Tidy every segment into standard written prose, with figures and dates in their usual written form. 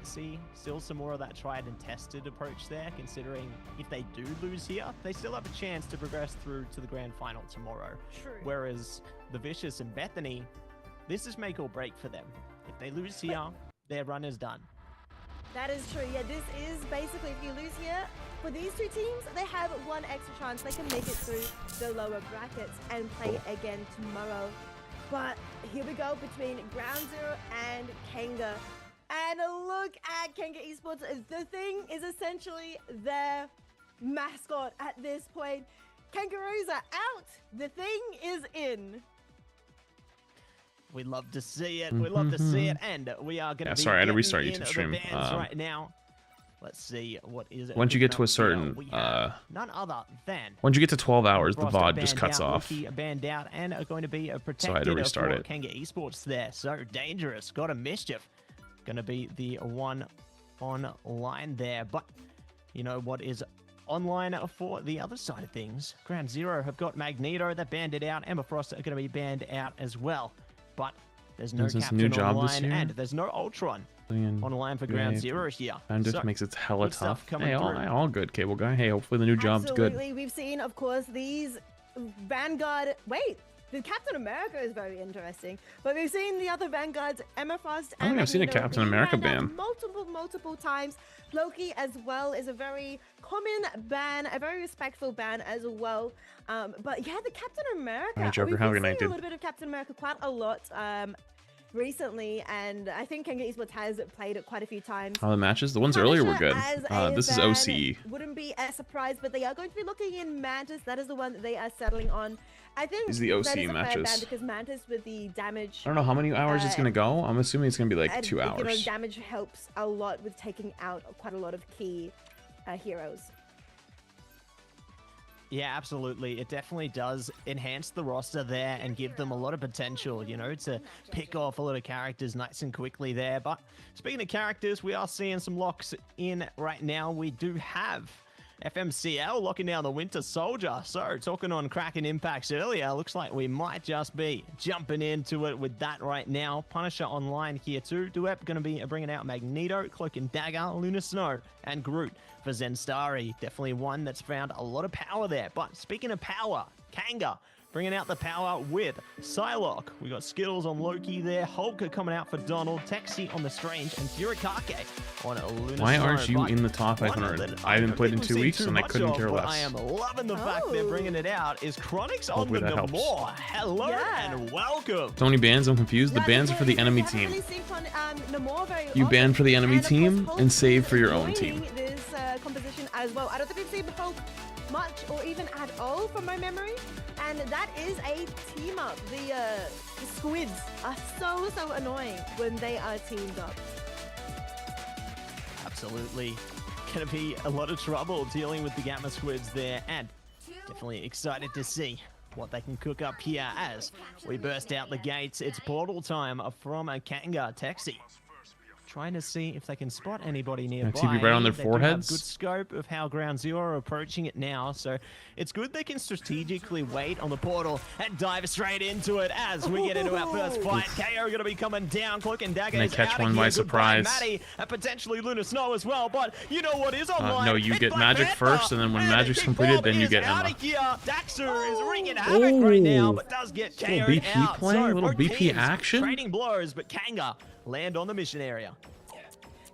see still some more of that tried and tested approach there, considering if they do lose here, they still have a chance to progress through to the grand final tomorrow. True. Whereas the Vicious and Bethany, this is make or break for them. If they lose here, their run is done. That is true. Yeah, this is basically, if you lose here, for these two teams, they have one extra chance. They can make it through the lower brackets and play again tomorrow. But here we go between Ground Zero and Kenga. And look at Kenga Esports. The thing is essentially their mascot at this point. Kangaroos are out. The thing is in. We love to see it. We love to see it, and we are going to be. Sorry, I had to restart getting YouTube in stream. the bands right now. Let's see what is it. Once you get to a certain, none other than. once you get to 12 hours, the Roster VOD just banned cuts out, off. Wiki banned out, and are going to be a protected So I had to restart for it. Kenga Esports there. So dangerous. Got a mischief. Going to be the one online there, but you know what is online for the other side of things? Ground Zero have got Magneto. They're banned it out. Emma Frost are going to be banned out as well, but. There's no captain new job online, this year? and there's no Ultron online for Ground Zero here. And just So, makes it hella good stuff tough. coming Hey, through. all good, Cable Guy. Hey, hopefully the new job's good. Absolutely. We've seen, of course, these Vanguard. Wait, the Captain America is very interesting. But we've seen the other Vanguards, Emma Frost and I think I've seen a Magneto, Captain being America banned out ban. multiple times. Loki as well is a very common ban, a very respectful ban as well. But yeah, the Captain America. All right, Joker, we've have a been good night, seeing a dude. little bit of Captain America quite a lot. Recently, and I think Kenga Esports has played it quite a few times. Oh, the matches? The ones earlier were good. Punisher as a This is ban OC. Wouldn't be a surprise, but they are going to be looking in Mantis. That is the one that they are settling on. I think These are the OC that is a fair ban matches. because Mantis with the damage. I don't know how many hours it's going to go. I'm assuming it's going to be like and, 2 You know, hours. damage helps a lot with taking out quite a lot of key heroes. Yeah, absolutely. It definitely does enhance the roster there and give them a lot of potential, you know, to pick off a lot of characters nice and quickly there. But speaking of characters, we are seeing some locks in right now. We do have FMCL locking down the Winter Soldier. So talking on Kraken impacts earlier, looks like we might just be jumping into it with that right now. Punisher online here too. Duep going to be bringing out Magneto, Cloak and Dagger, Luna Snow, and Groot for Zenstari. Definitely one that's found a lot of power there. But speaking of power, Kanga bringing out the power with Psylocke. We got Skittles on Loki there. Hulk coming out for Donald. Texi on the Strange. And Furikake on Luna Why Snow. aren't you But in the top one 500? that I haven't don't played in think 2 we've weeks seen and I too couldn't much care of, but less. I am loving the fact they're bringing it out. Is Chronix on Hopefully the that helps. Namor? Hello Yeah. and welcome. So many bans, I'm confused. The Yeah, bans are that's for the what enemy we haven't team. really seen from, Namor very You often. ban for the enemy And of course, team Hulk and save is for your own team. joining This composition as well. I don't think we've seen Hulk much or even at all from my memory, and that is a team up. The squids are so annoying when they are teamed up. Absolutely. Gonna be a lot of trouble dealing with the Gamma Squids there, and definitely excited to see what they can cook up here as we burst out the gates. It's portal time from Kanga Texi. Trying to see if they can spot anybody nearby. TP right on their They do have foreheads. good scope of how Ground Zero are approaching it now, so it's good they can strategically wait on the portal and dive straight into it as we get into our first fight. KO going to be coming down. Cloak and Dagger And they is catch out one of by here. Goodbye, surprise. Maddie, and potentially Luna Snow as well, but you know what is online? No, you It's get Black magic Panther, first, and then when magic's King completed, Bob then you is get out Emma. of here. Daxu is wreaking havoc right now, but does get Little KO'd BP out. play, So little both BP teams action. trading blows, but Kanga land on the mission area.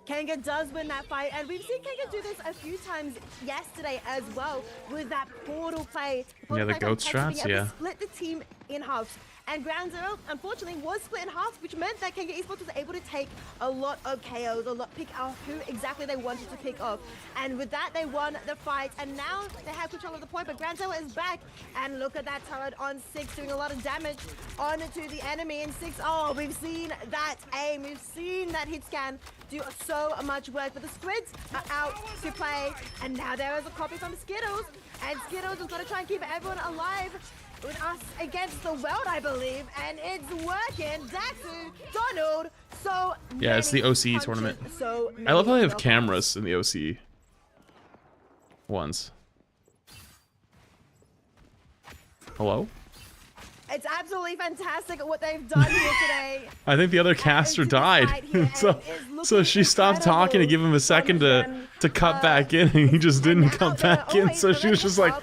Kanga does win that fight, and we've seen Kanga do this a few times yesterday as well with that portal play. Yeah, the play goat from Texas being strats, able to yeah. Split the team in half. And Ground Zero, unfortunately, was split in half, which meant that Kanga Esports was able to take a lot of KOs, pick off who exactly they wanted to pick off. And with that, they won the fight, and now they have control of the point, but Ground Zero is back. And look at that turret on 6, doing a lot of damage onto the enemy in 6. Oh, we've seen that aim, we've seen that hit scan do so much work, but the Squids are out to play. And now there is a copy from Skittles, and Skittles is going to try and keep everyone alive with us against the world, I believe, and it's working. Daxu, Donald, so Yeah, it's the many OC punches, tournament. so I love how they many have knockouts. cameras in the OC ones. Hello? It's absolutely fantastic what they've done here today. I think the other caster died. So she stopped talking to give him a second to cut back in, and he just didn't cut back in. So she was just like,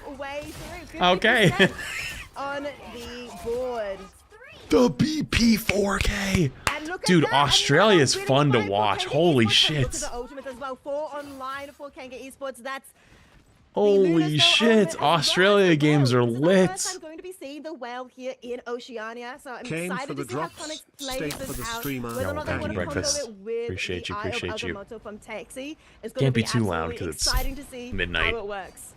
okay. On the board. The BP 4K. Dude, Australia is fun to watch. Holy shit. Holy shit. Australia games are lit. I'm going to be seeing the whale here in Oceania, so I'm Came excited for the to see how drops, Conix stayed plays for this the out. streamer. Whether or not they Yeah, want to combo breakfast. it with Appreciate the you, Eye of appreciate you. Agamotto from Taxi. It's Can't be be too loud absolutely 'cause it's exciting to see midnight. how it works.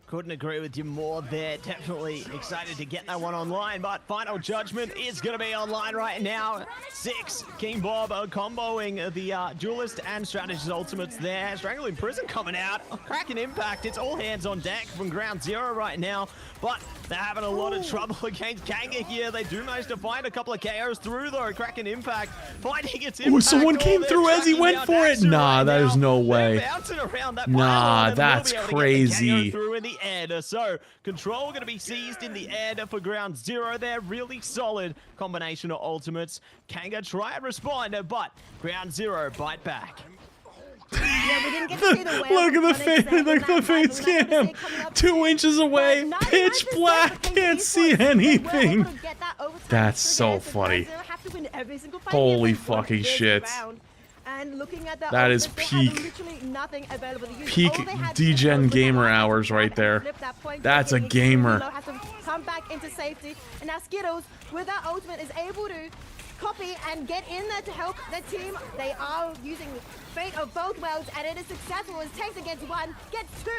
Couldn't agree with you more there. Definitely excited to get that one online, but Final Judgment is going to be online right now. 6, King Bob comboing the Duelist and Strategist Ultimates there. Strangling Prison coming out. Cracking impact. It's all hands on deck from Ground Zero right now, but they're having a lot of trouble against Kanga here. They do manage to find a couple of KOs through though. Cracking impact. Finding its impact. Oh, someone came through as he went for it. Nah, there's no way. Nah, that's crazy. Through in the ed. So control going to be seized in the ed for Ground Zero there. Really solid combination of ultimates. Kanga try and respond, but Ground Zero bite back. Yeah, we didn't get to see the whale. Look at the face cam. 2 inches away, pitch black, can't see anything. That's so funny. Holy fucking shit. And looking at that, That is peak degen gamer hours right there. That's a gamer. Come back into safety, and now Skittles with that ultimate is able to copy and get in there to help their team. They are using fate of both worlds, and it is successful. It's takes against 1, gets 2.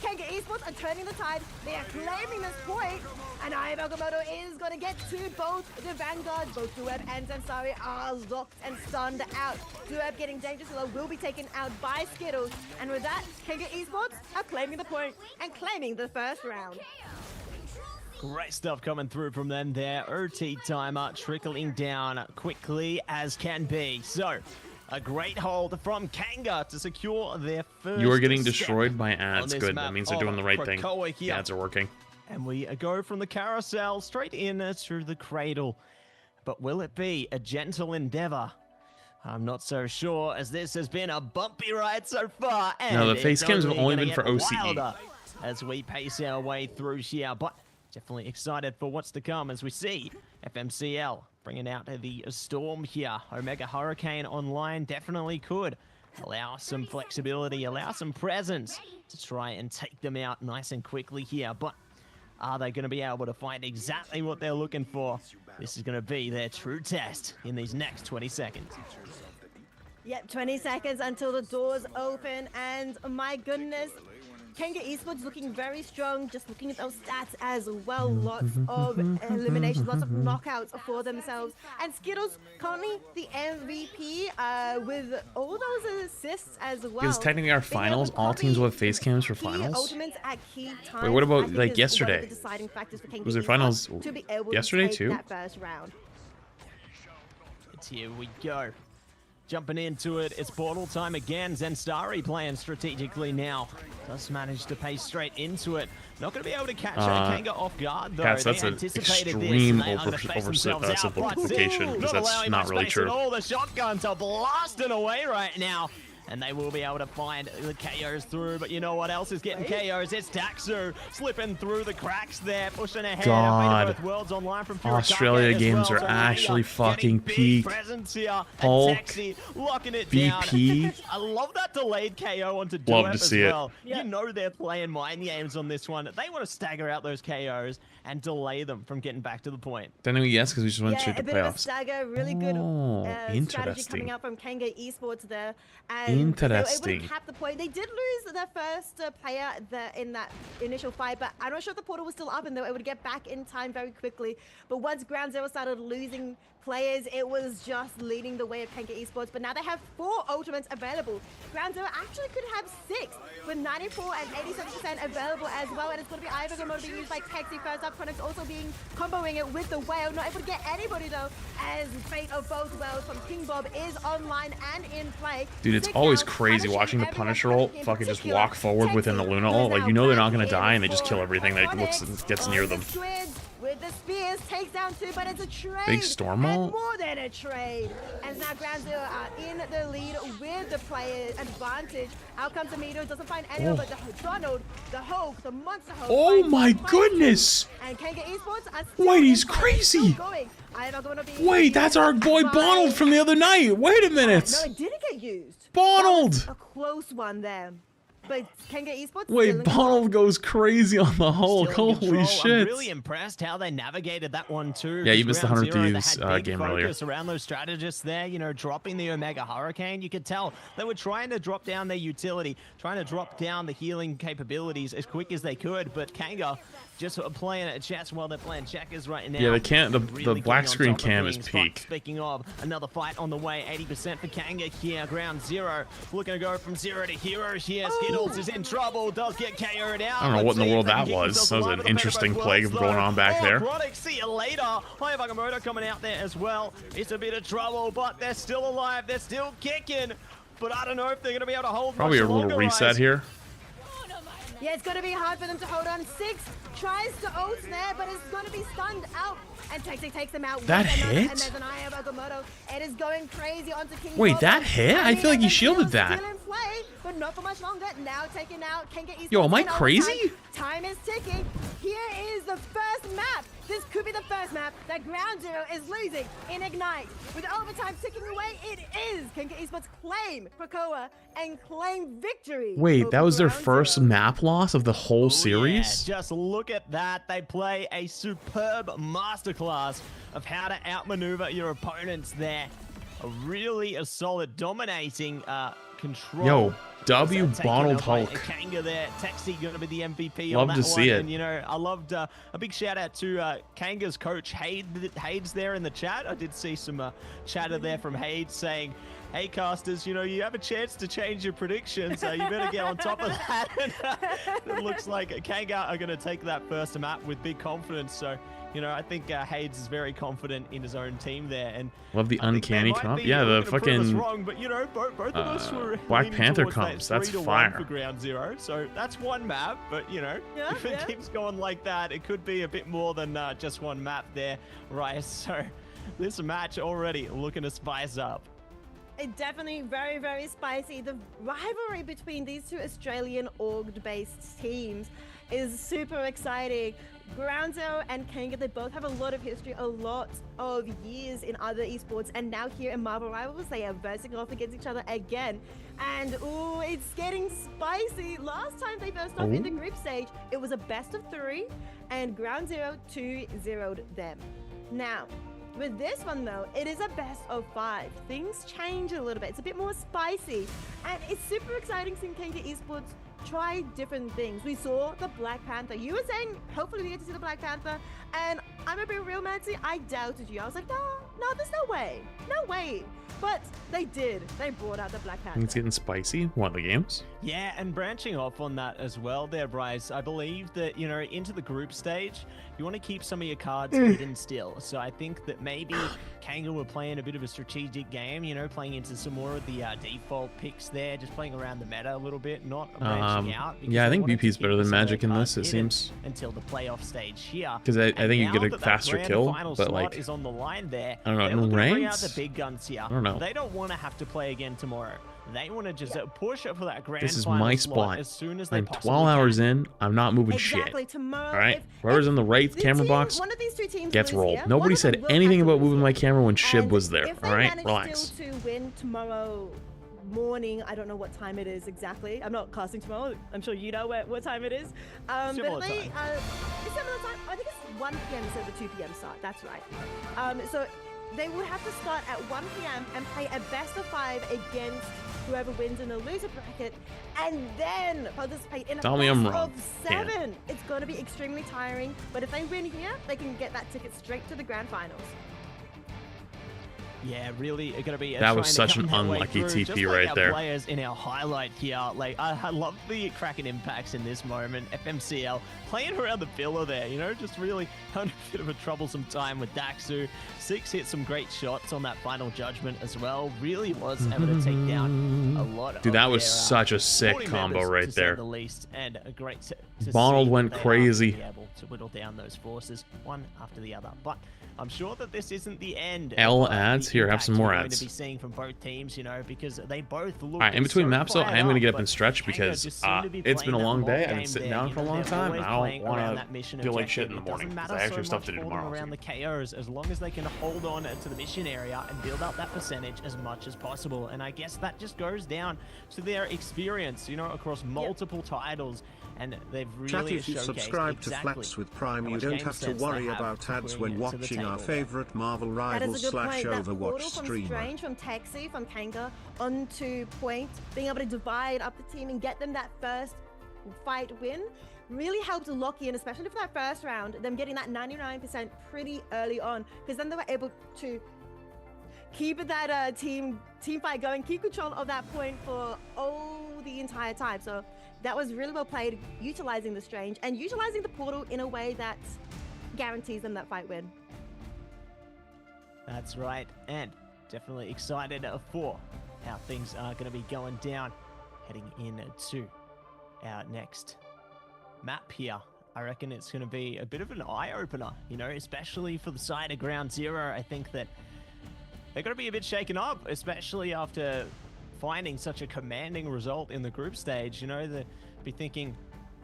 Kanga Esports are turning the tide. They are claiming this point, and Eye of Agamotto is going to get to both the vanguards. Both Dueb and Zansari are locked and stunned out. Dueb getting dangerous, so will be taken out by Skittles, and with that, Kanga Esports are claiming the point and claiming the first round. Great stuff coming through from them there. OT timer trickling down quickly as can be. So, a great hold from Kanga to secure their first. You are getting step destroyed by on ads. this Good. map That means they're doing the right thing. Krakoa The here. ads are working. And we go from the carousel straight in through the cradle. But will it be a gentle endeavor? I'm not so sure, as this has been a bumpy ride so far. And No, the face cams have only been for gonna get OCE. wilder as we pace our way through here. But definitely excited for what's to come as we see FMCL bringing out the storm here. Omega Hurricane online definitely could allow some flexibility, allow some presence to try and take them out nice and quickly here. But are they going to be able to find exactly what they're looking for? This is going to be their true test in these next 20 seconds. Yep, 20 seconds until the doors open, and my goodness, Kanga Esports looking very strong, just looking at those stats as well. Lots of eliminations, lots of knockouts for themselves. And Skittles currently the MVP with all those assists as well. Because technically our finals, all teams will have face cams for finals. Ultimates at key times, Wait, what about, I think, like, is yesterday? one of the deciding factors for Kanga Was there Esports finals to be able yesterday to take too? that first round. It's here we go. Jumping into it, it's portal time again. Zenstari playing strategically now. Does manage to pace straight into it. Not going to be able to catch Kanga off guard though. Cats, that's they an anticipated extreme this, and they underspaced themselves out, but oversimplification, because that's allowing not much really space true. at all. The shotguns are blasting away right now. And they will be able to find the KOs through. But you know what else is getting KOs? It's Daxu slipping through the cracks there, pushing ahead. God. Both worlds online from Australia as games well. are actually fucking big peak. presence here. Hulk, Taxi locking it BP. down. I love that delayed KO onto Love Duep to as see it. well. You know they're playing mind games on this one. They want to stagger out those KOs and delay them from getting back to the point. Technically, yes, because we just went straight to a bit of a playoffs. stagger, really good strategy Interesting. coming out from Kanga Esports there. And Interesting. they were able to cap the point. They did lose their first player in that initial fight, but I'm not sure if the portal was still up and they were able to get back in time very quickly. But once Ground Zero started losing players, it was just leading the way of Kanga Esports. But now they have 4 ultimates available. Ground Zero actually could have 6 with 94 and 87% available as well. And it's going to be either going to be used by Texi first up. Conix also being comboing it with the whale. Not able to get anybody though, as fate of both worlds from King Bob is online and in play. Dude, it's 6 always now, crazy watching the Punisher ult fucking just walk forward within the Luna ult. Like, you know they're not going to die, and they just kill everything that gets near them. With the spear, takes down 2, but it's a trade. Big storm and ult? more than a trade. And now Ground Zero are in the lead with the player advantage. Out comes Amido, doesn't find anyone, but the Donald, the Hulk, the Monster Hulk. Oh my goodness! And Kanga Esports are still Wait, he's in fight, crazy! still going. Either gonna be Wait, that's our boy Bonald from the other night. Wait a minute. No, it didn't get used. Bonald! A close one there. But Kanga Esports. Wait, Bonald goes crazy on the Hulk. Still in Holy control. shit. I'm really impressed how they navigated that one too. Yeah, you because missed the round 100 zero, they Thieves had big game earlier. focus around those strategists there, you know, dropping the Omega Hurricane. You could tell they were trying to drop down their utility, trying to drop down the healing capabilities as quick as they could, but Kanga just playing at chess while they're playing checkers right now. Yeah, they can't. The Really black getting on screen top of cam is things. But peak. Speaking of, another fight on the way. 80% for Kanga here. Ground Zero looking to go from 0 to hero here. Skittles is in trouble. Does get KO'd out. I don't know what in the Let's see world if they that can keep was. themselves That was alive an with the interesting better plague both going on back there. Chronic, see you later. Hayabagamoto coming out there as well. It's a bit of trouble, but they're still alive. They're still kicking. But I don't know if they're going to be able to hold Probably a much little longer, reset guys. here. Yeah, it's going to be hard for them to hold on. 6 tries to ult there, but it's going to be stunned out. And Taxi takes them out. That with another, hit? And there's an Eye of Agamotto. It is going crazy onto King. Wait, Gold. that hit? I feel like he shielded that. Still in play, but not for much longer. Now taking out Kanga Esports. Yo, am I in overtime. crazy? Time is ticking. Here is the first map. This could be the first map that Ground Zero is losing in Ignite. With overtime ticking away, it is Kanga Esports claim Krakoa and claim victory. Wait, over that was their Ground first Zero. map loss of the whole Oh, series? yeah, just look at that. They play a superb masterclass of how to outmaneuver your opponents there. A solid dominating control. Yo, W Taken Bonald out by Hulk. Kanga there. Taxi going to be the MVP Love on that to see one. it. And, you know, I loved a big shout out to Kanga's coach, Hades there in the chat. I did see some chatter there from Hades saying, hey, casters, you know, you have a chance to change your predictions, so you better get on top of that. And, it looks like Kanga are going to take that first map with big confidence. So, you know, I think Hades is very confident in his own team there. And Love the I think they uncanny might comp. be Yeah, the looking to prove us fucking wrong, but, you know, both of us were Black leaning Panther towards that comps. That's 3-1 fire. for Ground Zero. So that's one map, but, you know, Yeah, if it yeah. keeps going like that, it could be a bit more than just one map there, right? So this match already looking to spice up. It's definitely very, very spicy. The rivalry between these two Australian org-based teams is super exciting. Ground Zero and Kanga, they both have a lot of history, a lot of years in other esports, and now here in Marvel Rivals, they are versing off against each other again. And ooh, it's getting spicy. Last time they versed off in the group stage, it was a best of 3, and Ground Zero 2-0'd them. Now, with this one though, it is a best of 5. Things change a little bit. It's a bit more spicy, and it's super exciting seeing Kanga Esports try different things. We saw the Black Panther. You were saying hopefully we get to see the Black Panther, and I'm gonna be real, Nancy, I doubted you. I was like, no, there's no way. But they did. They brought out the Black Panther. It's getting spicy. What, the games? Yeah, and branching off on that as well there, Bryce, I believe that, you know, into the group stage, you want to keep some of your cards hidden still. So I think that maybe Kanga were playing a bit of a strategic game, you know, playing into some more of the default picks there, just playing around the meta a little bit, not branching out. because Yeah, I they think wanted BP's to better keep than some of Magic their in cards this, it hidden seems. until the playoff stage here. Because I think you now get a that faster grand kill, final but slot like, is on the line there. I don't know, They're in looking to bring out ranks? the big guns here. I don't know. They don't want to have to play again tomorrow. They want to just push up for that grand This is final my slot spot. as soon as they I'm possibly 12 hours can. in. I'm not moving Exactly. shit. Tomorrow, All right? if Whoever's in the right the camera team- box one of these two teams gets lose rolled. here, Nobody one of them said will anything have to about moving lose my here. camera when Shib And was there. if they All right? manage Relax. still to win tomorrow morning, I don't know what time it is exactly. I'm not casting tomorrow. I'm sure you know what time it is. Similar but they, time. it's similar time. I think it's 1 p.m. instead of a 2 p.m. start. That's right. So they would have to start at 1 p.m. and play a best of 5 against whoever wins in a loser bracket, and then participate in a Tell me I'm best wrong. of 7. It's going to be extremely tiring, but if they win here, they can get that ticket straight to the grand finals. Yeah, really, it's gonna be. That was trying to such an come that way unlucky through, TP just like right our there. Players in our highlight here, like I love the Kraken impacts in this moment. FMCL playing around the pillar there, you know, just really having a bit of a troublesome time with Daxu. 6 hit some great shots on that final judgment as well. Really was able to take down a lot lot. Dude, that of was their, such a sick supporting combo members, right to say there. the least, and a great to Bonald see went that they are crazy. really able to whittle down those forces one after the other. But I'm sure that this isn't the end. L of, ads? the Here, have impact some more we're going ads. to be seeing from both teams, you know, because they both look. Alright, in between so maps, though, I am going to get up and stretch Kanga because just seem to be it's been a playing long that day. long I've been game sitting there, down you for a know, long they're time. always I don't playing around want that to mission feel like shit in objective. the It doesn't morning because matter I actually so have stuff much to do holding tomorrow. around the KOs, as long as they can hold on to the mission area and build up that percentage as much as possible. And I guess that just goes down to their experience, you know, across multiple titles. And they've Chat, really if you showcased subscribe to exactly Flats with Prime, how you much don't game have to sense they worry have about to ads bring when it to the watching our table. favorite Marvel That is Rivals a good point. / That Overwatch portal from streamer. Strange, from Taxi, from Kanga, onto Point, being able to divide up the team and get them that first fight win really helped lock in, especially for that first round, them getting that 99% pretty early on, because then they were able to keep that team fight going, keep control of that point for the entire time. So that was really well played, utilizing the Strange and utilizing the portal in a way that guarantees them that fight win. That's right, and definitely excited for how things are going to be going down, heading into our next map here. I reckon it's going to be a bit of an eye-opener, you know, especially for the side of Ground Zero. I think that they're going to be a bit shaken up, especially after finding such a commanding result in the group stage. You know, they'll be thinking,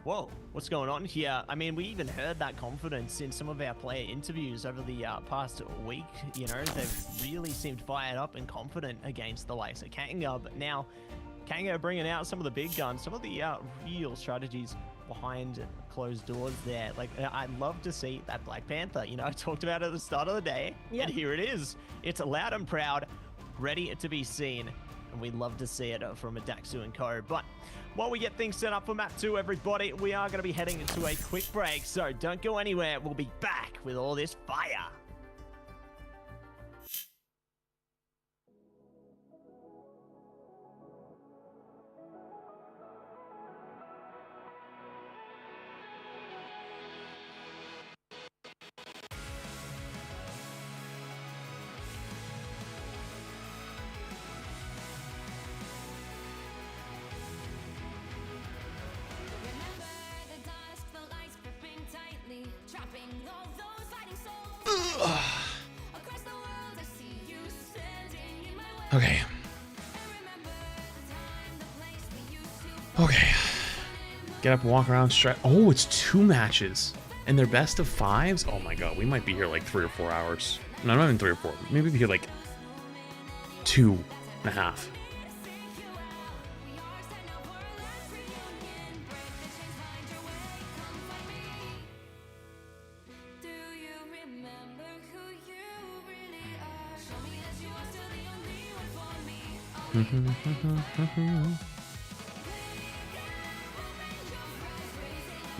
whoa, what's going on here? I mean, we even heard that confidence in some of our player interviews over the past week. You know, they've really seemed fired up and confident against the likes of Kanga, but now Kanga bringing out some of the big guns, some of the real strategies behind closed doors there. Like, I'd love to see that Black Panther. You know, I talked about it at the start of the day, and here it is. It's loud and proud, ready to be seen, and we'd love to see it from Daxu and Co. But while we get things set up for map 2, everybody, we are going to be heading into a quick break, so don't go anywhere. We'll be back with all this fire. Okay. Okay. Get up and walk around, stretch. Oh, it's 2 matches. And they're best of 5s? Oh my god, we might be here like 3 or 4 hours. No, not even 3 or 4. Maybe be here like 2.5.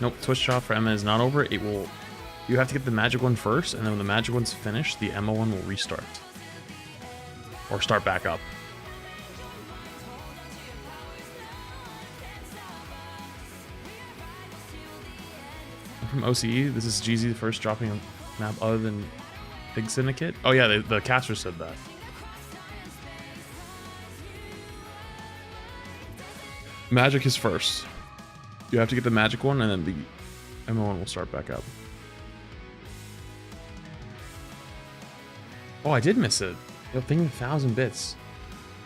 Nope, Twitch off for Emma is not over. It will. You have to get the magic one first, and then when the magic one's finished, the Emma one will restart. Or start back up. I'm from OCE. This is GZ, the first dropping a map other than Big Syndicate. Oh yeah, the caster said that. Magic is first. You have to get the magic one, and then the Emma one will start back up. Oh, I did miss it. Yo, thank you 1,000 bits.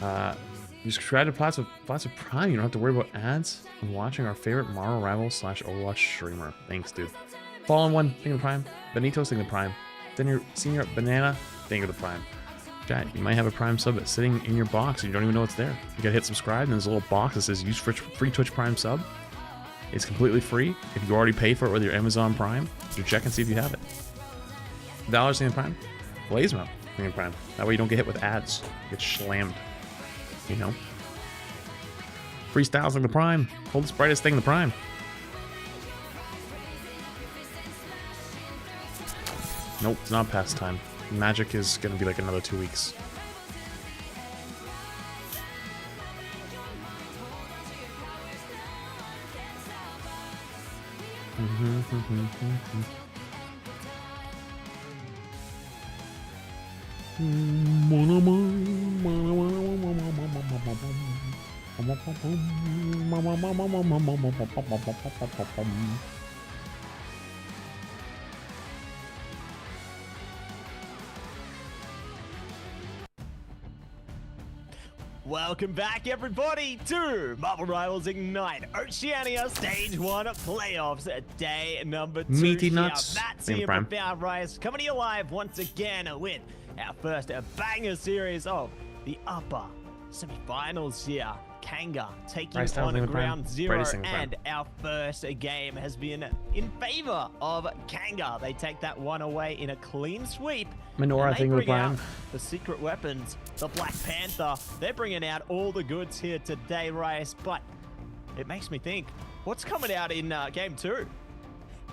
You subscribe to Flats with Prime. You don't have to worry about ads when watching our favorite Marvel Rival / Overwatch streamer. Thanks, dude. Fallen One, thank you the Prime. Benito's, thank you the Prime. Then your senior Banana, thank you the Prime. Chat, you might have a Prime sub that's sitting in your box and you don't even know it's there. You gotta hit subscribe, and there's a little box that says use free Twitch Prime sub. It's completely free. If you already paid for it with your Amazon Prime, you check and see if you have it. Dollars in Prime. Blazemo in Prime. That way you don't get hit with ads. Get slammed. You know? Freestyles in the Prime. Coldest, brightest thing in the Prime. Nope, it's not past time. Magic is gonna be like another 2 weeks. Welcome back, everybody, to Marvel Rivals Ignite Oceania Stage 1 Playoffs, day number 2. Meaty nuts. Matt here from Proud Rise, coming to you live once again with our first banger series of the upper semifinals here. Kanga taking on Ground Zero, and our first game has been in favor of Kanga. They take that one away in a clean sweep. Menorah thing we're playing. The secret weapons, the Black Panther. They're bringing out all the goods here today, Rice. But it makes me think, what's coming out in game 2?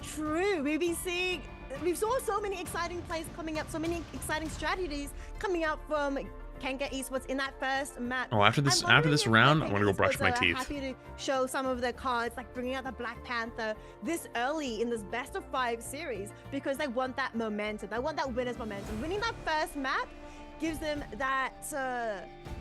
True. We saw so many exciting plays coming up, so many exciting strategies coming out from Kanga Esports in that first match. Oh, after this round, I want to go brush my teeth. Happy to show some of the cards, like bringing out the Black Panther this early in this best of 5 series, because they want that momentum. They want that winner's momentum. Winning that first map gives them that,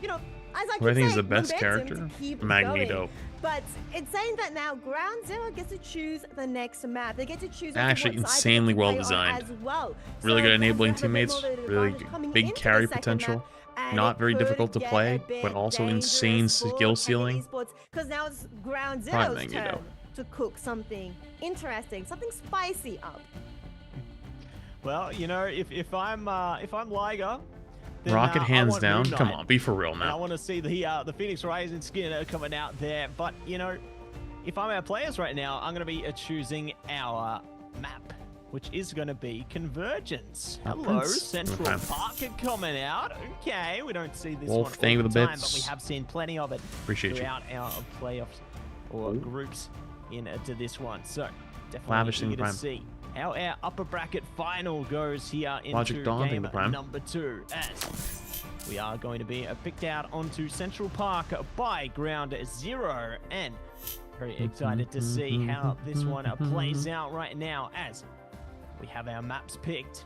you know, as I keep saying, is the best character? Magneto. Going. But it's saying that now Ground Zero gets to choose the next map. They get to choose actually insanely well designed. As well. Really good enabling teammates. Really big carry potential. Not very difficult to play, but also insane skill ceiling. Because now it's Ground Zero's turn to cook something interesting, something spicy up. Well, you know, if I'm Liger, then, Rocket hands down. Come on, be for real now. I want to see the Phoenix Rising skin coming out there. But you know, if I'm our players right now, I'm going to be choosing our map, which is going to be Convergence. Hello, Central Park coming out. Okay, we don't see this Wolf one all the time, bits. but we have seen plenty of it throughout our playoffs or groups into this one. So definitely eager to see how our upper bracket final goes here into game number 2, as we are going to be picked out onto Central Park by Ground Zero, and very excited to see how this one plays out right now, as we have our maps picked,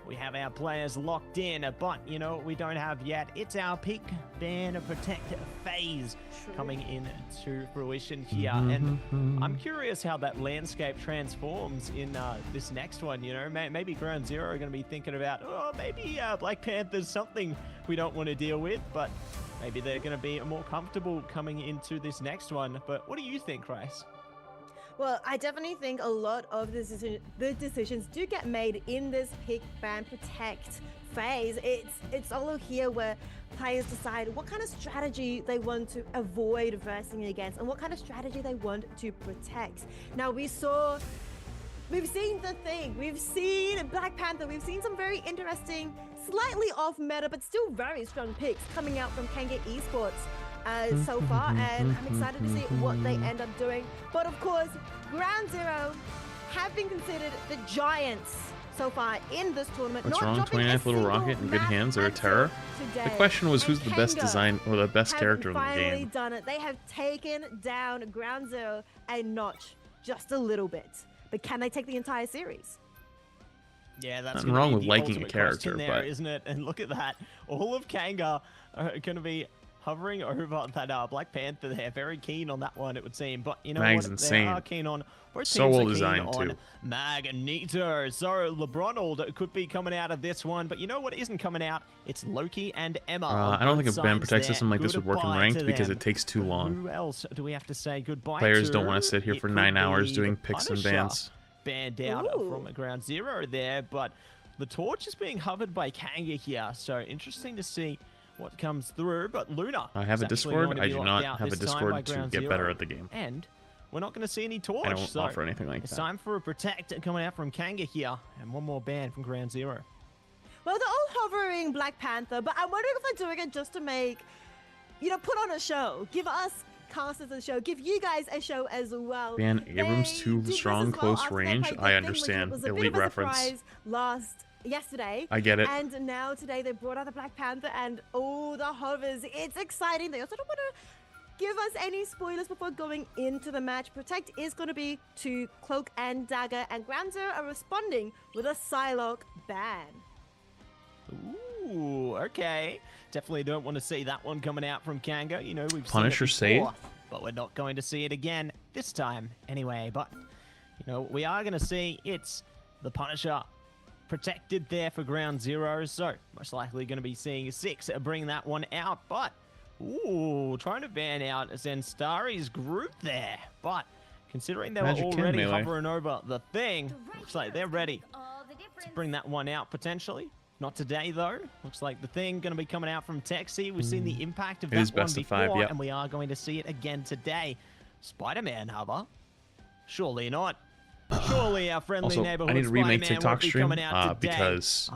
we have our players locked in, but you know what we don't have yet? It's our pick, ban, protect phase coming into fruition here. And I'm curious how that landscape transforms in this next one. You know, maybe Ground Zero are going to be thinking about, oh, maybe Black Panther's something we don't want to deal with, but maybe they're going to be more comfortable coming into this next one. But what do you think, Rice? Well, I definitely think a lot of the decisions do get made in this pick, ban, protect phase. It's all here where players decide what kind of strategy they want to avoid versing against and what kind of strategy they want to protect. Now, we've seen the thing. We've seen Black Panther. We've seen some very interesting, slightly off meta, but still very strong picks coming out from Kanga Esports so far, and I'm excited to see what they end up doing. But of course, Ground Zero have been considered the giants so far in this tournament. What's wrong? 29th Little Rocket in good hands or a terror? The question was, who's the best design or the best character in the game? Finally done it. They have taken down Ground Zero a notch, just a little bit. But can they take the entire series? Yeah, that's nothing wrong with liking a character, there, but isn't it? And look at that. All of Kanga are going to be hovering over that Black Panther. They're very keen on that one, it would seem. But you know Mag's what? Insane. They are keen on. So well designed too. Magneto. So LeBron could be coming out of this one, but you know what isn't coming out? It's Loki and Emma. I don't think a ban protect system like this would work in ranked because it takes too long. Who else do we have to say goodbye Players to? don't want to sit here for 9 hours doing picks and bans. Banned out from Ground Zero there, but the torch is being hovered by Kanga here. So interesting to see what comes through. But Luna, I have a Discord. I do not have a Discord to get better at the game. And we're not going to see any torch. I don't offer anything like that. It's time for a protect coming out from Kanga here, and one more ban from Ground Zero. Well, they're all hovering Black Panther, but I'm wondering if they're doing it just to make, you know, put on a show. Give us casters a show. Give you guys a show as well. Ban Abrams too strong, close range. I understand. Elite reference. Yesterday. I get it. And now today they brought out the Black Panther and all the hovers. It's exciting. They also don't want to give us any spoilers before going into the match. Protect is going to be to Cloak and Dagger, and Ground Zero are responding with a Psylocke ban. Ooh, okay. Definitely don't want to see that one coming out from Kanga. You know, we've Punisher seen it before, save? but we're not going to see it again this time anyway. But, you know, we are going to see it's the Punisher protected there for ground zero. So, most likely going to be seeing 6 bring that one out. But, ooh, trying to ban out Zenstari's group there. But, considering they were already hovering over the thing, looks like they're ready to bring that one out potentially. Not today, though. Looks like the thing going to be coming out from Texi. We've seen the impact of that one before, and we are going to see it again today. Spider-Man hover? Surely not. Surely our friendly neighborhood I need to remake Spider-Man TikTok won't be stream coming out today, because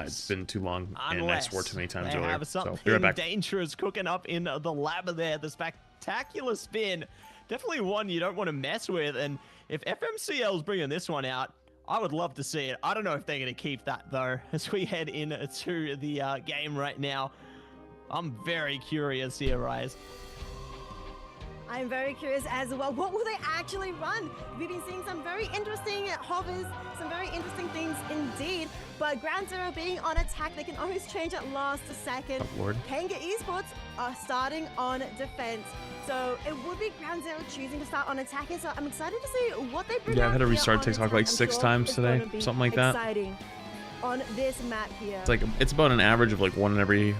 it's been too long, and I swore too many times earlier. So be right back. Dangerous cooking up in the lab there. The spectacular spin. Definitely one you don't want to mess with, and if FMCL's bringing this one out, I would love to see it. I don't know if they're going to keep that, though, as we head into the game right now. I'm very curious here, Rise. I'm very curious as well. What will they actually run? We've been seeing some very interesting hovers, some very interesting things indeed. But Ground Zero being on attack, they can always change at last second. Kanga Esports are starting on defense. So it would be Ground Zero choosing to start on attacking. So I'm excited to see what they bring out. Yeah, I had to restart TikTok like 6 times today, something like that. Exciting on this map here. It's about an average of like 1 every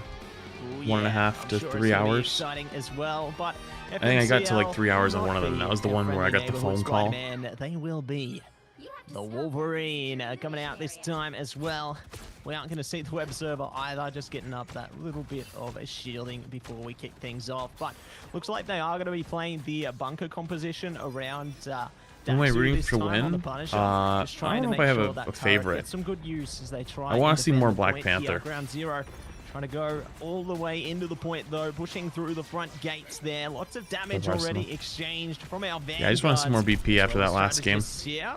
1.5 to 3 hours. Exciting as well, but I think I got to like 3 hours on one of them. That was the one where I got the phone call. They will be the Wolverine coming out this time as well. We aren't going to see the web server either, just getting up that little bit of a shielding before we kick things off. But looks like they are going to be playing the bunker composition around Am I rooting to win? I don't know if I have a favorite. Some good use as they try. I want to see more Black Panther. Ground Zero. Trying to go all the way into the point, though, pushing through the front gates there. Lots of damage already exchanged from our Vanguard. Yeah, I just want to see more BP after that last game.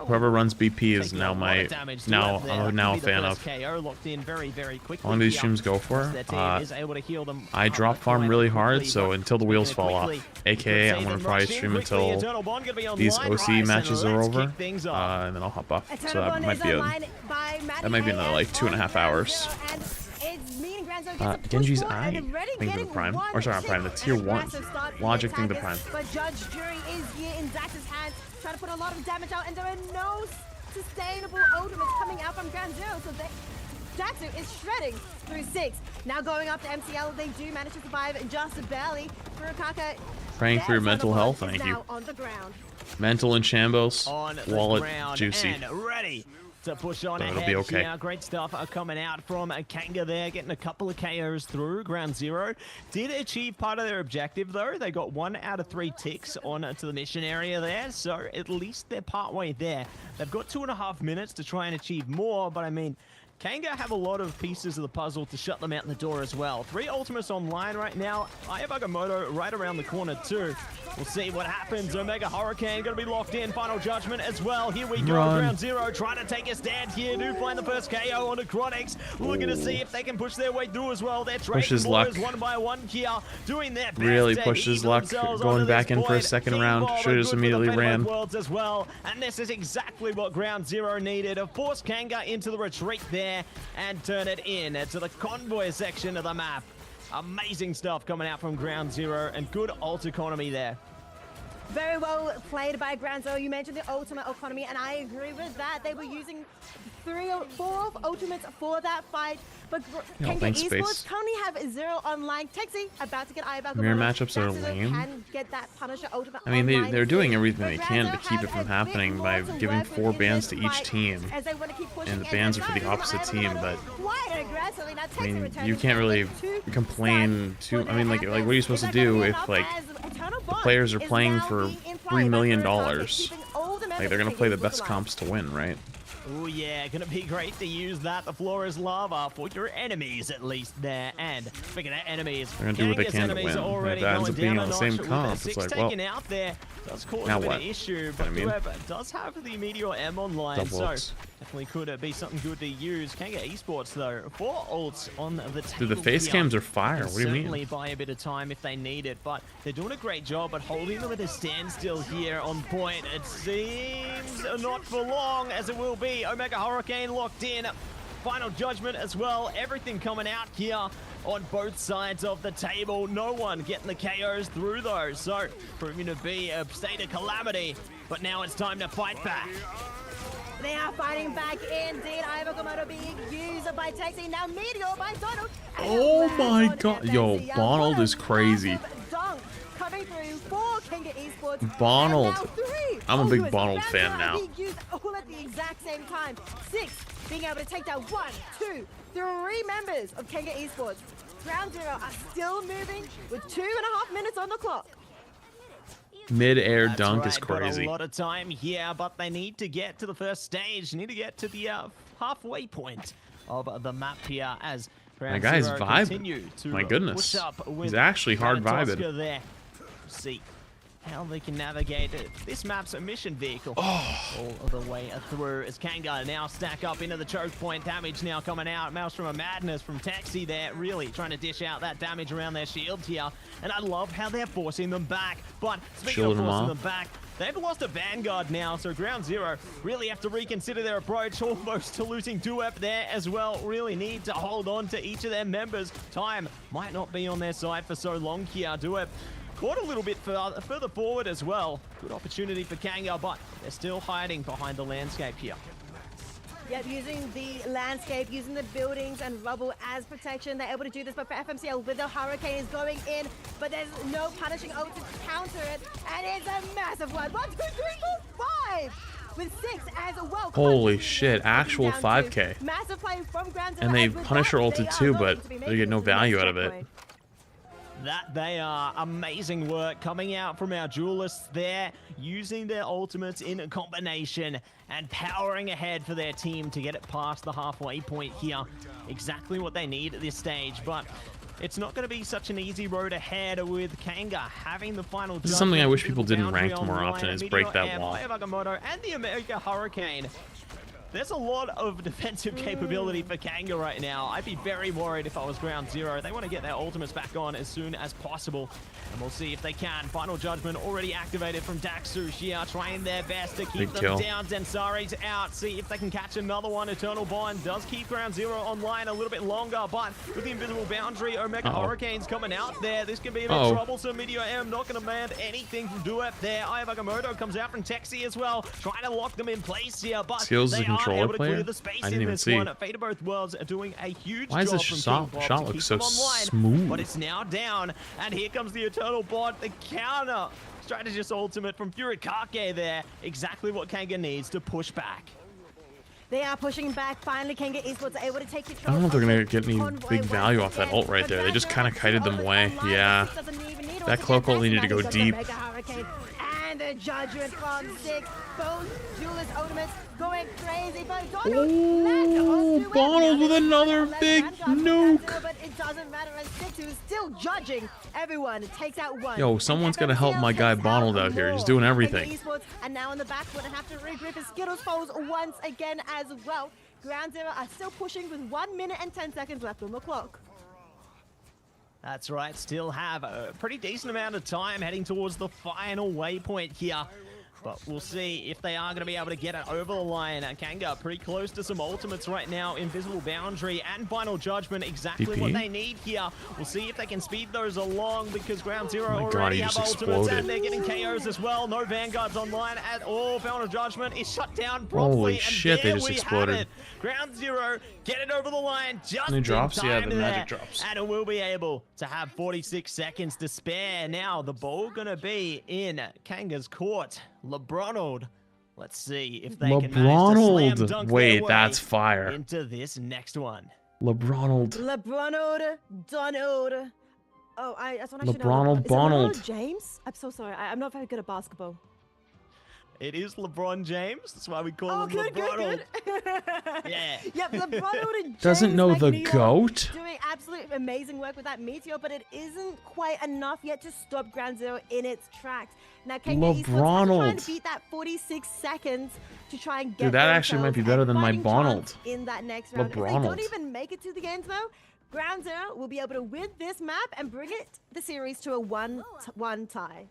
Whoever runs BP is now I'm now a fan of. KO locked in very, very quickly. How long do these streams go for? I drop farm really hard, so until the wheels fall off. AKA, I'm going to probably stream until these OC matches are over, and then I'll hop off. So that might be another like 2.5 hours. Genji's eye. I think the Prime. Or sorry, not Prime, the Tier 1. Logic thing the Prime. But Judge Jury is here in Dax's hands, trying to put a lot of damage out, and there are no sustainable ultimates coming out from Ground Zero, so Daxu is shredding through 6. Now going up to MCL, they do manage to survive just barely. Furukaka praying for your mental health, thank you. Mental in shambles, wallet juicy. And ready to push on ahead. It'll be okay. Yeah, great stuff coming out from Kanga there, getting a couple of KOs through. Ground Zero did achieve part of their objective, though. They got 1 out of 3 ticks on to the mission area there, so at least they're partway there. They've got 2.5 minutes to try and achieve more, but I mean, Kanga have a lot of pieces of the puzzle to shut them out the door as well. 3 ultimates online right now. Ayabagamoto right around the corner too. We'll see what happens. Omega Hurricane going to be locked in. Final Judgment as well. Here we go. Ground Zero trying to take a stand here. Do find the first KO on the Chronics. Looking to see if they can push their way through as well. They're trading borders one by one here. Doing their best. Really pushed his luck. Going back in for a second round. Should have just immediately ran. As well. And this is exactly what Ground Zero needed. Force Kanga into the retreat there and turn it in to the convoy section of the map. Amazing stuff coming out from Ground Zero and good ult economy there. Very well played by Ground Zero. You mentioned the ultimate economy, and I agree with that. They were using 3 or 4 ultimates for that fight, but Kanga Esports currently have 0 online. Texi about to get Ayabaka. Mirror matchups are lame. Can get that Punisher ultimate. I mean, they're doing everything they can to keep it from happening by giving 4 bans to each team, and the bans are for the opposite team. But I mean, you can't really complain too. I mean, like what are you supposed to do if like the players are playing for $3 million? Like they're gonna play the best comps to win, right? Oh yeah, gonna be great to use that. The floor is lava for your enemies at least there. And speaking of enemies, they're gonna do what they can to win. If that ends up being on the same comp, it's like, well, out there does cause now a bit what? of issue, but whoever does have the Meteor M online, so definitely could be something good to use. Kanga Esports though, 4 ults on the table. Dude, the face cams are fire. What do you mean? Certainly buy a bit of time if they need it, but they're doing a great job at holding them at a standstill here on point. It seems not for long, as it will be. Omega Hurricane locked in. Final Judgment as well. Everything coming out here on both sides of the table. No one getting the KOs through those, so proving to be a state of calamity. But now it's time to fight back. They are fighting back indeed. Ivakomoto being used by Taxi. Now Meteor by Donald. Oh my god. Yo, Bonald is crazy. Dunk coming through for Kenga Esports. Bonald. I'm a big Bonald fan now. He used all at the exact same time. 6 being able to take down 1, 2, 3 members of Kenga Esports. Ground Zero are still moving with 2.5 minutes on the clock. Mid-air That's dunk right, is crazy. Got a lot of time here, but they need to get to the first stage. Need to get to the halfway point of the map here as That guy's vibing. My goodness. He's actually hard vibing. There. See how they can navigate it. This map's a mission vehicle all of the way through as Kanga now stack up into the choke point. Damage now coming out. Mouse from a madness from Taxi there, really trying to dish out that damage around their shields here. And I love how they're forcing them back. But speaking of forcing them back, they've lost a Vanguard now, so Ground Zero really have to reconsider their approach, almost to losing Duep there as well. Really need to hold on to each of their members. Time might not be on their side for so long here. Duep caught a little bit further forward as well. Good opportunity for Kanga, but they're still hiding behind the landscape here. Yep, using the landscape, using the buildings and rubble as protection. They're able to do this, but for FMCL, with the Hurricane is going in, but there's no punishing ult to counter it, and it's a massive one. 1, 2, 3, 4, 5! With 6 as well. Holy shit, actual 5k. Massive play from Grand Zero, and they Punisher ulted too, but they get no value out of it. That they are amazing work coming out from our duelists there, using their ultimates in a combination and powering ahead for their team to get it past the halfway point here. Exactly what they need at this stage, but it's not going to be such an easy road ahead with Kanga having the final. This is something I wish people didn't rank more often, is break that wall. And the America Hurricane. There's a lot of defensive capability for Kanga right now. I'd be very worried if I was Ground Zero. They want to get their ultimates back on as soon as possible. And we'll see if they can. Final Judgment already activated from Daxu here, trying their best to keep them down. Zensari's out. See if they can catch another one. Eternal Bond does keep Ground Zero online a little bit longer, but with the invisible boundary, Omega Hurricane's coming out there. This can be a bit troublesome. Meteor M not going to land anything from Duep there. Ivakomoto comes out from Texi as well, trying to lock them in place here, but they controller player? I didn't even see. Fate of Both Worlds are doing a huge job. Why does this shot look so smooth? But it's now down, and here comes the Eternal Bot, the counter. Strategist ultimate from Furikake there. Exactly what Kanga needs to push back. They are pushing back. Finally, Kenga Esports are able to take control. I don't know if they're going to get any big value off that ult right there. They just kind of kited them away. Yeah. That cloak ult needed to go deep. And the judgment from 6. Both duelist ultimates going crazy. But Bonald with another big nuke. But it doesn't matter as 6 who's still judging everyone. It takes out 1. Yo, someone's got to help my guy Bonald out here. He's doing everything. And now in the back foot and have to regroup his Skittles foes once again as well. Ground Zero are still pushing with 1 minute and 10 seconds left on the clock. That's right, still have a pretty decent amount of time heading towards the final waypoint here. But we'll see if they are going to be able to get it over the line. Kanga pretty close to some ultimates right now. Invisible Boundary and Final Judgment, exactly what they need here. We'll see if they can speed those along because Ground Zero already have ultimates and they're getting KOs as well. No Vanguards online at all. Final Judgment is shut down promptly. Holy shit, they just exploded. Ground Zero, get it over the line just in time yeah, the there. magic drops. And we'll be able to have 46 seconds to spare. Now the ball going to be in Kanga's court. LeBronald. Let's see if they can manage to slam dunk their that's fire. Into this next one. LeBronald. Donald. Oh, that's what I should know. LeBronald Bonald. James? I'm so sorry. I'm not very good at basketball. It is LeBron James. That's why we call him LeBronald. Good. Yeah. Yep, LeBronald and James doesn't know the GOAT. Doing absolutely amazing work with that Meteor, but it isn't quite enough yet to stop Ground Zero in its tracks. Now, Kenga Esports trying to beat that 46 seconds to try and get. Dude, that actually might be better than my Bonald. In that next round, if they don't even make it to the games though, Ground Zero will be able to win this map and bring the series to a 1-1 tie.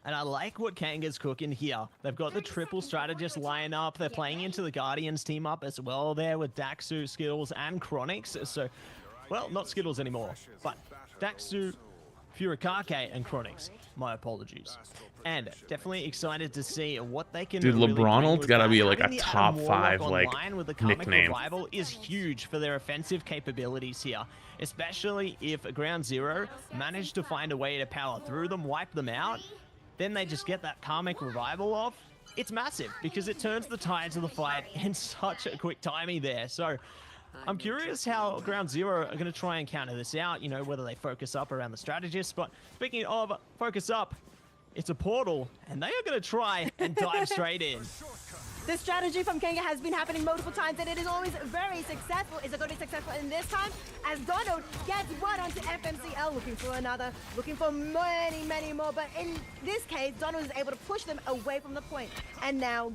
And I like what Kanga's cooking here. They've got the triple strategist line up. They're playing into the Guardians team up as well there with Daxu, Skills, and Chronix. So well, not Skittles anymore, but Daxu, Furikake, and Chronix. My apologies. And definitely excited to see what they can. Dude, really LeBronald's got to be like a Having the top Adam 5 Warlock like online with the Karmic nickname. Revival is huge for their offensive capabilities here, especially if Ground Zero managed to find a way to power through them, wipe them out. Then they just get that Karmic Revival off. It's massive because it turns the tides of the fight in such a quick timing there. So I'm curious how Ground Zero are going to try and counter this out, you know, whether they focus up around the strategist. But speaking of focus up, it's a portal, and they are going to try and dive straight in. The strategy from Kenga has been happening multiple times, and it is always very successful. Is it going to be successful in this time? As Donald gets one onto FMCL, looking for another, looking for many, many more. But in this case, Donald is able to push them away from the point. And now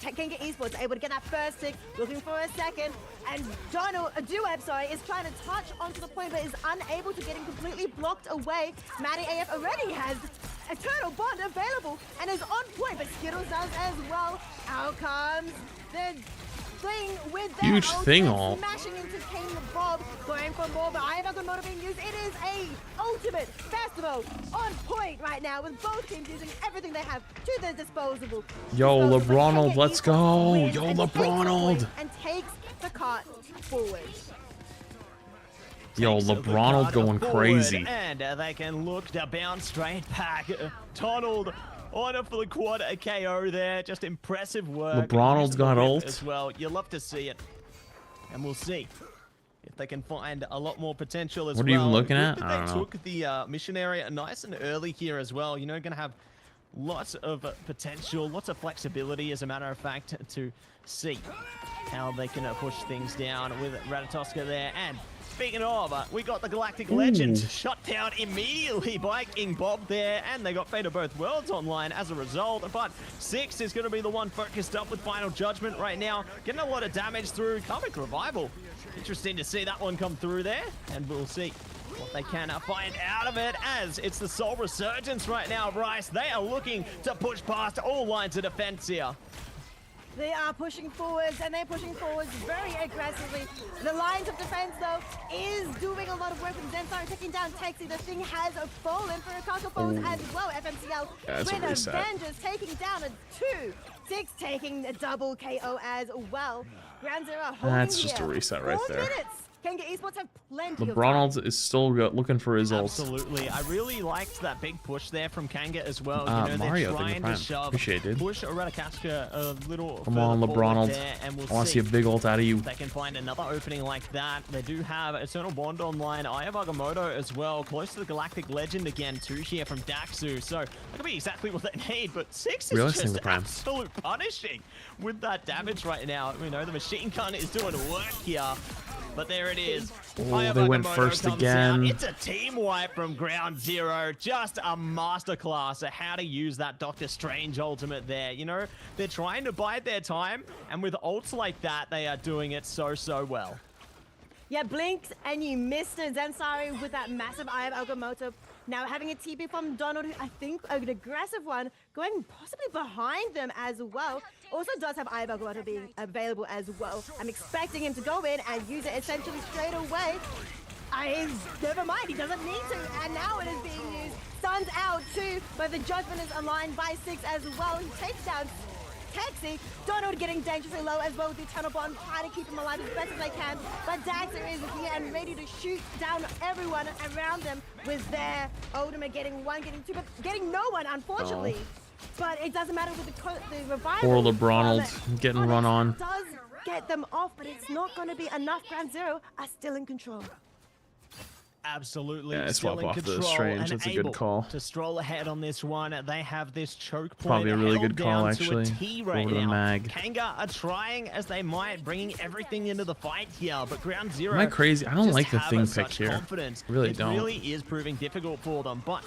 Kenga Esports is able to get that first tick, looking for a second. And Donald, Dueb, sorry, is trying to touch onto the point, but is unable to get him completely blocked away. Matty AF already has Eternal Bond available and is on point, but Skittles does as well. Out comes the thing with their Huge thing all. smashing into King Bob, going for more, but I have a good motor being used. It is a ultimate festival on point right now with both teams using everything they have to their disposal. Yo, LeBronald, let's go. Wins Yo, and takes the LeBronald. win and takes the cart forward. Yo, Takes the LeBronald card going forward, crazy. And they can look to bounce straight back. Donald on it for the quad KO there. Just impressive work. LeBronald's Used the got whip ult. as well. You love to see it. And we'll see if they can find a lot more potential as well. What are you even looking Good at? that I don't they know. took the mission area nice and early here as well. You know, going to have lots of potential, lots of flexibility, as a matter of fact, to see how they can push things down with Ratatoska there. And speaking of, we got the Galactic Legend shut down immediately by King Bob there, and they got Fate of Both Worlds online as a result. But Six is going to be the one focused up with Final Judgment right now, getting a lot of damage through Karmic Revival. Interesting to see that one come through there, and we'll see what they can find out of it, as it's the Soul Resurgence right now, Bryce. They are looking to push past all lines of defense here. They are pushing forwards, and they're pushing forwards very aggressively. The lines of defense, though, is doing a lot of work with Zensar taking down Texi. The thing has fallen for Akako foes as well. FMCL That's a with reset. Avengers taking down a 2-6, taking a double KO as well. Ground Zero holding That's just here. a reset right 4 there. minutes. Kenga Esports have plenty of time. LeBronald is still looking for his ult. Absolutely. I really liked that big push there from Kanga as well. You know, Mario, they're thank you trying for to Prime. shove, Appreciate it, dude. push Ratatoska a little Come further on, forward LeBronald. there, and we'll I want to see a see big ult out of you. if they can find another opening like that. They do have Eternal Bond online. I have Agamotto as well, close to the Galactic Legend again too here from Daxu. So that could be exactly what they need, but Six is Realistic just the Prime. absolute punishing with that damage right now. You know, the machine gun is doing work here. But there it is. Oh, they went Agamotto first comes again. out. It's a team wipe from Ground Zero. Just a masterclass of how to use that Doctor Strange ultimate there. You know, they're trying to bide their time, and with ults like that, they are doing it so well. Yeah, blinked and you missed it. Zensari with that massive Eye of Agamotto. Now having a TP from Donald, who I think an aggressive one, going possibly behind them as well. Also does have Eye of Agamotto being available as well. I'm expecting him to go in and use it essentially straight away. Never mind, he doesn't need to, and now it is being used. Stuns out too, but the judgment is aligned by Six as well. He takes down Texi. Donald getting dangerously low as well with the Eternal Bond, trying to keep him alive as best as they can. But Daxter is here and ready to shoot down everyone around them with their ultimate, getting one, getting two, but getting no one, unfortunately. But it doesn't matter with the revival. Poor LeBronald getting run on. Does get them off, but it's not going to be enough. Ground Zero are still in control. Absolutely. Yeah, still swap in off the control Strange. and That's a good able call. to stroll ahead on this one. They have this choke point. Probably a really held good call, down actually. To a T right Over to now. Mag. Kanga are trying as they might, bringing everything into the fight here. But Ground Zero. Am I crazy? I don't just like the have thing such pick here. confidence. Really it don't. really is proving difficult for them. But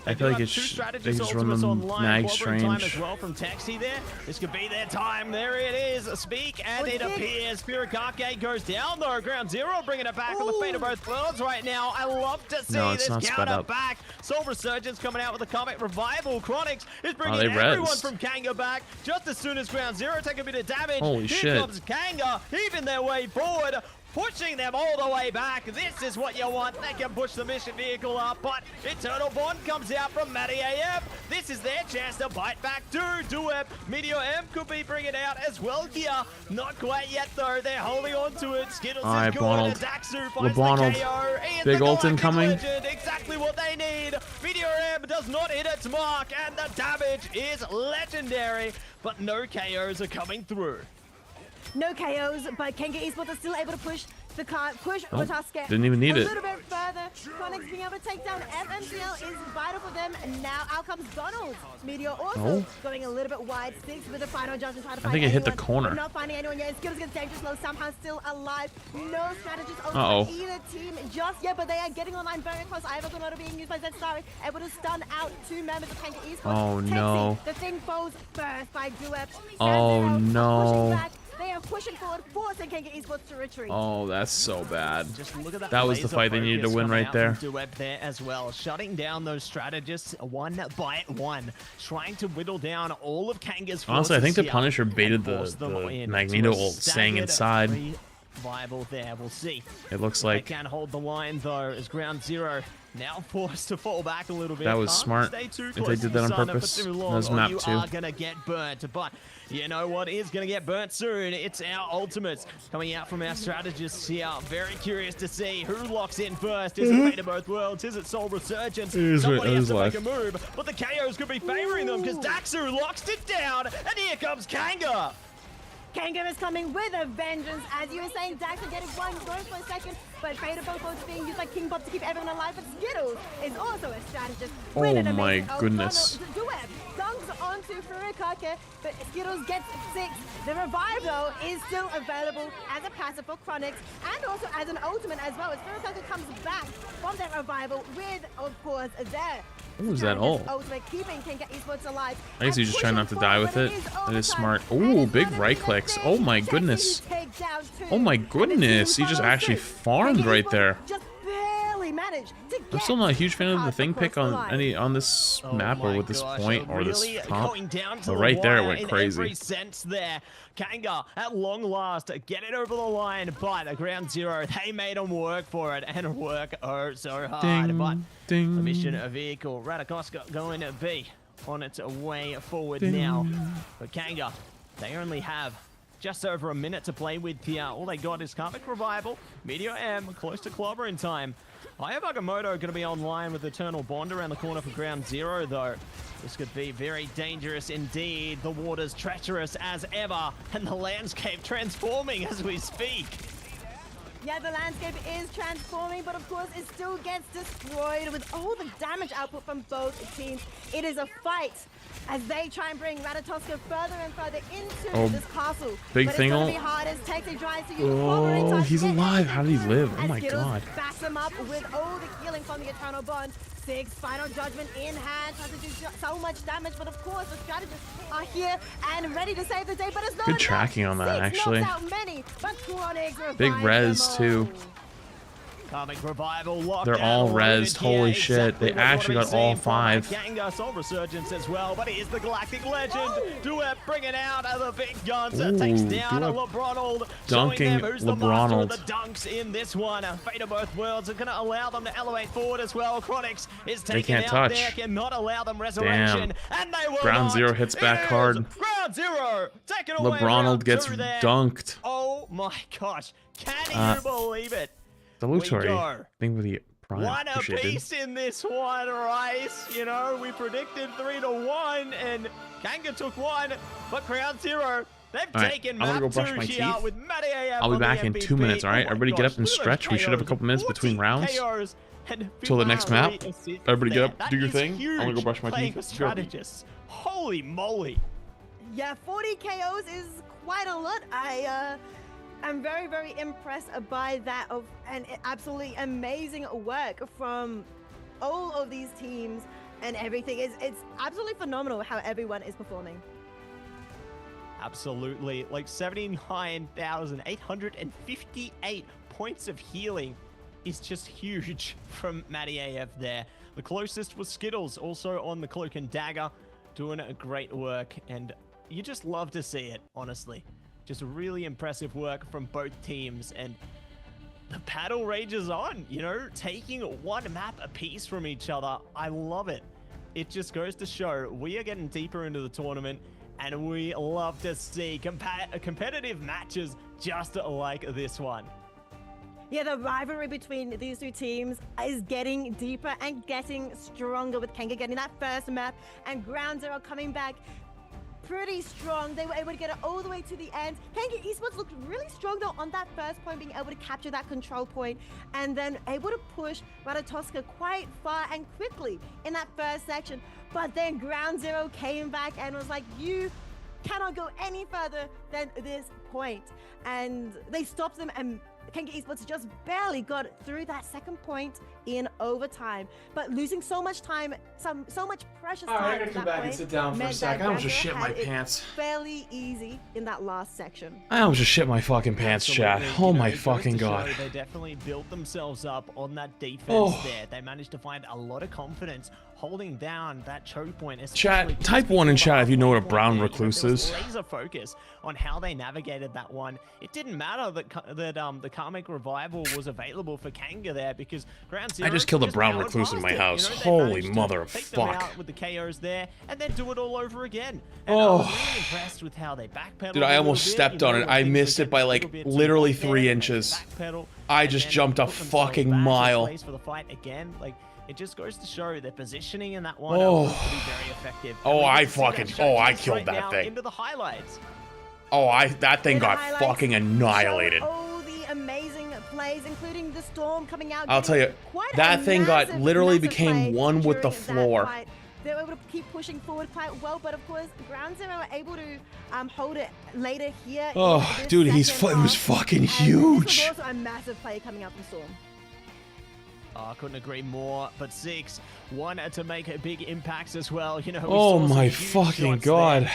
I they feel do like have it's two they strategies just run ultimates them online. Mag Clobbering time Strange. as well from Taxi there. This could be their time. There it is. Speak and it appears. Furikake goes down though. Ground Zero bringing it back on the Fate of Both Worlds right now. I love to see No, it's this not sped counter up. back. Soul Resurgence coming out with a Karmic Revival. Chronix is bringing they everyone rezzed. from Kanga back. Just as soon as Ground Zero take a bit of damage. Holy Here shit. comes Kanga, heaving their way forward. pushing them all the way back. This is what you want. They can push the mission vehicle up, but Eternal Bond comes out from Matty AF. This is their chance to bite back too. Duep, Meteor M could be bringing out as well here. Not quite yet though. They're holding on to it. Skittles is good. Bonald. Daxu finds the LeBonald. KO. Big ult incoming. Legend, exactly what they need. Meteor M does not hit its mark, and the damage is legendary, but no KOs are coming through. No KOs, but Kenga Esports are still able to push the car, push Ratuska didn't even need a it. little bit further. Chronix being able to take down FMCL is vital for them, and now out comes Donald. Meteor also going a little bit wide, six with the final judgment, trying to find I think it hit the anyone, corner. but not finding anyone yet. Skittles gets dangerous low, somehow still alive. No strategist on either team just yet, but they are getting online very close. Iva Konoda being used by Zetstar, able to stun out two members of Kenga Esports. Oh no. The thing falls first by Duep. Oh no. They are pushing forward, forcing Kenga Esports to retreat. Oh, that's so bad. Just look at that was the fight they needed to win right there. Duep there as well, shutting down those strategists one by one, trying to whittle down all of Kanga's forces. Honestly, I think the here Punisher baited the Magneto ult staying inside. Viable there, we'll see. It looks like they can hold the line though, as Ground Zero now forced to fall back a little bit. That was smart. If they did that on purpose, that was map 2. You are gonna get burnt, but you know what is gonna get burnt soon? It's our ultimates coming out from our strategists here. Very curious to see who locks in first. Is it Fate of Both Worlds? Is it Soul Resurgence? Somebody has to make a move, but the KOs could be favoring them because Daxu locks it down, and here comes Kanga. Kanga is coming with a vengeance. As you were saying, Dax are getting one going for a second, but Fate of Both Worlds being used by King Bob to keep everyone alive, but Skittles is also a strategist. Oh my goodness. Duep dunks onto Furikake, but Skittles gets 6. The revive, though, is still available as a passive for Chronix, and also as an ultimate as well, as Furikake comes back from that revival with, of course, their what was that all? ultimate, keeping Kenga Esports alive. I guess he's just trying not to die with it. That is smart. Ooh, big right clicks. Oh my goodness. Oh my goodness. He just actually farmed right there. Just barely managed to I'm still not a huge fan of the thing pick on this map or with this point or this comp. But right there it went crazy. Every sense there. Kanga at long last get it over the line, but at Ground Zero they made him work for it and work so hard. Ding, but ding. the mission vehicle Ratakoska going to be on its way forward now. But Kanga, they only have just over a minute to play with here. All they got is Karmic Revival, Meteor M, close to clobbering time. Aya Bagamoto going to be online with Eternal Bond around the corner for Ground Zero, though. This could be very dangerous indeed. The water's treacherous as ever, and the landscape transforming as we speak. Yeah, the landscape is transforming, but of course it still gets destroyed with all the damage output from both teams. It is a fight as they try and bring Ratatoska further and further into this castle. Big thing. Oh, he's alive. How did he live? Oh my god. Backs him up with all the healing from the Eternal Bond. 6 final judgment in hand, trying to do so much damage, but of course the strategists are here and ready to save the day, but it's not good tracking on that, actually. Many, but big res too. Karmic Revival locked They're all rezzed. Holy shit. They actually got all 5. Kanga, Soul Resurgence as well, but he is the Galactic Legend. Duep bringing out the big guns. Takes down LeBronald. Dunking who's LeBronald. The dunks in this one. Fate of Both Worlds are going to allow them to elevate forward as well. Chronix is taking out there. Cannot allow them resurrection. Damn. And they will Ground Zero hits back hard. Ground Zero. Take it away. LeBronald gets dunked. Oh my gosh. Can you believe it? Salutary. Thing with the prime. One apiece in this one, Rice. You know, we predicted 3-1, and Kanga took 1, but Ground Zero, they've taken map 2 here with Matty AF. I'll be back in 2 minutes, alright? Everybody get up and stretch. We should have a couple minutes between rounds. Till the next map. Everybody get up, do your thing. I'm gonna go brush my teeth. Strategists. Holy moly. Yeah, 40 KOs is quite a lot. I'm very, very impressed by that and absolutely amazing work from all of these teams and everything. It's absolutely phenomenal how everyone is performing. Absolutely. Like 79,858 points of healing is just huge from Matty AF there. The closest was Skittles, also on the Cloak and Dagger, doing great work, and you just love to see it, honestly. Just really impressive work from both teams, and the battle rages on, you know, taking one map apiece from each other. I love it. It just goes to show we are getting deeper into the tournament, and we love to see competitive matches just like this one. Yeah, the rivalry between these two teams is getting deeper and getting stronger, with Kanga getting that first map and Ground Zero coming back pretty strong. They were able to get it all the way to the end. Kanga Esports looked really strong though on that first point, being able to capture that control point and then able to push Ratatoska quite far and quickly in that first section. But then Ground Zero came back and was like, you cannot go any further than this point. And they stopped them, and Kanga Esports just barely got through that second point in overtime, but losing so much time, so much precious time. I gotta come back and sit down for a second. I almost just shit my pants. Fairly easy in that last section. I almost just shit my fucking pants, chat. Oh my fucking god. They definitely built themselves up on that defense there. They managed to find a lot of confidence holding down that choke point. Chat, type 1 in chat if you know what a brown recluse is. Laser focus on how they navigated that one. It didn't matter that the Karmic Revival was available for Kanga there, because Ground Zero I just killed a brown recluse in my house. Holy mother of fuck. With the KOs there, and then do it all over again. And oh, I'm really impressed with how they backpedaled. Dude, I almost stepped on it. I missed it by like literally 3 inches. I just jumped a fucking mile. For the fight again, like, it just goes to show their positioning in that one to be very effective. I killed that thing. Into the highlights. That thing got fucking annihilated. Oh, the amazing plays, including the storm coming out. I'll tell you, that thing got literally became one with the floor. They were able to keep pushing forward quite well, but of course, Ground Zero were able to hold it later here. Oh, dude, it was fucking huge. This was also a massive play coming out from Storm. I couldn't agree more, but 6 wanted to make big impacts as well. You know, oh my fucking god.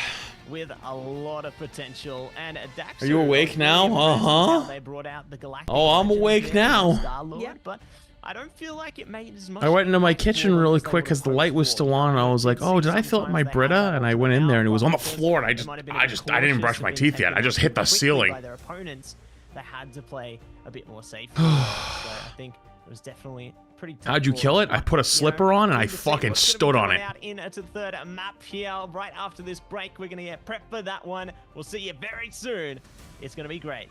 With a lot of potential. And Dax, are you awake now? They brought out the Galactic I'm awake now. Yeah, but I don't feel like it made as much. I went into my kitchen really quick because the light was still on. And I was like, oh, did I fill up my Brita? And I went in there and it was on the floor, and I didn't brush my teeth yet. I just hit the ceiling. By their opponents, they had to play a bit more safe. So I think it was definitely pretty tough. How'd you kill it? I put a slipper on and I fucking stood on it. Out into the third map here. Right after this break, we're gonna get prepped for that one. We'll see you very soon. It's gonna be great.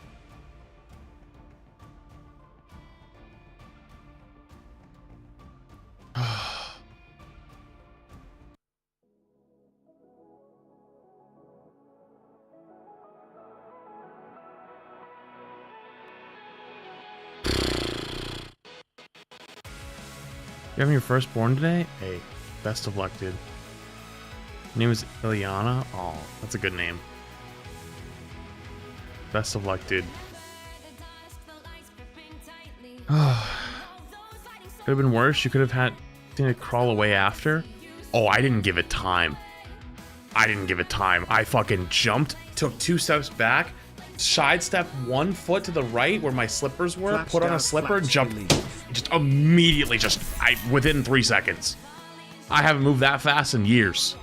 You having your firstborn today? Hey, best of luck, dude. Your name is Ilyana? Oh, that's a good name. Best of luck, dude. Could have been worse. You could have had to crawl away after. Oh, I didn't give it time. I fucking jumped, took 2 steps back, sidestepped 1 foot to the right where my slippers were, put on a slipper, jumped, just immediately, within 3 seconds. I haven't moved that fast in years.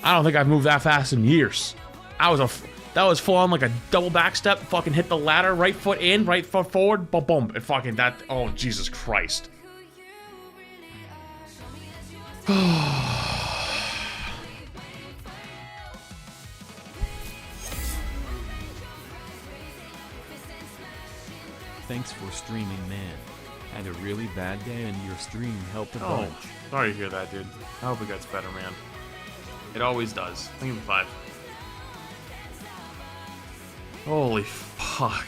I don't think I've moved that fast in years. That was full on like a double back step, fucking hit the ladder, right foot in, right foot forward, boom, boom, and fucking that, oh, Jesus Christ. Thanks for streaming, man. Had a really bad day and your stream helped a bunch. Sorry to hear that, dude. I hope it gets better, man. It always does. Thank you for 5. Holy fuck.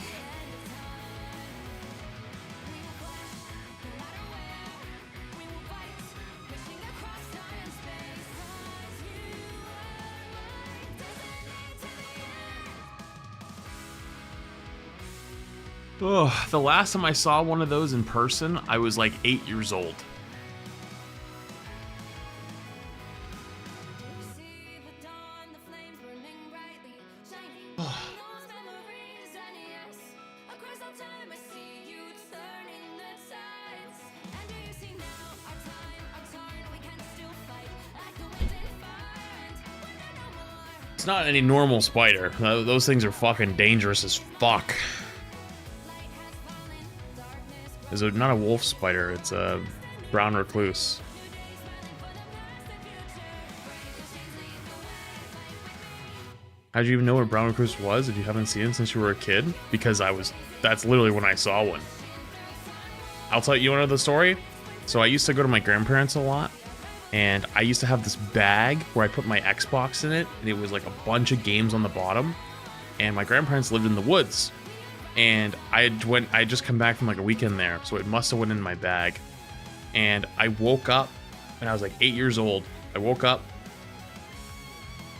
Ugh, the last time I saw one of those in person, I was like 8 years old. It's not any normal spider. Those things are fucking dangerous as fuck. Is it not a wolf spider? It's a brown recluse. How'd you even know what brown recluse was if you haven't seen it since you were a kid? Because that's literally when I saw one. I'll tell you, the story? So I used to go to my grandparents a lot, and I used to have this bag where I put my Xbox in it, and it was like a bunch of games on the bottom. And my grandparents lived in the woods, and I had just come back from like a weekend there, so it must have went in my bag. And I woke up, and I was like 8 years old. I woke up,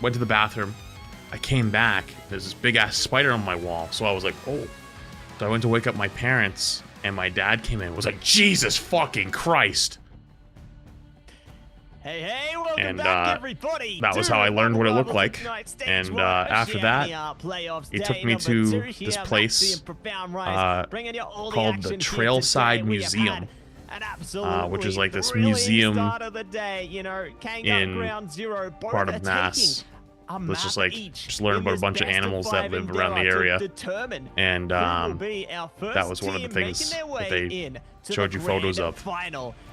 went to the bathroom. I came back, there's this big ass spider on my wall, so I was like, oh. So I went to wake up my parents, and my dad came in and was like, Jesus fucking Christ. Hey, welcome back, everybody. That was how I learned what it looked like. And after that, he took me to this place called the Trailside Museum, which is like this museum in part of Mass. Let's just learn about a bunch of animals that live around the area, and that was one of the things that they showed you photos of.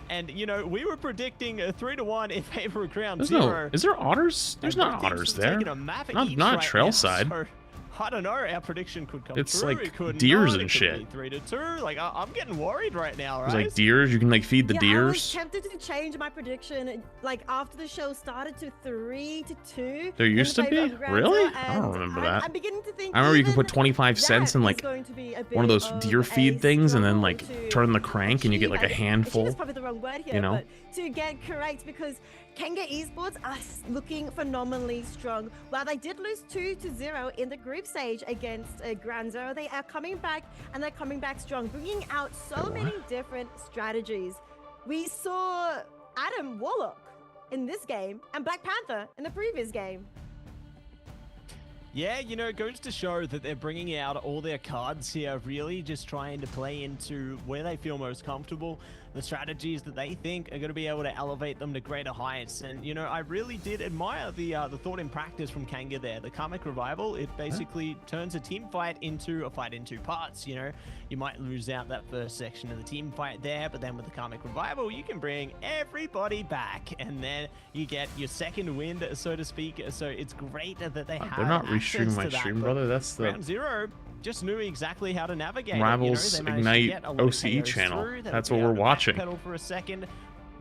And we were predicting a 3-1 in favor of Ground Zero. Is there otters? There's not otters there. Not Trailside. So, I don't know. Our prediction could come it's true. Like deers and shit. 3-2. Like I'm getting worried right now. Right? It's like deers. You can like feed the deers. I was tempted to change my prediction. Like after the show started to 3-2. There used to be? Really? I don't remember that. I'm beginning to think. I remember you can put 25 cents in like one of those deer feed things, and then like turn the crank, and you get like a handful. That's probably the wrong word here. But to get correct, because Kanga Esports are looking phenomenally strong. While they did lose 2-0 in the group stage against Ground Zero, they are coming back, and they're coming back strong, bringing out so many different strategies. We saw Adam Warlock in this game and Black Panther in the previous game. Yeah, it goes to show that they're bringing out all their cards here, really just trying to play into where they feel most comfortable, the strategies that they think are going to be able to elevate them to greater heights. And, I really did admire the thought in practice from Kanga there. The Karmic Revival, it basically turns a team fight into a fight in two parts, You might lose out that first section of the team fight there, but then with the Karmic Revival, you can bring everybody back, and then you get your second wind, so to speak. So it's great that they have. They're not restreaming my stream, brother. That's the Ground Zero just knew exactly how to navigate Rivals Ignite OCE channel. That's what we're watching. Pedal for a second,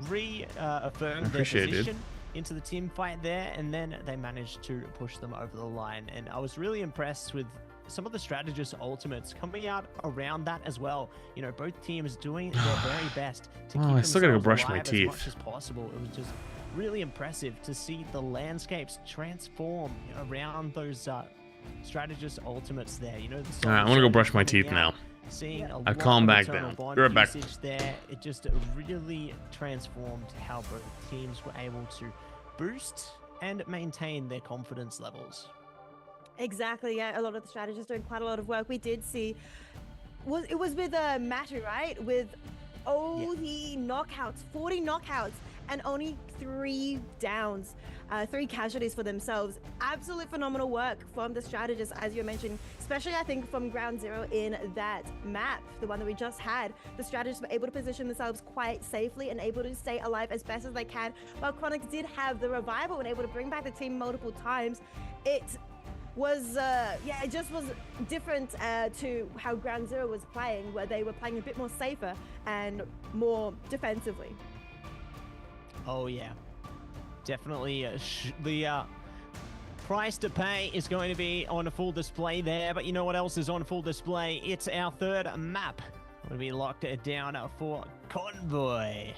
reaffirm their position into the team fight there, and then they managed to push them over the line. And I was really impressed with some of the strategist ultimates coming out around that as well. Both teams doing their very best to keep I still gotta go brush my as teeth. much as possible. It was just really impressive to see the landscapes transform around those strategist ultimates there. All right, I'm gonna go brush my teeth now. I've calmed back down. Be right back. There, it just really transformed how both teams were able to boost and maintain their confidence levels. Exactly, yeah. A lot of the strategists doing quite a lot of work. We did see, it was with Matu, right? With the knockouts, 40 knockouts, and only 3 downs, 3 casualties for themselves. Absolute phenomenal work from the strategists, as you mentioned, especially I think from Ground Zero in that map, the one that we just had. The strategists were able to position themselves quite safely and able to stay alive as best as they can. While Chronix did have the revival and able to bring back the team multiple times, it was it just was different to how Ground Zero was playing, where they were playing a bit more safer and more defensively. Oh yeah, definitely the price to pay is going to be on a full display there, but you know what else is on full display? It's our third map. We're going to be locked down for Convoy.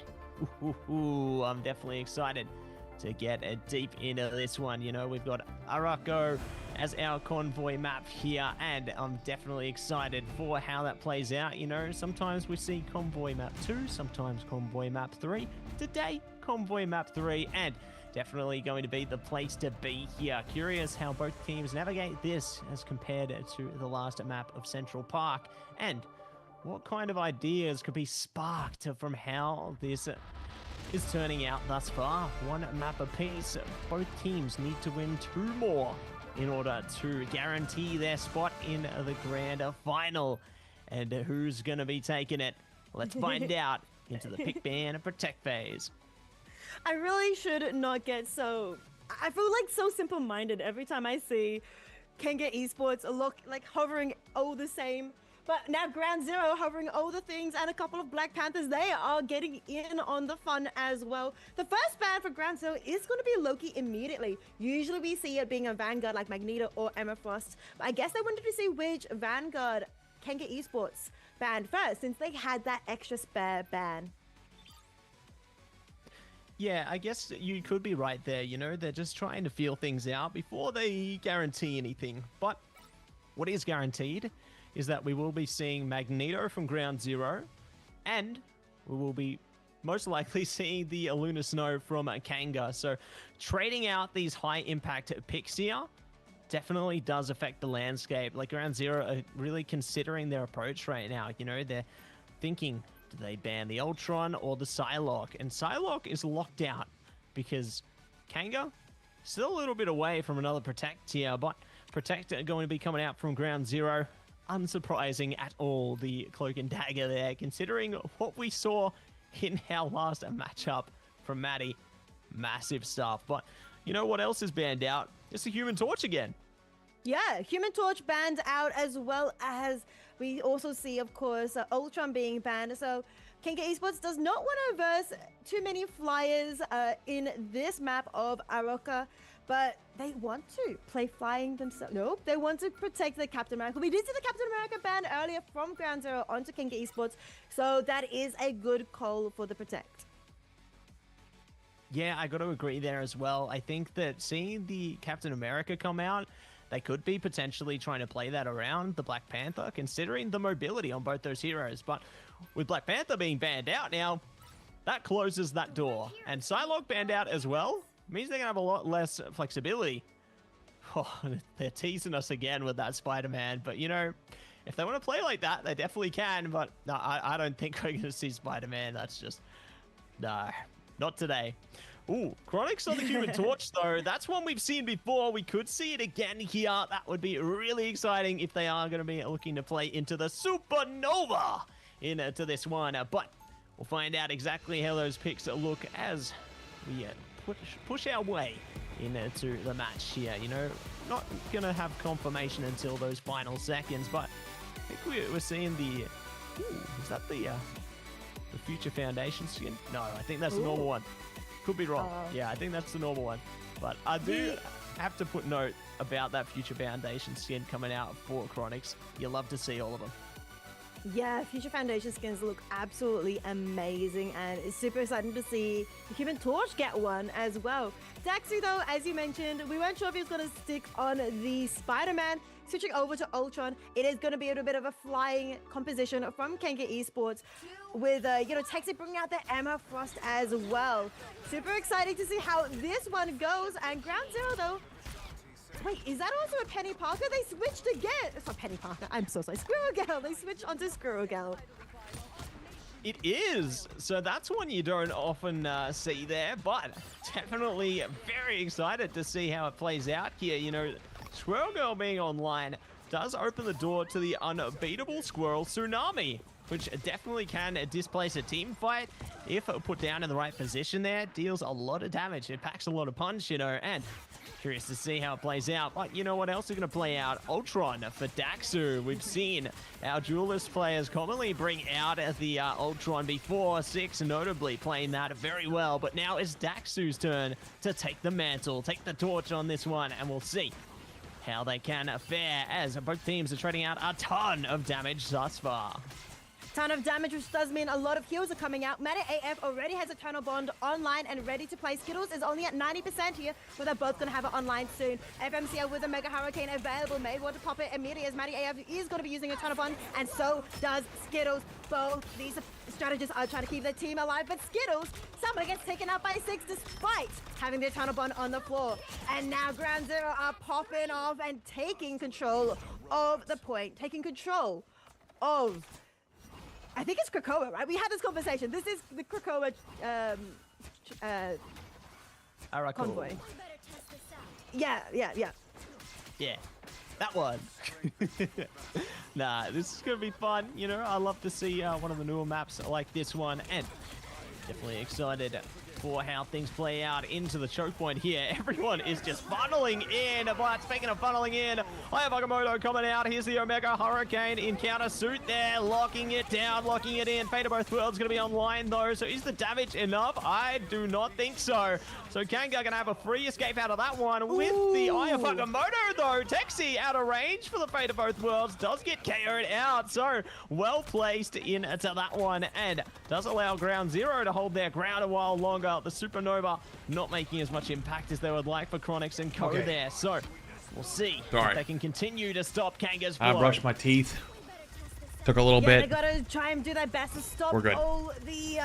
Ooh, I'm definitely excited to get deep into this one. We've got Araco as our Convoy map here, and I'm definitely excited for how that plays out. Sometimes we see Convoy map 2, sometimes Convoy map 3. Today, Convoy map 3, and definitely going to be the place to be here. Curious how both teams navigate this as compared to the last map of Central Park, and what kind of ideas could be sparked from how this is turning out thus far. 1 map apiece. Both teams need to win 2 more in order to guarantee their spot in the grand final. And who's going to be taking it? Let's find out into the pick, ban, and protect phase. I really should not get so... I feel like so simple-minded every time I see Kanga Esports look like hovering all the same. But now Ground Zero hovering all the things, and a couple of Black Panthers, they are getting in on the fun as well. The first ban for Ground Zero is going to be Loki immediately. Usually we see it being a Vanguard like Magneto or Emma Frost. But I guess they wanted to see which Vanguard Kanga Esports banned first, since they had that extra spare ban. Yeah, I guess you could be right there, you know, they're just trying to feel things out before they guarantee anything. But what is guaranteed is that we will be seeing Magneto from Ground Zero, and we will be most likely seeing the Aluna Snow from Kanga. So trading out these high impact picks here definitely does affect the landscape. Like Ground Zero are really considering their approach right now. You know, they're thinking, do they ban the Ultron or the Psylocke? And Psylocke is locked out because Kanga still a little bit away from another Protect here, but Protect are going to be coming out from Ground Zero. Unsurprising at all, the Cloak and Dagger there, considering what we saw in our last matchup from Maddie. Massive stuff. But you know what else is banned out? It's the Human Torch again. Yeah, Human Torch banned out, as well as we also see, of course, Ultron being banned. So Kanga Esports does not want to verse too many flyers in this map of Aroka, but they want to play flying themselves. Nope, they want to protect the Captain America. We did see the Captain America ban earlier from Ground Zero onto Kanga Esports, so that is a good call for the Protect. Yeah, I got to agree there as well. I think that seeing the Captain America come out, they could be potentially trying to play that around the Black Panther, considering the mobility on both those heroes. But with Black Panther being banned out now, that closes that door. And Psylocke banned out as well means they're going to have a lot less flexibility. Oh, they're teasing us again with that Spider-Man. But, you know, if they want to play like that, they definitely can. But no, I don't think we're going to see Spider-Man. That's just... no, not today. Ooh, Chronics on the Human Torch, though. That's one we've seen before. We could see it again here. That would be really exciting if they are going to be looking to play into the Supernova into this one. But we'll find out exactly how those picks look as we push our way into the match here. You know, not going to have confirmation until those final seconds, but I think we're seeing the... Ooh, is that the Future Foundation skin? No, I think that's the normal one. Could be wrong. Yeah, I think that's the normal one. But I do have to put note about that Future Foundation skin coming out for Chronics. You love to see all of them. Yeah, Future Foundation skins look absolutely amazing, and it's super exciting to see the Human Torch get one as well. Daxu, though, as you mentioned, we weren't sure if he was going to stick on the Spider-Man. Switching over to Ultron, it is going to be a bit of a flying composition from Kanga Esports with, you know, Texas bringing out the Emma Frost as well. Super exciting to see how this one goes. And Ground Zero, though, wait, is that also a Penny Parker? They switched again. It's not Penny Parker. I'm so sorry. Squirrel Girl. They switched onto Squirrel Girl. It is. So that's one you don't often see there, but definitely very excited to see how it plays out here. You know, Squirrel Girl being online does open the door to the unbeatable Squirrel Tsunami, which definitely can displace a team fight if put down in the right position there. Deals a lot of damage. It packs a lot of punch, you know, and curious to see how it plays out. But you know what else is going to play out? Ultron for Daxu. We've seen our duelist players commonly bring out the Ultron before. Six notably playing that very well. But now it's Daxu's turn to take the mantle, take the torch on this one, and we'll see how they can fare as both teams are trading out a ton of damage thus far. Ton of damage, which does mean a lot of heals are coming out. Meta AF already has Eternal Bond online and ready to play. Skittles is only at 90% here, but they're both going to have it online soon. FMCL with a Mega Hurricane available. May want to pop it immediately as Matty AF is going to be using Eternal Bond, and so does Skittles. Both these strategists are trying to keep their team alive, but Skittles, somebody gets taken out by 6 despite having the Eternal Bond on the floor. And now Ground Zero are popping off and taking control of the point, taking control of... I think it's Krakoa, right? We had this conversation. This is the Krakoa convoy. Yeah. Yeah, that one. Nah, this is gonna be fun. You know, I love to see one of the newer maps like this one, and definitely excited for how things play out into the choke point here. Everyone is just funneling in, but speaking of funneling in, I have Agamotto coming out. Here's the Omega Hurricane in counter suit there, locking it down, locking it in. Fate of Both Worlds going to be online though, so is the damage enough? I do not think so. So Kanga going to have a free escape out of that one with the Eye of Agamotto though. Texi out of range for the Fate of Both Worlds, does get KO'd out, so well placed into that one, and does allow Ground Zero to hold their ground a while longer. The Supernova not making as much impact as they would like for Chronix and Co there, so we'll see if they can continue to stop Kanga's flow. I brushed my teeth. Took a little bit. They gotta try and do their best to stop all the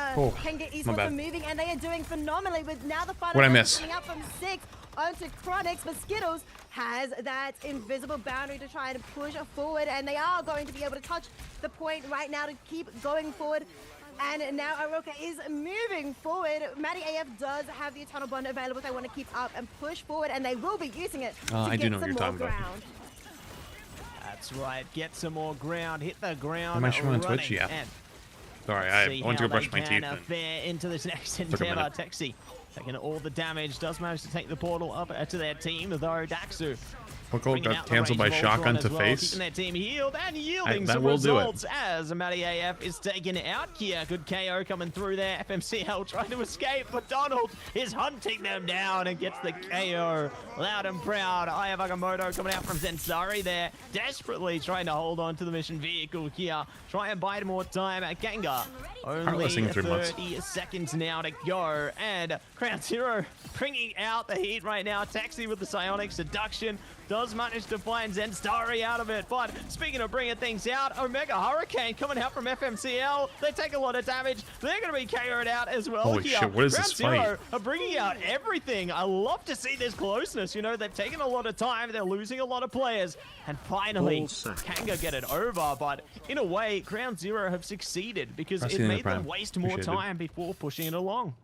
Kanga esports from moving, and they are doing phenomenally with now the final coming out from 6 onto Chronix, but Skittles has that invisible boundary to try and push forward, and they are going to be able to touch the point right now to keep going forward. And now Aroka is moving forward. Maddie AF does have the Eternal Bond available if they want to keep up and push forward, and they will be using it to get some more ground. That's right, get some more ground, hit the ground. Am I showing on Twitch? Yeah. Sorry, I went to go brush my teeth. Fare into this next endeavor. Texi taking all the damage, does manage to take the portal up to their team, though Daxu got canceled by shotgun to face. Keeping their team healed and yielding that some will results as Matty AF is taken out here. Good KO coming through there. FMCL trying to escape, but Donald is hunting them down and gets the KO. Loud and proud. Eye of Agamotto coming out from Zensari there, desperately trying to hold on to the mission vehicle here. Try and buy more time at Kanga. Only 30 seconds now to go, and Ground Zero bringing out the heat right now. Taxi with the Psionic Seduction does manage to find Zensari out of it, but speaking of bringing things out, Omega Hurricane coming out from FMCL. They take a lot of damage. They're going to be KO'd out as well. Holy shit, what is this fight? Ground Zero are bringing out everything. I love to see this closeness. You know, they've taken a lot of time. They're losing a lot of players, and finally, Kanga get it over, but in a way, Ground Zero have succeeded because it made them waste more time before pushing it along.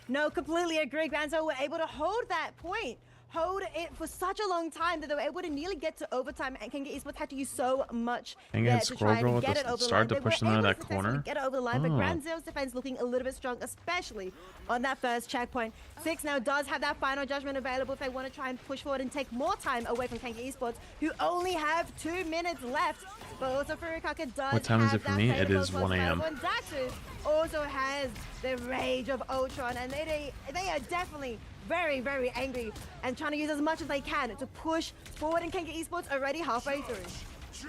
No, completely agree. Ground Zero were able to hold that point, hold it for such a long time that they were able to nearly get to overtime, and Kanga Esports had to use so much to try and get it over the line. To push them out of that corner. Get it over the line, but Ground Zero's defense looking a little bit strong, especially on that first checkpoint. 6 now does have that final judgment available if they want to try and push forward and take more time away from Kanga Esports, who only have 2 minutes left. But also Furikaka does What time is it for me? It is 1 a.m. Daxu also has the Rage of Ultron, and they are definitely very, very angry and trying to use as much as they can to push forward, and Kanga Esports already halfway through.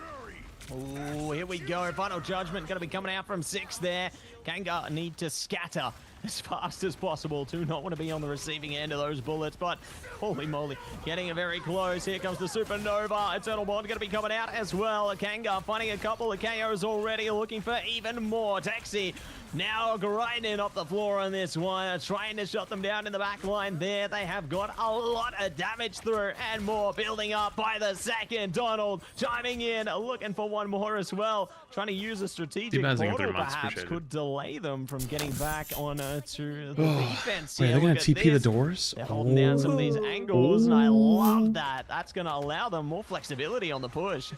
Oh, here we go. Final judgment going to be coming out from 6 there. Kanga need to scatter as fast as possible. Do not want to be on the receiving end of those bullets, but holy moly, getting it very close. Here comes the Supernova. Eternal Bond going to be coming out as well. Kanga finding a couple of KOs already, looking for even more. Taxi now grinding up the floor on this one, trying to shut them down in the back line there. They have got a lot of damage through, and more building up by the second. Donald chiming in, looking for one more as well. Trying to use a strategic portal perhaps could delay them from getting back on to the defense. Wait, they're going to TP the doors? They're holding down some of these angles, and I love that. That's going to allow them more flexibility on the push.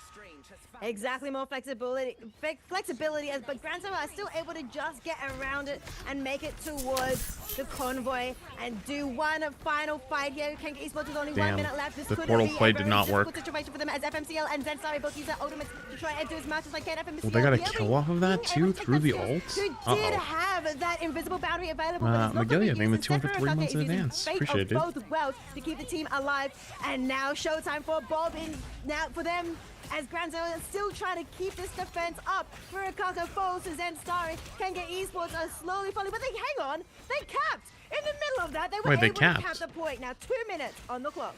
Exactly, more flexibility, but Ground Zero are still able to just get around it and make it towards the convoy and do one final fight here. Kanga Esports with only 1 minute left. This could portal be play a did very not difficult work. situation for them as FMCL and Zensari both use their ultimates to try and do as much as they can. FMCL, Well, they got a kill off of that too through the ult? Who did have that invisible boundary available. McGilly, I think the 203 months in advance. Appreciate it, dude. Both wells to keep the team alive, and now showtime for Bob in now for them. As Ground Zero is still trying to keep this defense up. Furikaka falls to Zensari. Kanga Esports are slowly falling, but they hang on. They capped. In the middle of that, they were able to cap the point. Now 2 minutes on the clock.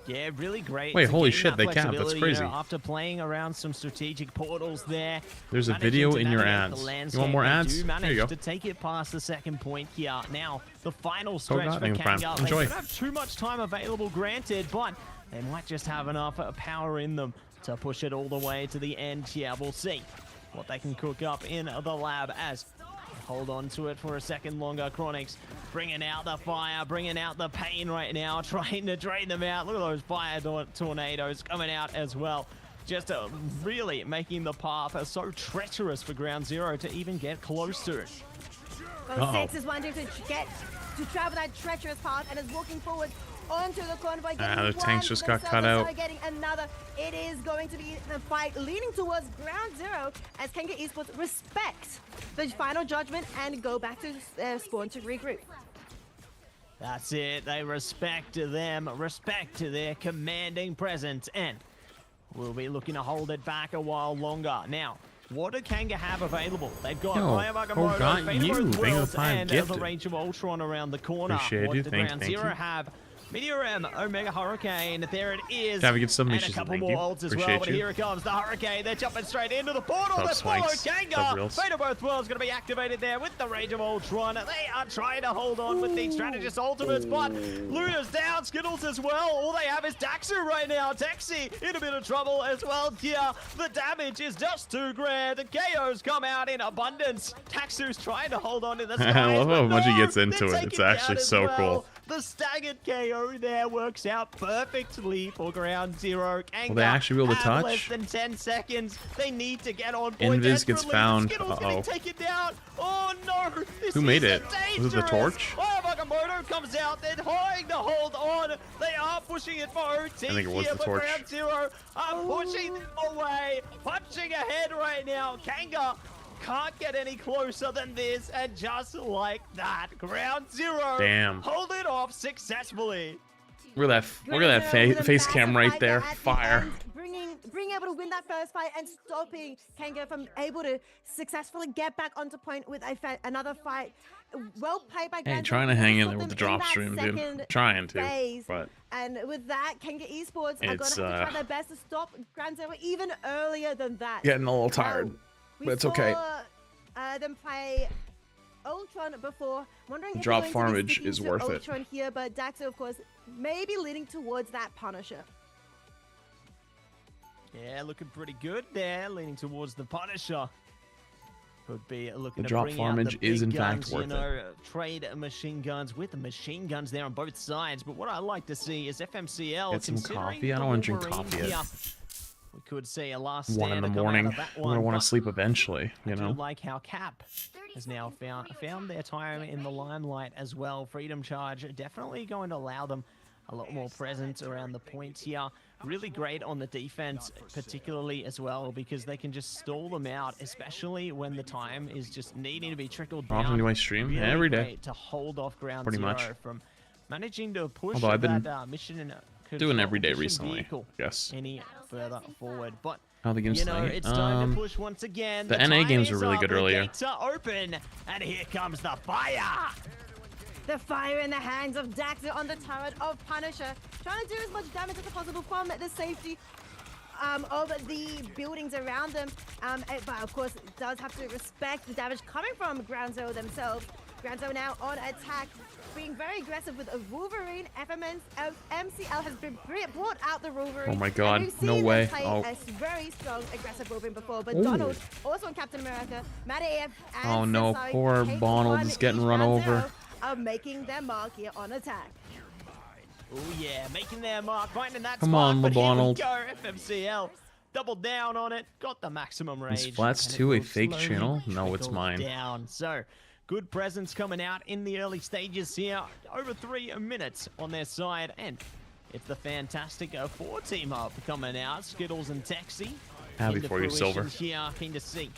Yeah, really great. Wait, holy shit, they capped. That's crazy. You know, after playing around some strategic portals there. There's a video in your ads. You want more ads? There you go. To take it past the second point here. Now, the final stretch for Kanga. Enjoy. They don't have too much time available, granted, but they might just have enough power in them to push it all the way to the end here. We'll see what they can cook up in the lab as hold on to it for a second longer. Chronix bringing out the fire, bringing out the pain right now, trying to drain them out. Look at those fire tornadoes coming out as well. just really making the path so treacherous for Ground Zero to even get close to it. Well, Six is wanting to travel that treacherous path and is walking forward onto the convoy. The tanks just got cut out. Getting another. It is going to be the fight leaning towards Ground Zero as Kenga Esports respects the final judgment and go back to spawn to regroup. That's it. They respect them, respect their commanding presence, and we'll be looking to hold it back a while longer. Now, what do Kanga have available? They've got and the Range of Ultron around the corner. Appreciate you. What Thank Ground you. Zero have? Meteor M, Omega Hurricane, there it is. Gotta get some and missions. a couple more ults as well, but here it comes, the Hurricane. They're jumping straight into the portal. Let's follow Kanga. Fate of Both Worlds going to be activated there with the Range of Ultron. They are trying to hold on with the Strategist Ultimates, but Luna's down, Skittles as well. All they have is Daxu right now. Texi in a bit of trouble as well here. The damage is just too grand. The KOs come out in abundance. Daxu's trying to hold on to this. I love how much he gets into it. It's actually so cool. The staggered KO there works out perfectly for Ground Zero. Will they actually be able to touch? Less than 10 seconds. They need to get on point. Invis gets found. Take it down. Oh no! Who made it? Was it the torch? Oh, Wakamoto comes out. They're trying to hold on. They are pushing it for OT. I think it was the torch. Ground Zero are pushing them away, punching ahead right now. Kanga can't get any closer than this, and just like that, Ground Zero hold it off successfully. Look at that face cam right there. Fire. Being able to win that first fight and stopping Kanga from able to successfully get back onto point with another fight. Well played by Ground Hey, trying to hang in there with the drop stream, dude. Trying to, but. And with that, Kanga Esports are going to have to try their best to stop Ground Zero even earlier than that. Getting a little tired. But it's okay. Them play Ultron before. Wondering if drop they're going to be farmage is sticking to worth Ultron here, but Daxo, of course, maybe leaning towards that Punisher. Yeah, looking pretty good there, leaning towards the Punisher. Could be looking the to drop bring farmage out the is big in guns, fact worth it. Trade machine guns with the machine guns there on both sides. But what I like to see is FMCL Get some coffee. I don't want to drink coffee yet. We could see a last 1 in the morning. I'm gonna want to sleep eventually, you know. I do like how Cap has now found their time in the limelight as well. Freedom Charge definitely going to allow them a lot more presence around the points here. Really great on the defense, particularly as well, because they can just stall them out, especially when the time is just needing to be trickled down. Often do I stream? Really every day. To hold off Ground Pretty Zero much. from managing to push Although I've been that mission and doing every day recently. Yes. Any further forward, but how the game's it's time to push once again. The NA games were really good earlier. The gates are open, and here comes the fire. The fire in the hands of Daxter on the turret of Punisher, trying to do as much damage as possible from the safety of the buildings around them. But of course, it does have to respect the damage coming from Ground Zero themselves. Ground Zero now on attack, being very aggressive with a Wolverine. MCL has been brought out the Wolverine. Oh my god, no way. A very strong aggressive Wolverine before, but Donald also on Captain America, Matt AF, and oh no, Sensai poor Bonald is getting run over. Are making their mark here on attack. Oh yeah, making their mark, finding that Come spot, on, but LeBonald. Here we go, FMCL. Double down on it, got the maximum range. Is Flats 2 a fake channel? No, it's mine. Down. So, good presence coming out in the early stages here. Over 3 minutes on their side, and it's the fantastic 4 team up coming out. Skittles and Texi. Happy for you, Silver. Here, keen to see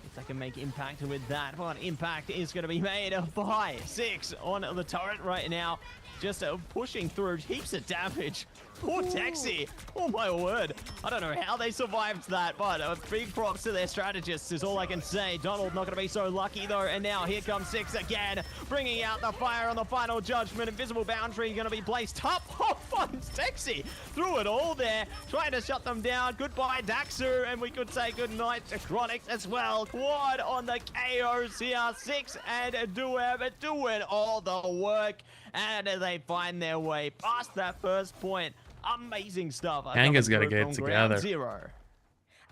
if they can make impact with that. But impact is going to be made by 6 on the turret right now. Just pushing through heaps of damage. Poor Texi. Oh my word. I don't know how they survived that, but big props to their strategists is all I can say. Donald not going to be so lucky though. And now here comes 6 again, bringing out the fire on the final judgment. Invisible boundary going to be placed up. Oh, fun. Texi through it all there, trying to shut them down. Goodbye, Daxu. And we could say goodnight to Chronix as well. Quad on the KOs here. 6 and Dueb doing all the work. And they find their way past that first point. Amazing stuff. Kanga's got to get it together.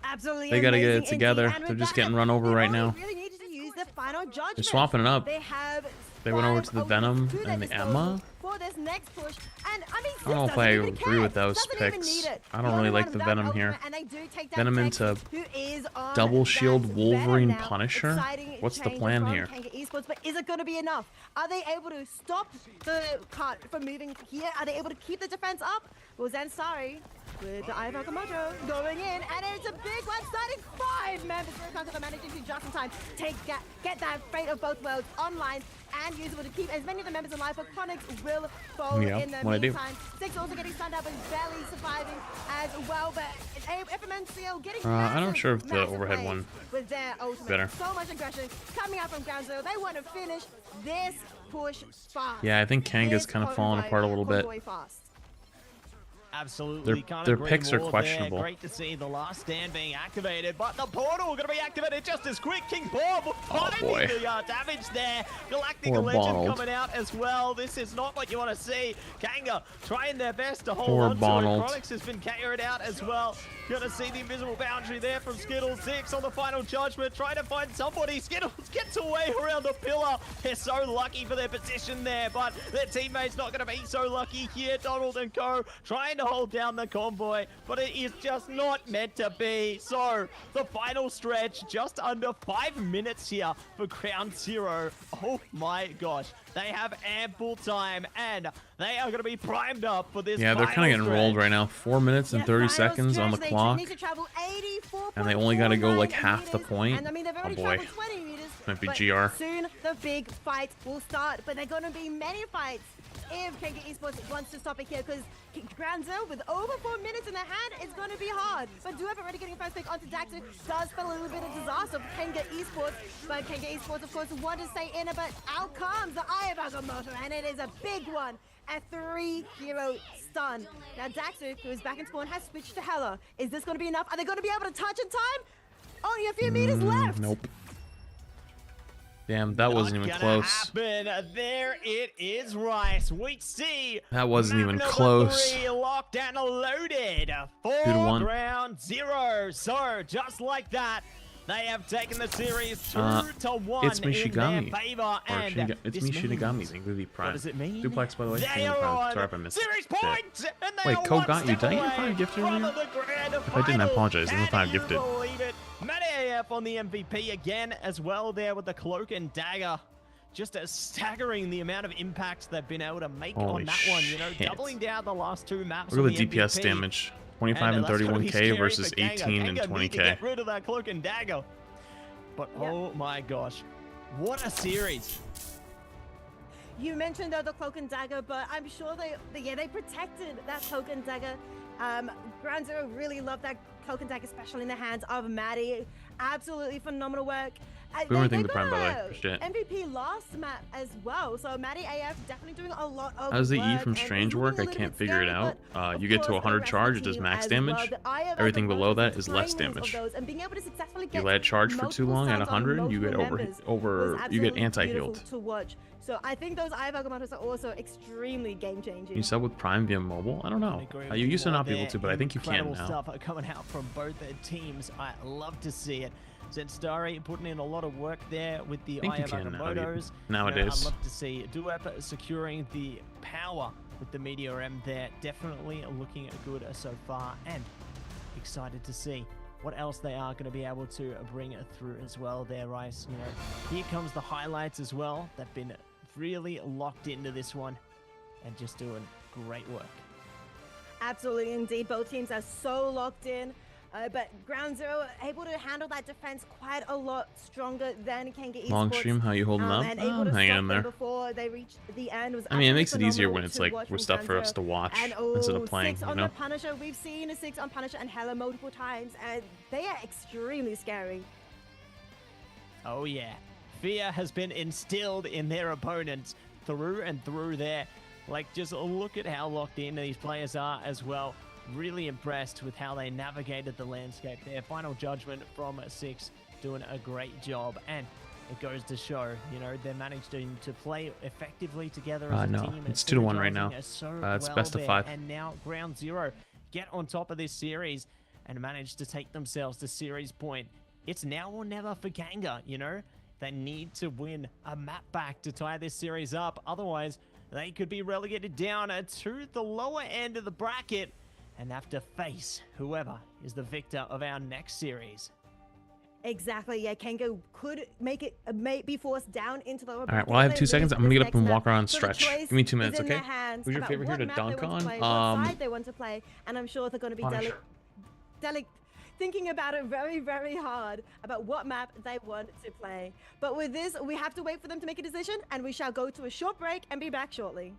Absolutely. They got to get it together. They're just getting run over right now. Really needed to use the final judgment. They're swapping it up. They have They went over to the Venom and the Emma. next push. And I mean, I don't know if I agree with those picks. I don't really like the Venom here. Venom into double shield Wolverine Punisher? What's the plan here? Esports, but is it going to be enough? Are they able to stop the cart from moving here? Are they able to keep the defense up? Well, Zansari with the Eye of Okamoto going in, and it's a big one, starting 5 members. They're managing to just in time get that Fate of Both Worlds online and usable to keep as many of the members alive, but Chronix will fall in the meantime. Six also getting stunned up and barely surviving as well, but FMNCO getting I'm not sure if the overhead one with their ultimate. Better. So much aggression coming out from Ground Zero. They want to finish this push fast. Yeah, I think Kanga's kind of falling apart a little bit. Absolutely. Their picks are questionable. Great to see the last stand being activated, but the portal going to be activated just as quick. King Bob boy. the damage there. Galactic Poor Legend Bonald. coming out as well. This is not what you want to see. Kanga trying their best to hold Poor on Bonald. to it. Chronix has been KO'd out as well. Gonna see the invisible boundary there from Skittles. 6 on the final judgment, trying to find somebody. Skittles gets away around the pillar. They're so lucky for their position there, but their teammates not gonna be so lucky here. Donald and co trying to hold down the convoy, but it is just not meant to be. So the final stretch, just under 5 minutes here for Ground Zero. Oh my gosh, they have ample time, and they are gonna be primed up for this. Yeah, they're kind of getting rolled right now. 4 minutes and 30 seconds on the clock. And they only got to go like half the point. And, I mean, oh boy. Might be GR. Soon the big fight will start, but there are going to be many fights if KG Esports wants to stop it here, because Ground Zero with over 4 minutes in their hand is going to be hard. But do have already getting first pick onto Daxter does spell a little bit of disaster for Kenga Esports, but Kenga Esports of course want to stay in it, but out comes the Eye of Agamotto, and it is a big one. A 3-hero stun. Now Daxter, who is back in spawn, has switched to Hela. Is this going to be enough? Are they going to be able to touch in time? Only a few meters left. Nope. Damn, that wasn't even close. Happen. There it is, Rice. We see that wasn't even close. 3 locked and loaded for 2-1. Ground Zero. So just like that, they have taken the series 2-1 it's Mishigami. in their favor. And it's Mishigami. Thank you, Prime. What does it mean? Duplex, by the way. They are on sorry if I missed series it. points, and they Wait, are Cole got you. Did I get 5 gifted from earlier? the grand If I didn't, I apologize. I'm 5 Can you gifted. believe it? Matty AF on the MVP again as well there with the cloak and dagger. Just staggering the amount of impact they've been able to make Holy on that one. You know, shit. doubling down the last 2 maps. Look on at the DPS MVP. damage. 25 and that's gonna be 31k scary versus for Kanga. 18 and Kanga need to 20k. get rid of that cloak and dagger. But oh my gosh, what a series. You mentioned the cloak and dagger, but I'm sure they protected that cloak and dagger. Ground Zero really loved that cloak and dagger, especially in the hands of Maddie. Absolutely phenomenal work. We weren't thinking the Prime, by the way. Shit. MVP last map as well, so Maddie AF definitely doing a lot of How does the E work, from and Strange it's work? I looking a little can't bit figure it scary, out. but You get to of course, 100 the rest of charge, the it does team max as well. damage. The Eye of Everything Agamotto below that the is less timings of damage. those, and being able to successfully You get let it charge for too multiple long at stuns on 100, you get multiple members was you get absolutely anti-healed. beautiful to watch. So I think those Eye of Agamottos are also extremely game-changing. You sub with Prime via mobile? I don't know. You used to not be able to, but I think you can Incredible now. stuff coming out from both their teams. I love to see it. Zendstari putting in a lot of work there with the think Eye you of can Agamottos. nowadays. I'd love to see Duep securing the power with the Meteor M there. Definitely looking good so far, and excited to see what else they are going to be able to bring through as well there, Rice. You know, here comes the highlights as well. They've been really locked into this one and just doing great work. Absolutely, indeed. Both teams are so locked in. But Ground Zero able to handle that defense quite a lot stronger than Kenga Esports. Long stream, how you holding up? And able I'm to hanging stop in them there. before they reach the end was I mean, it makes it easier phenomenal when it's to like watch with from stuff Ground for us Zero. to watch And instead of playing, 6 you on know? the Punisher. We've seen a 6 on Punisher and Hela multiple times, and they are extremely scary. Oh yeah, fear has been instilled in their opponents through and through there. Like, just look at how locked in these players are as well. Really impressed with how they navigated the landscape there. Final judgment from 6, doing a great job, and it goes to show, you know, they managed to play effectively together as a no, team. it's 2-1 right now. So It's well best of there. 5. And now Ground Zero get on top of this series and manage to take themselves to series point. It's now or never for Kanga, you know? They need to win a map back to tie this series up. Otherwise, they could be relegated down to the lower end of the bracket and have to face whoever is the victor of our next series. Exactly, yeah, Kenga could make it, may be forced down into the... All right, well, I have 2 seconds. I'm going to get up and walk around and stretch. Give me 2 minutes, okay? Who's your favorite here to dunk on? What side they want to play, and I'm sure they're going to be thinking about it very, very hard about what map they want to play. But with this, we have to wait for them to make a decision, and we shall go to a short break and be back shortly.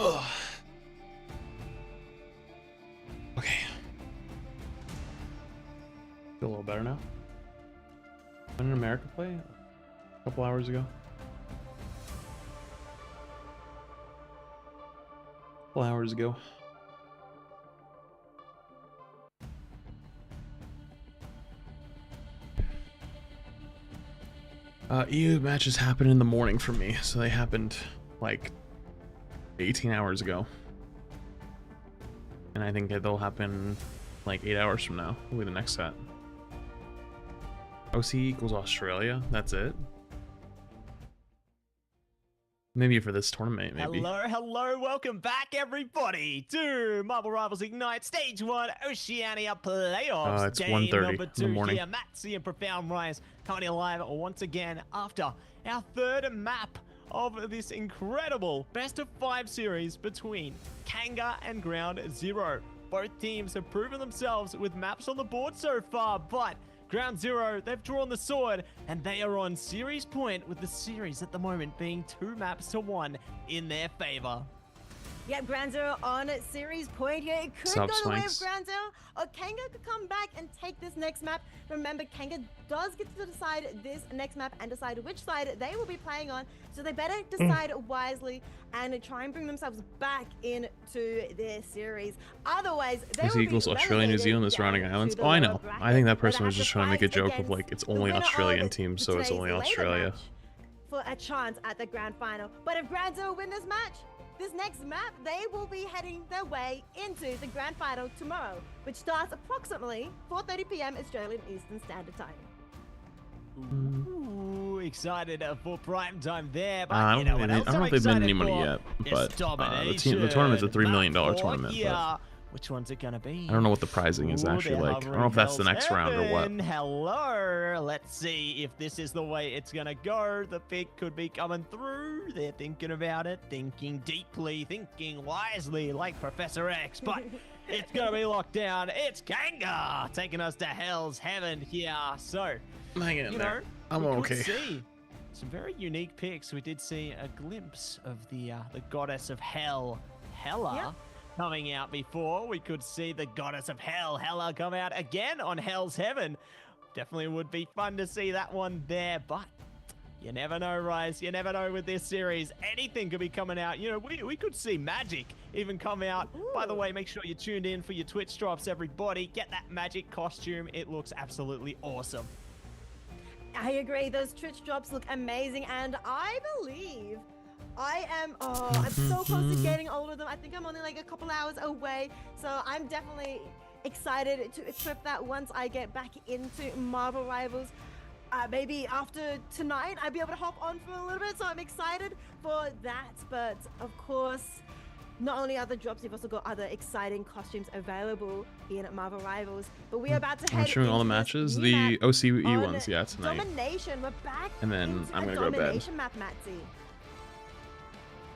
Ugh. Okay. Feel a little better now. When did America play? A couple hours ago. A couple hours ago. EU matches happen in the morning for me, so they happened like 18 hours ago. And I think they'll happen like 8 hours from now. Will be the next set. OC equals Australia. That's it. Maybe for this tournament, maybe. Hello, welcome back everybody to Marvel Rivals Ignite Stage 1 Oceania Playoffs. It's 1:30 in the morning. Here, Maxi and Profound Rise coming alive once again after our third map of this incredible best of 5 series between Kanga and Ground Zero. Both teams have proven themselves with maps on the board so far, but Ground Zero, they've drawn the sword, and they are on series point with the series at the moment being 2 maps to 1 in their favor. Yep, Ground Zero on series point here. It could go the way of Ground Zero, or Kanga could come back and take this next map. Remember, Kanga does get to decide this next map and decide which side they will be playing on, so they better decide wisely and try and bring themselves back into their series. Otherwise, they is will equals be Australia, New Zealand, the surrounding islands. Oh, I know. I think that person was just trying to make a joke of like it's only Australian teams, so it's only Australia. For a chance at the grand final. But if Ground Zero win this match, this next map, they will be heading their way into the grand final tomorrow, which starts approximately 4:30 p.m. Australian Eastern Standard Time. Ooh, excited for prime time there. But I don't know if they've made any money yet, but the tournament's a $3 million tournament. Here, Which one's it gonna be? I don't know what the prizing is actually they're like. I don't know hovering if that's the Hell's next round or what. Heaven. Hello. Let's see if this is the way it's gonna go. The pick could be coming through. They're thinking about it, thinking deeply, thinking wisely, like Professor X. But it's gonna be locked down. It's Kanga taking us to Hell's Heaven here. So, Hang in you there. know, I'm we okay. could see some very unique picks. We did see a glimpse of the goddess of Hell, Hela. Yep. Coming out before. We could see the goddess of hell, Hela, come out again on Hell's Heaven. Definitely would be fun to see that one there, but you never know, Rise. You never know with this series. Anything could be coming out. You know, we could see Magic even come out. Ooh. By the way, make sure you tuned in for your Twitch drops, everybody. Get that Magic costume. It looks absolutely awesome. I agree. Those Twitch drops look amazing, and I believe I'm so close to getting all of them. I think I'm only like a couple hours away, so I'm definitely excited to equip that once I get back into Marvel Rivals. Maybe after tonight, I'll be able to hop on for a little bit, so I'm excited for that. But of course, not only other drops, we've also got other exciting costumes available in Marvel Rivals. But we're about to I'm head showing all the into matches, this the new map OCE on ones, yeah, tonight. Domination. We're back And then into I'm a gonna go to bed. Domination map, Matsy.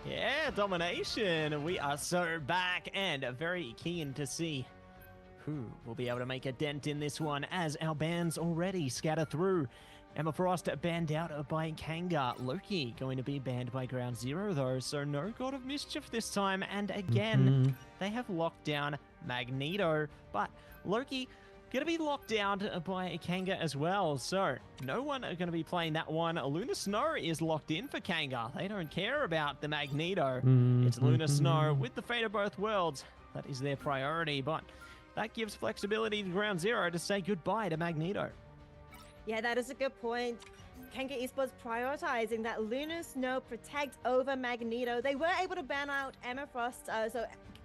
Yeah, Domination. We are so back and very keen to see who will be able to make a dent in this one as our bans already scatter through. Emma Frost banned out by Kanga. Loki going to be banned by Ground Zero though, so no God of Mischief this time. And again, they have locked down Magneto, but Loki gonna be locked down by Kanga as well, so no one are gonna be playing that one. Luna Snow is locked in for Kanga. They don't care about the Magneto. It's Luna Snow with the fate of both worlds. That is their priority, but that gives flexibility to Ground Zero to say goodbye to Magneto. Yeah, that is a good point. Kanga Esports prioritizing that Luna Snow protect over Magneto. They were able to ban out Emma Frost, so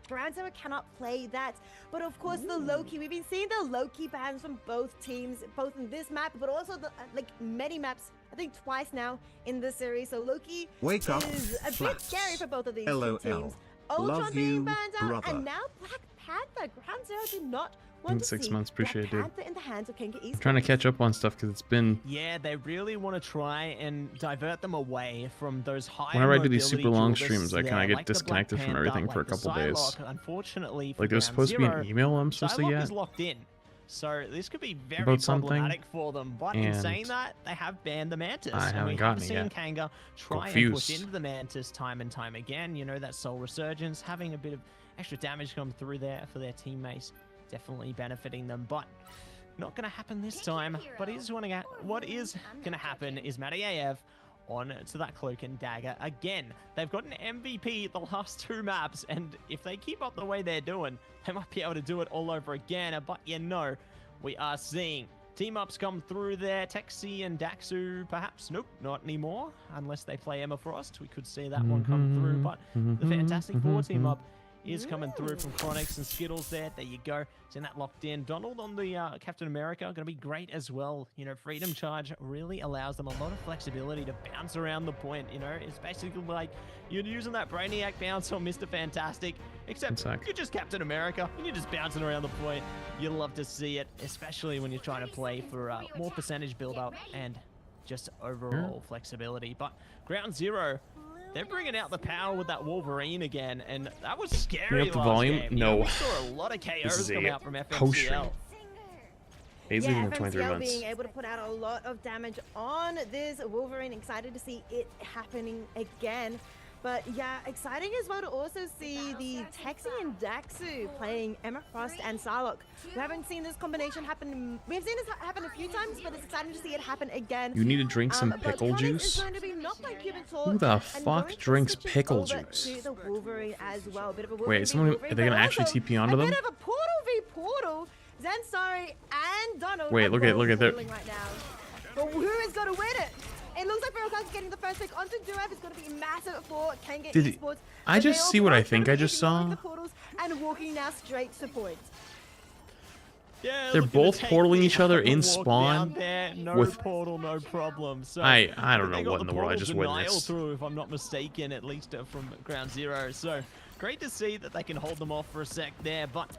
Ground Zero cannot play that. But of course, the Loki, we've been seeing the Loki bans from both teams, both in this map, but also the, like many maps, I think twice now in this series. So Loki Wake up, is a bit Flaps. scary for both of these LOL. two teams. Love Ultron being you, banned out, brother. and now Black Panther. Ground Zero did not want to 6 see months, appreciate it, Black dude. Panther in the hands of Kanga Esports. Trying to catch up on stuff because it's been Yeah, they really want to try and divert them away from those high. Whenever I do these mobility super long duelists streams, I there, kinda get like the Black disconnected from Panther, everything for a like the couple days. Psylocke. Unfortunately, for like there's Ground supposed to be Zero, an email I'm supposed to Psylocke get. is locked in, so this could be very About something, problematic for them. But in and saying that, they have banned the Mantis. I and haven't we gotten have it seen yet. Kanga try and Confused. push into the Mantis time and time again. You know, that Soul Resurgence, having a bit of extra damage come through there for their teammates, definitely benefiting them. But not going to happen this time. But what is going to happen is Matty AF on to that Cloak and Dagger again. They've got an MVP the last two maps, and if they keep up the way they're doing, they might be able to do it all over again. But you know, we are seeing team-ups come through there. Texi and Daxu, perhaps. Nope, not anymore. Unless they play Emma Frost. We could see that one come through. But the Fantastic Four team-up is coming through from Chronix and Skittles there. There you go. Seeing that locked in. Donald on the Captain America, going to be great as well. You know, Freedom Charge really allows them a lot of flexibility to bounce around the point. You know, it's basically like you're using that Brainiac bounce on Mr. Fantastic, except you're just Captain America and you're just bouncing around the point. You love to see it, especially when you're trying to play for more percentage build-up and just overall flexibility. But Ground Zero, they're bringing out the power with that Wolverine again, and that was scary. You up the last volume? game. No. You know, we saw a lot of KOs come out from FMCL. He's Yeah, leaving in 23 FMCL months. being able to put out a lot of damage on this Wolverine. Excited to see it happening again. But yeah, exciting as well to also see the Texi and Daxu playing Emma Frost and Psylocke. We haven't seen this combination happen. We've seen this happen a few times, but it's exciting to see it happen again. You need to drink some But pickle Chronix juice. is going to be knocked by Cuban Torch Who the and fuck going to drinks switch it pickle over juice? To the Wolverine as well. Bit of a Wait, Wolverine v someone, Wolverine, are they gonna but actually also TP onto a them? bit of a Portal v Portal. Zansari and Donald. Wait, are look at both that. battling right now. But who is going to win it? It looks like Ferocast is getting the first pick onto Duev. It's going to be massive for Kanga Esports. I But just they see all what I both think gonna I be just ignoring saw? the portals and walking now straight to point. Yeah, They're looking to both take portaling the each other in walk spawn down there. No with- portal, no problem. So I don't they know got what in the world I portal just denial witnessed. through, if I'm not mistaken, at least from Ground Zero. So great to see that they can hold them off for a sec there, but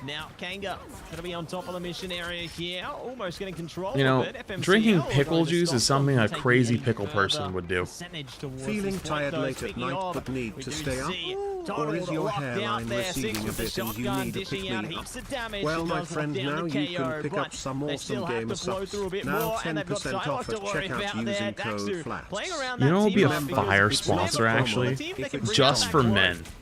now Kanga gonna be on top of the mission area here, almost getting control You know, of it. FMCL drinking pickle trying to juice stop is something them a from crazy taking pickle any person further would do. percentage towards Feeling this point, tired though. late at Speaking night of, but need we to do stay up? see Or is your locked hairline out there, receding Six a with the bit and you shotgun need a dishing out pick-me-up? heaps of damage. Well, She my does lock friend, down now the you can KO, pick but up some they awesome still have to blow gamersupps. through a bit Now more, and they've got 10% Psylocke off to at worry checkout about there. using code Daxu FLATS. playing around You that know, it'd be a team up fire because sponsor, it's never actually. a team that can bring Just out for that men. close.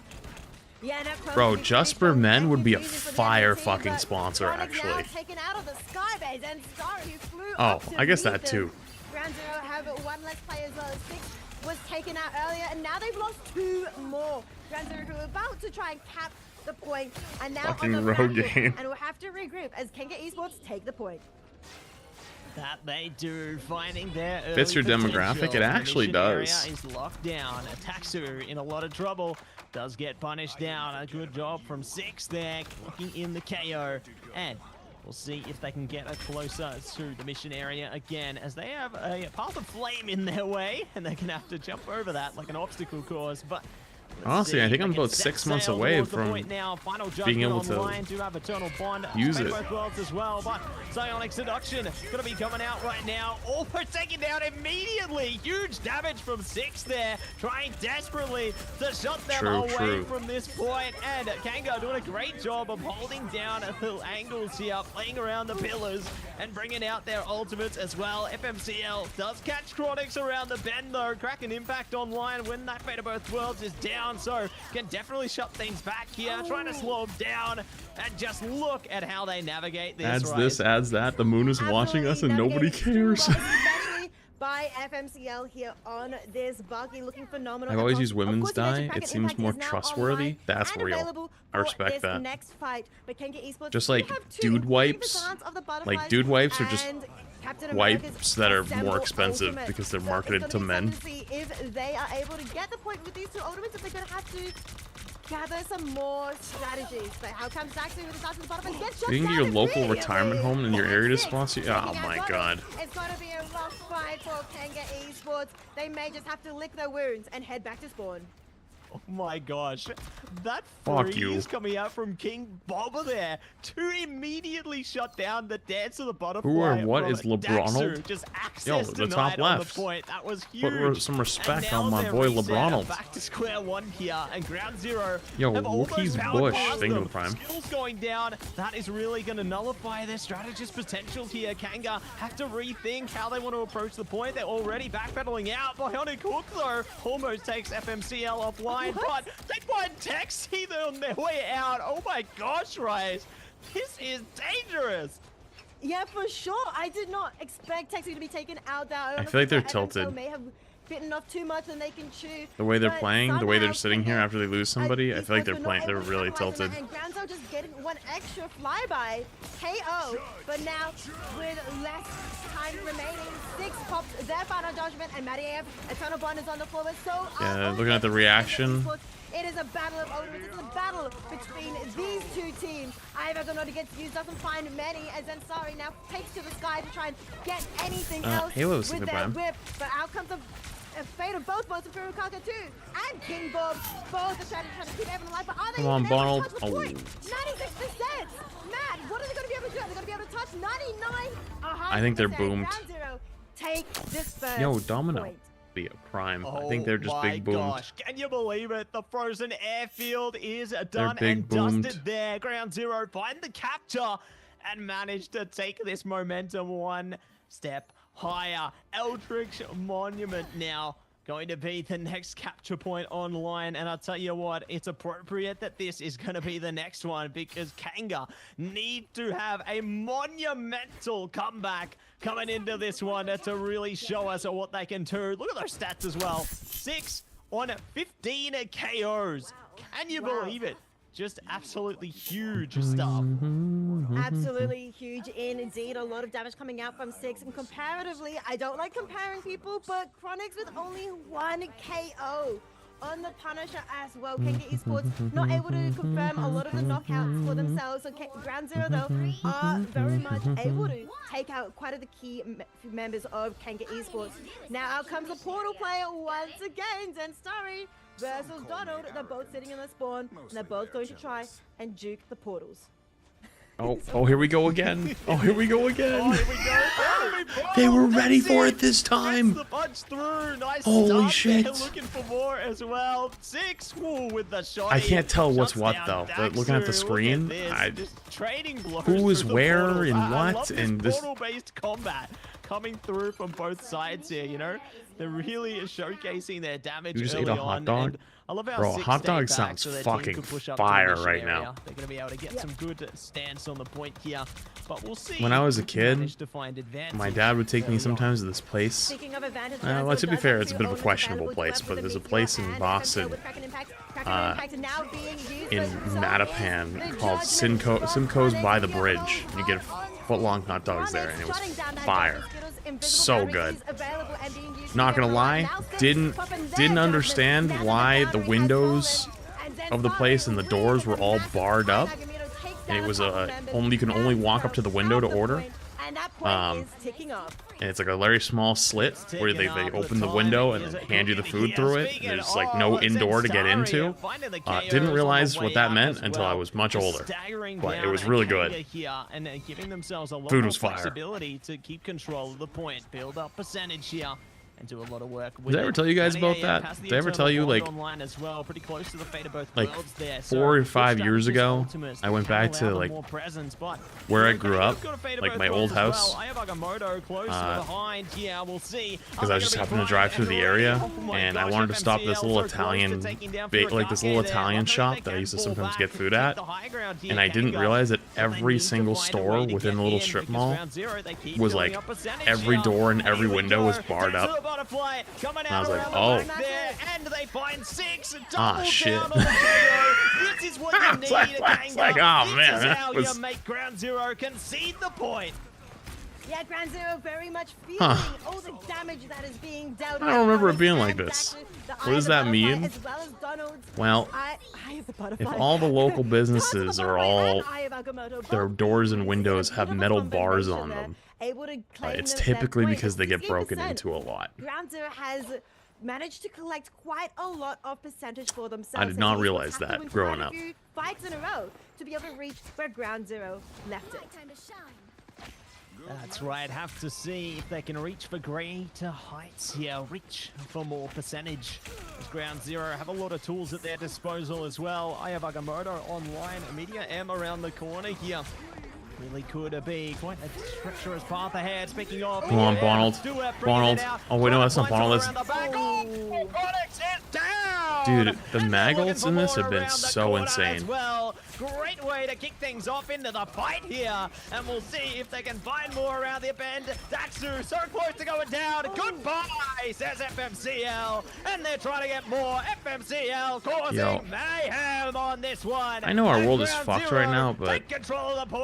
Yeah, no, Chronic's Bro, pretty Just for strong Men and would be a confusion for the fire enemy team, fucking but sponsor, Chronic's now actually. taken out of the skybase, and Starry, who flew Oh, up to I guess meet that them. too. Ground Zero have one less player as well. Six was taken out earlier, and now they've lost 2 more. Ground Zero, who are about to try and cap the point, and now Fucking on the road back foot, game. and will have to regroup as Kenga Esports take the point. That they do, finding their early Fits your demographic, potential. it actually The mission does. area is locked down. Taxu in a lot of trouble, does get punished down. A good job from Six there, looking in the KO, and we'll see if they can get closer to the mission area again, as they have a path of flame in their way, and they're gonna have to jump over that like an obstacle course. But Honestly, I think I'm about 6 months away from being able to use it. Both worlds as well, but Psionic Seduction gonna be coming out right now. Almost taken down immediately. Huge damage from Six there, trying desperately to shut them away from this point. And Kanga doing a great job of holding down little angles here, playing around the pillars and bringing out their ultimates as well. FMCL does catch Chronix around the bend though. Crack an impact online when that Fate of Both Worlds is down, so can definitely shut things back here, trying to slow them down. And just look at how they navigate this. Adds this, adds that. The moon is watching us and nobody cares. By FMCL here on this Bucky, looking phenomenal. I've always used women's dye. It seems more trustworthy. That's real. I respect that. Next fight, but just like dude wipes. Like dude wipes are just wipes that are more expensive because they're marketed to men. If they are able to get the point with these 2 ultimates, if they're going to have to gather some more strategies. But how comes Daxu with the start to the bottom and gets shot You can get your down local retirement home in your area to Six sponsor you. Oh my god. It's going to be a rough fight for Kanga Esports. They may just have to lick their wounds and head back to spawn. Oh my gosh, that Fuck freeze you. coming out from King Bobber there to immediately shut down the Dance of the Butterfly. Who or what from is LeBronald? Daxu. Just access Yo, the top denied on the left. point. That was huge. Put some respect And on now my they're boy reset, LeBronald. Back to square one here, and Ground Zero. Yo, have almost Wookie's powered Bush, past Signal them. Prime. Skills going down. That is really going to nullify their strategist potential here. Kanga have to rethink how they want to approach the point. They're already backpedaling out. Bionic Hook though almost takes FMCL offline, but they find Texi on their way out. Oh my gosh, Rice. This is dangerous. Yeah, for sure. I did not expect Texi to be taken out there. I feel like they're FMCL tilted. may have bitten off too much than they can chew. The way they're but playing, the way they're somehow sitting here Kanga after they lose somebody, I feel like they're Esports were playing. not They're able to really capitalize on tilted. that, and Granzo just getting one extra flyby KO, but now with less time remaining, Six pops their final judgment, and Matty AF, Eternal Bond is on the floor. So Yeah, looking at the reaction. it is a battle of ultimates. It's a battle between these 2 teams. Either Gonodi gets used, doesn't find many, as Ansari now takes to the sky to try and get anything else Halo with Signal their Prime. whip. But out comes a fate of both boats of Furukaka too, and King Bob. Both are trying to keep everyone alive, but are they Come on, even able Bonald. to touch the point? 96%! Matt, what are they going to be able to do? Are they going to be able to touch 99? I think they're 100%. boomed. Ground Zero take this first Yo, Domino. point. Be a prime. Oh I think they're just my big boomed. gosh, can you believe it? The frozen airfield is done big and boomed. dusted there. Ground Zero find the capture and managed to take this momentum one step higher. Eldritch Monument now going to be the next capture point online, and I'll tell you what, it's appropriate that this is going to be the next one, because Kanga need to have a monumental comeback coming into this one to really show us what they can do. Look at those stats as well. 6 on 15 KOs. Can you believe it? Just absolutely huge stuff. Absolutely huge indeed. A lot of damage coming out from Six, and comparatively, I don't like comparing people, but Chronix with only 1 KO on the Punisher as well. Kanga Esports not able to confirm a lot of the knockouts for themselves. So Ground Zero though are very much able to take out quite a the key members of Kanga Esports. Now out comes the portal player once again, Zenstari. versus Donald. They're both sitting in the spawn, and they're both going to try and juke the portals. Oh, here we go again. Oh, here we go again. Oh, here we go. Oh, They were ready for it this time. Gets the punch through. Nice Holy start shit. there, looking for more as well. 6 Ooh, with the shot. I can't tell what's Shuts what down though. But looking at the Daxter. screen, Look at this. Just trading blows who is through the where portals. and I what, love and this- portal-based combat coming through from both sides here. You know, they're really showcasing their damage. You just early ate a hot on, dog? and I love how Bro, Six hot stayed dog back sounds so their team fucking could push up fire to the right mission now. area. They're going to be able to get some good stance on the point here, but we'll see. When I was a who can kid, manage to find advantage my dad would take me early on. sometimes to this place. Speaking of advantage, Well, to be fair, it's a bit of a questionable place, but there's a place in Boston, in Mattapan called Simcoe's by the Bridge. You get foot-long hot dogs there, and it was fire. So good. Not gonna lie, didn't understand why the windows of the place and the doors were all barred up. And it was you can only walk up to the window to order. And it's like a very small slit where they open the window and then hand you the food through it. And there's like no indoor to get into. Didn't realize what that meant until I was much older. But it was really good. Food was fire. Flexibility to keep control of the point, build up percentage here, and do a lot of work. Did I ever tell you guys about that? Did I ever tell you, like 4 or 5 years ago, I went back to like where I grew up, like my old house, because I just happened to drive through the area, and I wanted to stop this little Italian, this little Italian shop that I used to sometimes get food at, and I didn't realize that every single store within the little strip mall was like every door and every window was barred up. And I was like, oh. And they find 6. Ah, shit. This is what you need. It's like, oh man, This is that how was... you make Ground Zero concede the point. Yeah, Ground Zero very much feeling all the damage that is being dealt. I don't remember it being like this. What does that mean? Well, if all the local businesses are all, their doors and windows have metal bars on them, it's typically because they get broken into a lot. Ground Zero has managed to collect quite a lot of percentage for themselves. I did not realize that growing up. Fights in a row to be able to reach where Ground Zero left it. That's right, have to see if they can reach for greater heights here, reach for more percentage. As Ground Zero have a lot of tools at their disposal as well. I have Agamotto online, Media M around the corner here. Really could be quite a treacherous path ahead. Speaking of, Come on, Bonald. Bonald. Oh wait, no, that's not Bonald. Dude, the Maggles in this have been so insane. Well, great way to kick things off into the fight here, and we'll see if they can find more around the bend. Daxter so close to going down. Goodbye, says FMCL, and they're trying to get more. FMCL causing mayhem on this one. I know our world is fucked right now, but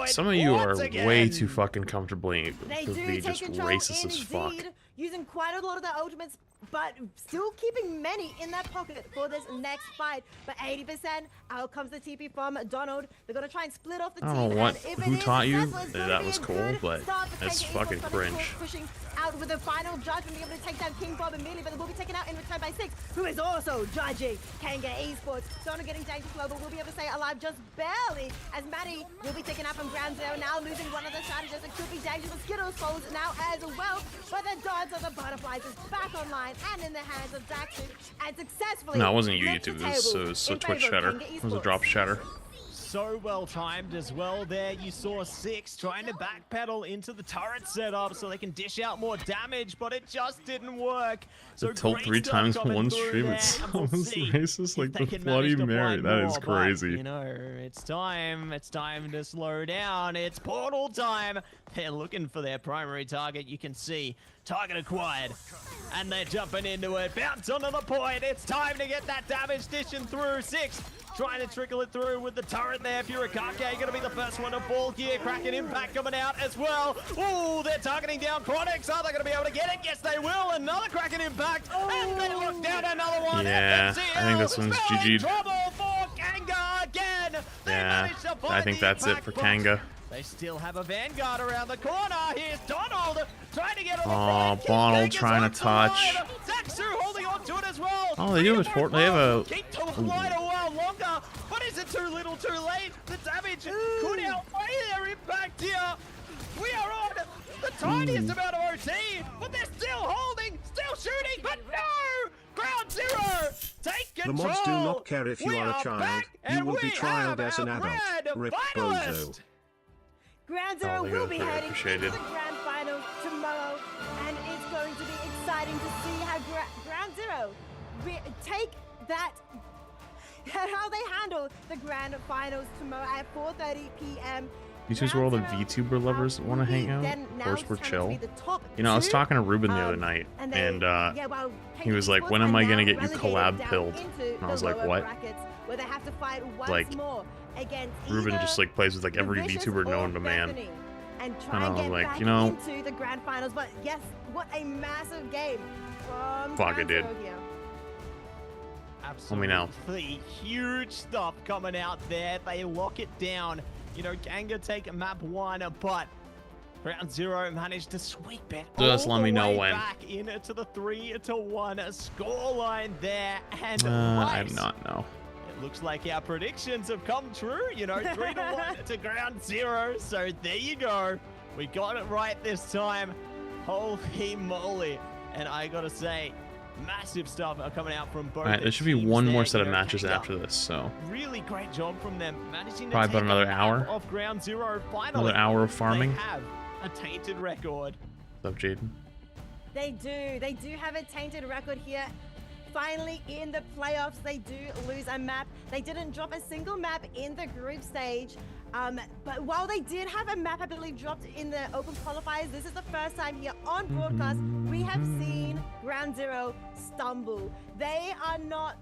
some of you are again. way too fucking comfortably They to do be take just control racist as fuck. indeed, using quite a lot of their ultimates, but still keeping many in their pocket for this next fight. But 80%, out comes the TP from Donald. They're gonna try and split off the I team. don't know what, and if who it is taught you successful, it's that gonna that be was a cool, good but start for that's KJ fucking Esports. cringe. Pushing out with the final judge and be able to take down King Bob immediately, but they will be taken out in return by 6, who is also judging Kanga Esports. Donald getting dangerous low, but will be able to stay alive just barely, as Maddie will be taken out from Ground Zero, now losing one of the strategists. It could be dangerous. Skittles falls now as well, but the darts of the butterflies is back online and in the hands of Daxter, and successfully. No, it wasn't you, flipped the YouTube. It was table a Twitch in favor of chatter. Kanga It was a Esports. drop chatter. So well timed as well there. You saw 6 trying to backpedal into the turret setup so they can dish out more damage, but it just didn't work. So To tilt great 3 stuff times in coming one through stream, there, it and we'll sounds see racist if like they the can Bloody manage to Mary. find That is more, but, crazy. you know, it's time to slow down. It's portal time. They're looking for their primary target. You can see target acquired, and they're jumping into it. Bounce onto the point. It's time to get that damage dishing through. 6 trying to trickle it through with the turret there. Furakake gonna be the first one to fall here. Kraken impact coming out as well. Ooh, they're targeting down Chronix. Are they gonna be able to get it? Yes, they will. Another Kraken impact, and they look down another one. Yeah, FMCL I think this one's GG'd. trouble for Kanga again. They Yeah, managed to find I think the that's it impact for box. Kanga. They still have a Vanguard around the corner. Here's Donald trying to get on the Aw, front. Bonald Kanga's trying to on touch. side. Daxter holding on to it as well. Oh, they do have a they have a. Keep to quite a while longer, but is it too little, too late? The damage could outweigh their impact here. We are on the tiniest amount of OT, but they're still holding, still shooting, but no! Ground Zero, take control. The mods do not care if you are a child. You will be trialed as an adult. Rip Bozo. Ground Zero Oh, will be they're heading to appreciated. the grand final tomorrow, and it's going to be exciting to see how Ground Zero take that, how they handle the grand finals tomorrow at 4:30 p.m. These is where all the VTuber lovers want to hang out. Of course, we're chill. You know, I was talking to Ruben the other night, and he was like, "When am I gonna get you collab pilled?" And I was like, "What?" Like, Ruben just like plays with like every VTuber known to man. And I was like, you know, into the grand finals. But yes, what a massive game from fuck it, dude. Absolutely. Let me know. Huge stuff coming out there. They lock it down. You know, Ganga take map 1, but Ground Zero managed to sweep it. Just let me know when. Back into the 3-1 scoreline there, and I do not know. it looks like our predictions have come true. You know, 3-1 to Ground Zero. So there you go. We got it right this time. Holy moly! And I gotta say, massive stuff are coming out from both. All right, there should be one more set of matches after this, so really great job from them managing to probably about take another a hour. map off Ground Zero. Finally, Another hour of farming. They have a tainted record. What's up, Jaden? They do have a tainted record here. Finally, in the playoffs, they do lose a map. They didn't drop a single map in the group stage. But while they did have a map, I believe, dropped in the open qualifiers, this is the first time here on broadcast we have seen Ground Zero stumble. They are not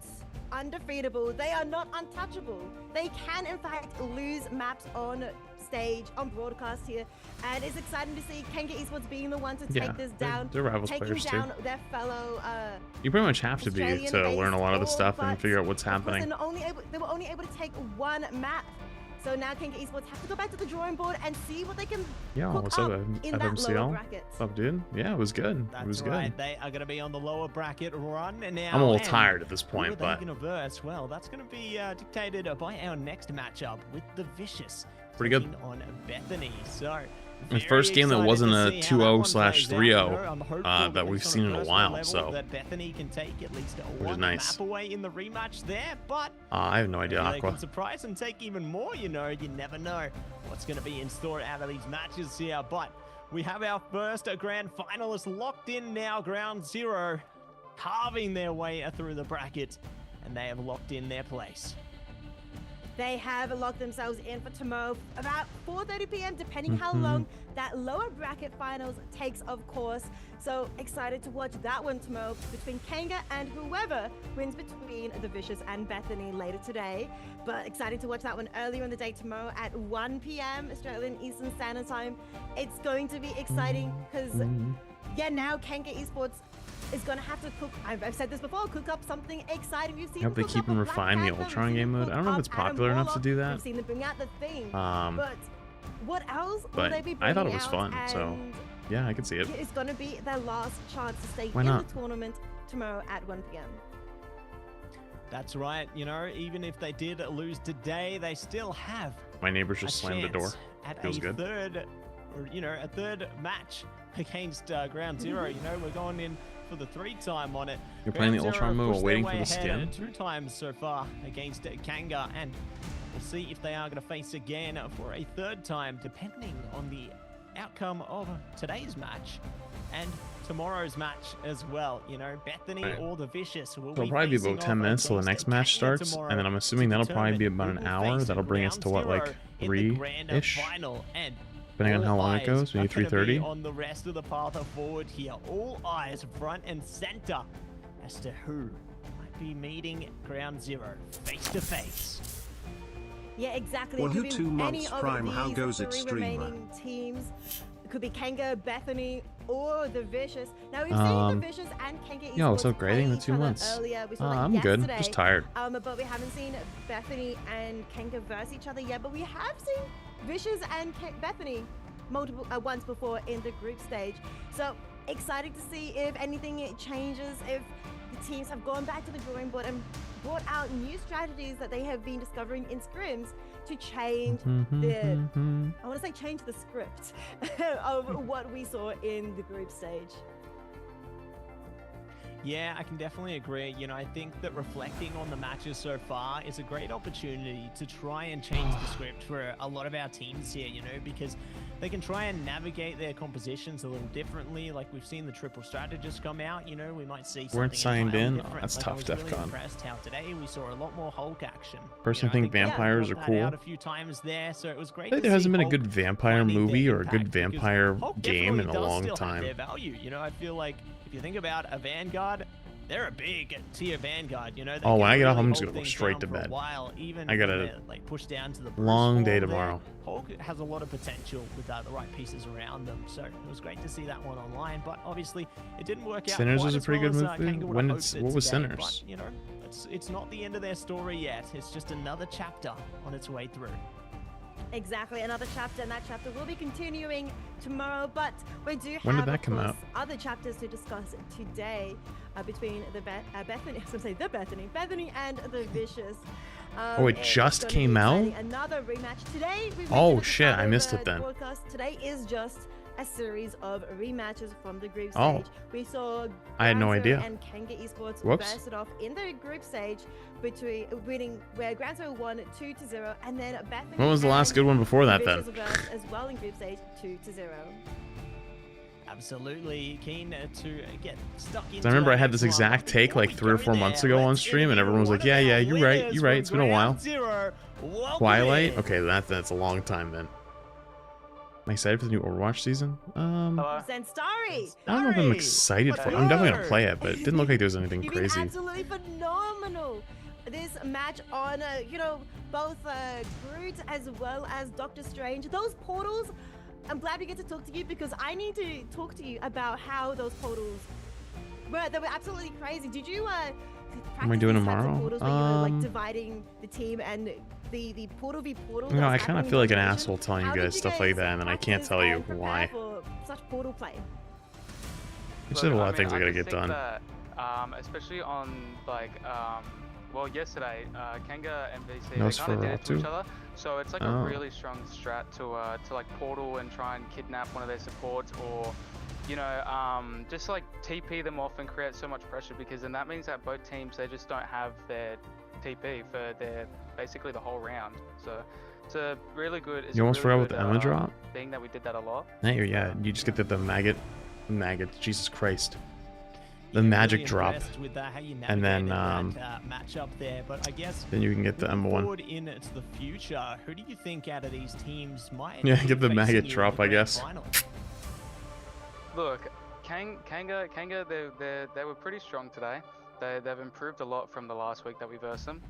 undefeatable. They are not untouchable. They can, in fact, lose maps on stage, on broadcast here. And it's exciting to see Kenga Esports being the one to take this down. They're rivals taking players down too. their fellow You pretty much have to be to learn a lot of the stuff and figure out what's happening. They were only able to take one map. So now Kenga Esports have to go back to the drawing board and see what they can cook what's up up, in that lower bracket. What's up, dude? Yeah, it was good. That's it was right. good. They are going to be on the lower bracket run now. I'm a little tired at this point, but but verse, well, that's going to be dictated by our next matchup with the Vicious. Pretty good. On Bethany. So the first game that wasn't a 2-0/3-0 that we've seen in a while, so that Bethany can take at least which is nice. map away in the rematch there, but I have no idea, they Aqua. can surprise and take even more. You know, you never know what's going to be in store out of these matches here. But we have our first grand finalist locked in now. Ground Zero carving their way through the bracket, and they have locked in their place. They have locked themselves in for tomorrow about 4:30 p.m. depending how long that lower bracket finals takes, of course. So excited to watch that one tomorrow between Kenga and whoever wins between the Vicious and Bethany later today. But excited to watch that one earlier in the day tomorrow at 1 p.m. Australian Eastern Standard Time. It's going to be exciting because now Kenga Esports is going to have to cook, I've said this before, cook up something exciting. You've seen I hope they keep and refine the Ultron game mode. I don't know if it's popular enough to do that. We've seen them bring out the theme. But what else will they be bringing I thought it was out? fun, so yeah, I can see it. It's going to be their last chance to stay Why in not? the tournament tomorrow at 1 p.m. That's right. You know, even if they did lose today, they still have My neighbors just slammed the door. At Feels good. a third match against Ground Zero. You know, we're going in for the 3-time on it. You're playing the Ground Ultron Zero mode pushed while waiting their for way the ahead skin. 2 times so far against Kanga, and we'll see if they are going to face again for a 3rd time, depending on the outcome of today's match and tomorrow's match as well. You know, Bethany or the Vicious will It'll probably be about 10 minutes till the next match starts, and then I'm assuming that'll probably be about an hour. That'll bring us to what, like 3-ish? Depending on how long it goes, maybe 3:30. On the rest of the path forward here, all eyes front and center as to who might be meeting Ground Zero face to face. Yeah, exactly. Well, it who could be 2 months any of prime, these how goes it, 3 streamer? remaining teams. It could be Kenga, Bethany, or the Vicious. Now we've seen the Vicious and Kenga Yo, what's Esports up, grading play the each 2 other months? earlier. We saw that I'm good, yesterday. just tired. But we haven't seen Bethany and Kenga verse each other yet. But we have seen Vicious and Bethany once before in the group stage. So excited to see if anything changes, if the teams have gone back to the drawing board and brought out new strategies that they have been discovering in scrims to change I want to say change the script of what we saw in the group stage. Yeah, I can definitely agree. You know, I think that reflecting on the matches so far is a great opportunity to try and change the script for a lot of our teams here, you know, because they can try and navigate their compositions a little differently. Like we've seen the triple strategists come out, you know, we might see something Weren't signed in? different. Oh, that's like, tough, I was really DEFCON. impressed how today we saw a lot more Hulk action. Personally, You know, think vampires are that cool. out a few times there, so it was great. I think to there hasn't see been a Hulk good vampire finding their movie or a good impact, because vampire Hulk game in definitely a does long still have time. their value. You know, I feel like if you think about a Vanguard, they're a big tier Vanguard, you know. They Oh, when can I get off, really I'm just hold gonna go things straight down to for a bed. while, even I got when a they're, like pushed down to the long day wall there. tomorrow. Hulk has a lot of potential with the right pieces around them, so it was great to see that one online. But obviously, it didn't work out. Sinners quite was a as pretty well good as, movie. Kanga would When have it's hoped it what was today, Sinners? But, you know, it's not the end of their story yet. It's just another chapter on its way through. Exactly, another chapter, and that chapter will be continuing tomorrow. But we do have, When did that of come course, out? other chapters to discuss today between the Bethany. I was gonna say the Bethany and the Vicious. Oh, it It's just gonna came be out? exciting. Another rematch today. We Oh, mentioned at the shit, start I of missed the it then. broadcast. Today is just a series of rematches from the group Oh. stage. We saw I had no Ground Zero idea. and Kanga Esports Whoops. burst it off in the group stage winning where Ground Zero won 2-0, and then Bethany. When was the last and good one before that then? Vicious versed as well in group stage 2-0. Absolutely keen to get stuck into. I remember that I had this next one. exact take Before like we 3 or go 4 months there, ago on let's stream, and interview everyone was like, one "Yeah, of yeah, our you're right, winners you're right. from It's been a while." Ground Zero. Welcome Twilight? in. Okay, that's a long time then. Am I excited for the new Overwatch season? Zenstarry! I don't know if I'm excited for it. I'm definitely gonna play it, but it didn't look like there was anything You've been crazy. absolutely phenomenal. This match on, both Groot as well as Doctor Strange. Those portals, I'm glad we get to talk to you because I need to talk to you about how those portals they were absolutely crazy. Did you practice doing these types of tomorrow? portals where you were like dividing the team and the portal v portal? No, that I was kind of happening feel like in an Domination? asshole telling you How did guys stuff like that, and then I can't practice tell you and prepare why. for such portal play? There's still a lot of things I gotta get done. That, especially on well, yesterday, Kanga and VC they kind of did it to each other. So it's like a really strong strat to like portal and try and kidnap one of their supports, or just like TP them off and create so much pressure, because then that means that both teams, they just don't have their TP for their basically the whole round. So it's a really good. You almost forgot about the Emma drop? Thing that we did that a lot. Yeah, you just get the maggot, Jesus Christ. The Yeah, magic really drop, impressed with how you and then navigated that matchup there. But I guess then you can get the looking M1. forward into the future, who do you think out of these teams might Yeah, be get the facing maggot you in the drop, I grand guess. final? Look, Kanga, they were pretty strong today. They've improved a lot from the last week that we versed them.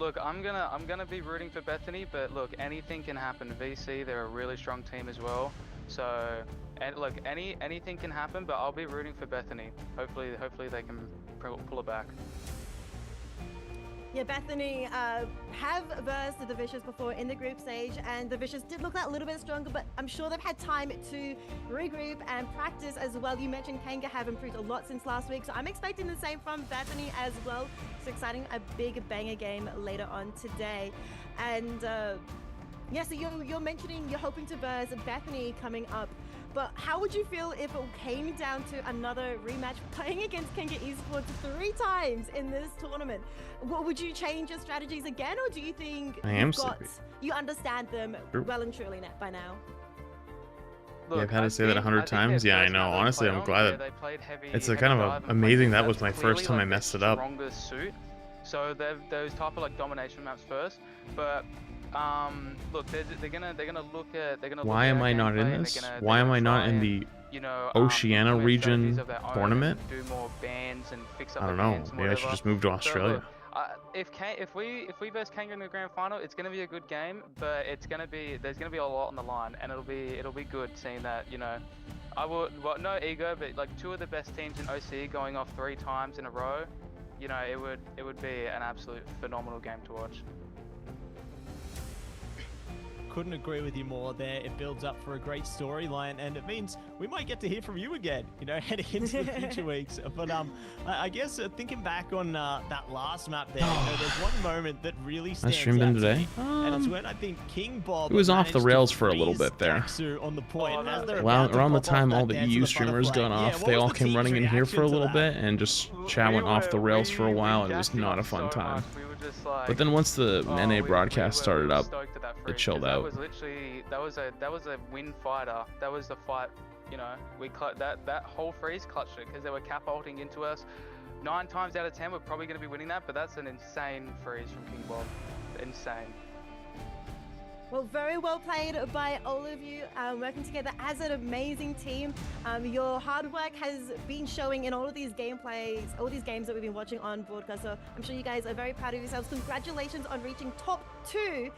Look, I'm gonna be rooting for Bethany, but look, anything can happen. VC, they're a really strong team as well. So, and look, anything can happen, but I'll be rooting for Bethany. Hopefully they can pull it back. Yeah, Bethany have versed the Vicious before in the group stage, and the Vicious did look that little bit stronger, but I'm sure they've had time to regroup and practice as well. You mentioned Kanga have improved a lot since last week, so I'm expecting the same from Bethany as well. So exciting, a big banger game later on today. And yeah, so you're mentioning you're hoping to verse Bethany coming up. But how would you feel if it came down to another rematch playing against Kanga Esports 3 times in this tournament? Would you change your strategies again, or do you think you understand them well and truly by now? Yeah, I've had to say that 100 times. Yeah, I know. Honestly, I'm glad that it's a kind of amazing. That was my first time I messed it up. Strongest suit. So those type of like domination maps first, but look, they're gonna look at Why am I not in this? Why am I not in the Oceania region tournament? Do more bans and fix up. I don't know. Maybe I should just move to Australia. If we verse Kanga in the grand final, it's gonna be a good game, but there's gonna be a lot on the line, and it'll be good seeing that no ego, but like 2 of the best teams in OC going off 3 times in a row, it would be an absolute phenomenal game to watch. couldn't agree with you more there. It builds up for a great storyline, and it means we might get to hear from you again, you know, heading into the future weeks. But I guess thinking back on that last map there, you know, there's one moment that really stands streamed out him to today. me, and it's when I think King Bob It was off the managed rails to for a little freeze bit there. Daxu on the point. As they're Well, about to around the pop off time that all the dance EU of the streamers butterfly. got off, Yeah, what they was all the came team's running in here for a reaction to little that? bit and just chat went off the rails for a while, and it was not a fun time. But then once the NA broadcast started up, it chilled out. That was literally that was a win fighter. That was the fight. You know, that whole freeze clutched it because they were cap ulting into us. 9 times out of 10, we're probably going to be winning that. But that's an insane freeze from King Bob. Insane. Well, very well played by all of you, working together as an amazing team. Your hard work has been showing in all of these gameplays, all these games that we've been watching on broadcast. So I'm sure you guys are very proud of yourselves. Congratulations on reaching top 2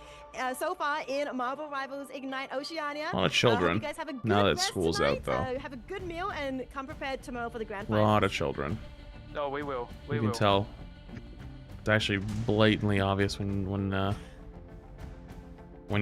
so far in Marvel Rivals Ignite Oceania. A lot of children. You guys have a good Now that rest school's tonight. out, though. Have a good meal and come prepared tomorrow for the grand A final. lot of children. Oh, we will. You can tell. It's actually blatantly obvious when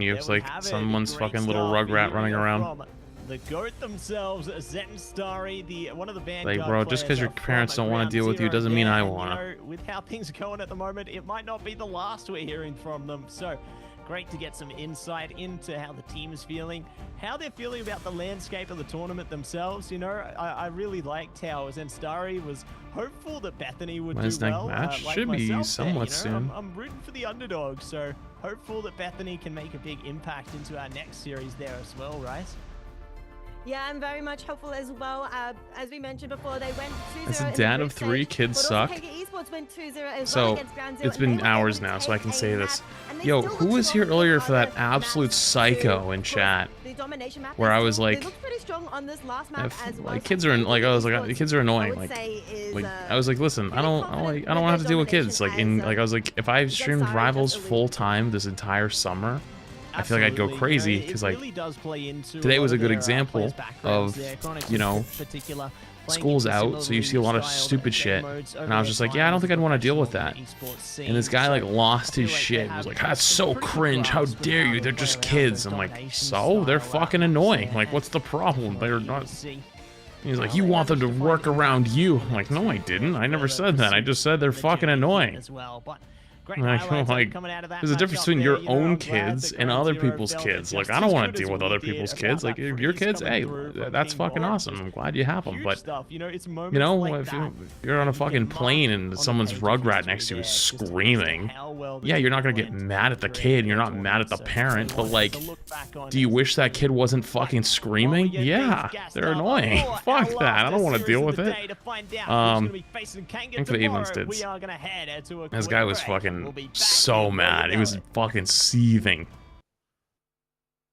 you have like someone's fucking little rugrat running around. The GOAT themselves, Zettenstari, one of the Vanguard Like, bro, just because your parents don't want to deal with you doesn't mean I want to. You know, with how things are going at the moment, it might not be the last we're hearing from them. So great to get some insight into how the team is feeling, how they're feeling about the landscape of the tournament themselves. You know, I really liked how Zettenstari was hopeful that Bethany would do well. Match like should be myself somewhat there, you know? soon. I'm rooting for the underdog, so hopeful that Bethany can make a big impact into our next series there as well, right? Yeah, I'm very much hopeful as well. As we mentioned before, they went 2-0. As a dad of 3, kids suck. So it's been hours now, so I can say this. Yo, who was here earlier for that absolute psycho in chat? Where I was like, like kids are like, I was like, kids are annoying. Like I was like, listen, I don't want to have to deal with kids. Like I was like, if I streamed Rivals full time this entire summer, I feel like I'd go crazy because like today was a good example of, you know, school's out, so you see a lot of stupid shit, and I was just like, yeah, I don't think I'd want to deal with that. And this guy like lost his shit and was like, that's so cringe, how dare you, they're just kids. I'm like, so? They're fucking annoying. Like, what's the problem? They're not... He's like, you want them to work around you. I'm like, no, I didn't. I never said that. I just said they're fucking annoying. Like, there's a difference between your own kids and other people's kids. Like, I don't want to deal with other people's kids. Like, if your kids, hey, that's fucking awesome. I'm glad you have them. But, you know, if you're on a fucking plane and someone's rugrat next to you is screaming, yeah, you're not going to get mad at the kid. You're not mad at the parent. But, like, do you wish that kid wasn't fucking screaming? Yeah, they're annoying. Fuck that. I don't want to deal with it. Thanks for the 8 months, dudes. This guy was fucking so mad. He was fucking seething.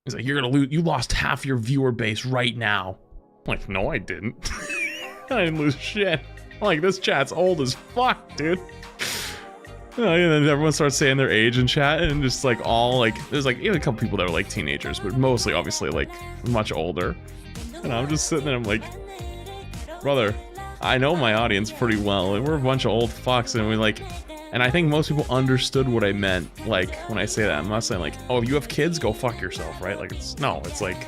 He's like, you're gonna lose. You lost half your viewer base right now. I'm like, no, I didn't. I didn't lose shit. I'm like, this chat's old as fuck, dude. And then everyone starts saying their age in chat, and just like all like, there's like even a couple people that are like teenagers, but mostly obviously like much older. And I'm just sitting there, I'm like, brother, I know my audience pretty well, and we're a bunch of old fucks, and we like. And I think most people understood what I meant, like, when I say that. I'm not saying, like, oh, if you have kids, go fuck yourself, right? Like, it's like,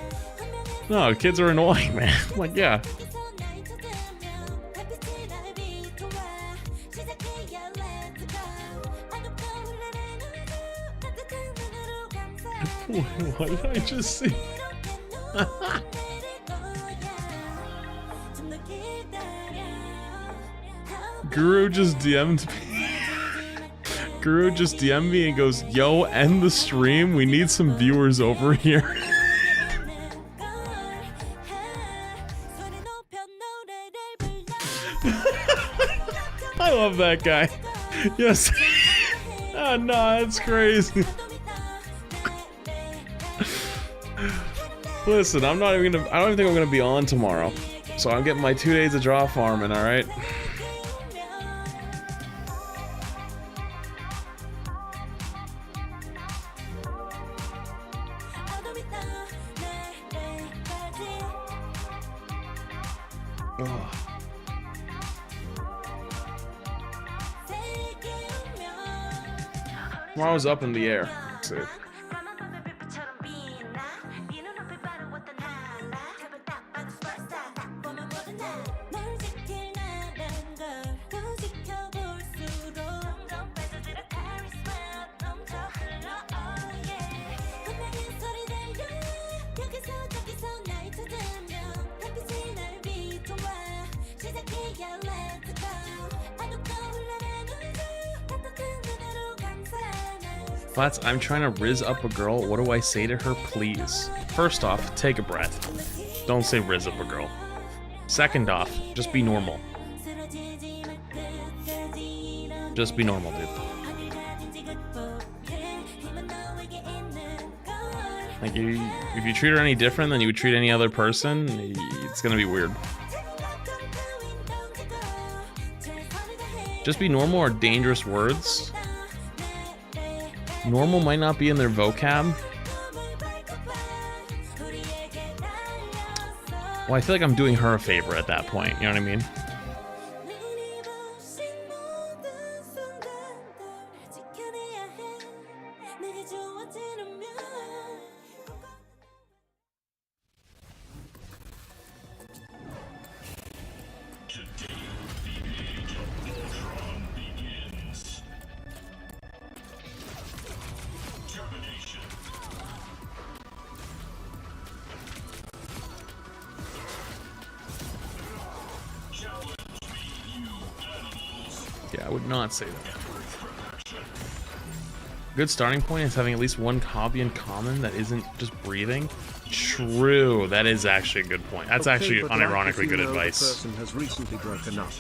no, kids are annoying, man. I'm like, yeah. What did I just see? Guru just DM'd me. Guru just DM'd me and goes, yo, end the stream. We need some viewers over here. I love that guy. Yes. Oh, no, that's crazy. Listen, I don't even think I'm gonna be on tomorrow. So I'm getting my 2 days of draw farming, alright? Tomorrow's up in the air. Let's see. Flats, I'm trying to riz up a girl. What do I say to her, please? First off, take a breath. Don't say riz up a girl. Second off, just be normal. Just be normal, dude. Like, if you treat her any different than you would treat any other person, it's gonna be weird. Just be normal are dangerous words. Normal might not be in their vocab. Well, I feel like I'm doing her a favor at that point, you know what I mean? Yeah, I would not say that. Good starting point is having at least one hobby in common that isn't just breathing. True, that is actually a good point. That's actually unironically good advice. The person has recently broken up.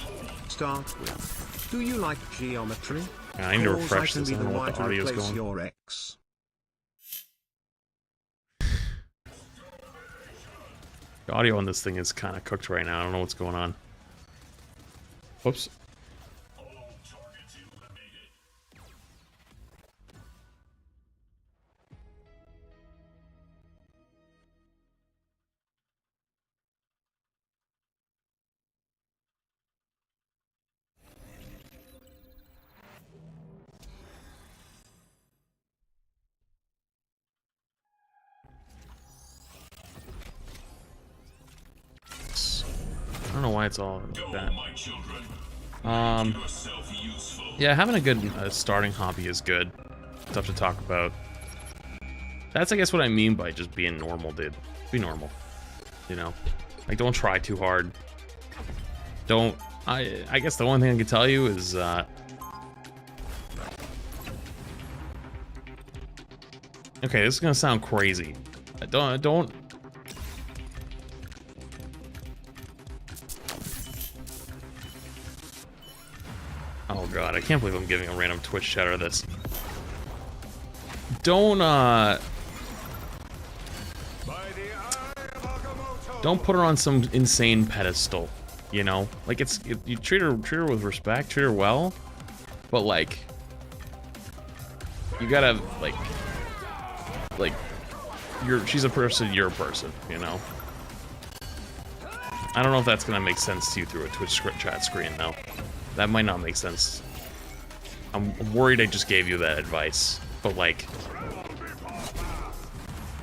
Start with, do you like geometry? Yeah, I need to refresh this. I don't know what the audio's going. Your ex. The audio on this thing is kind of cooked right now. I don't know what's going on. Whoops. I don't know why it's all like that. Yeah, having a good starting hobby is good. Stuff to talk about. That's, I guess, what I mean by just being normal, dude. Be normal. You know? Like, don't try too hard. Don't... I guess the one thing I can tell you is, okay, this is gonna sound crazy. Don't... Oh god, I can't believe I'm giving a random Twitch chatter this. Don't put her on some insane pedestal, you know? Like, you treat her with respect, treat her well, but like, you gotta, like, she's a person, you're a person, you know? I don't know if that's gonna make sense to you through a Twitch chat screen, though. That might not make sense. I'm worried I just gave you that advice, but like,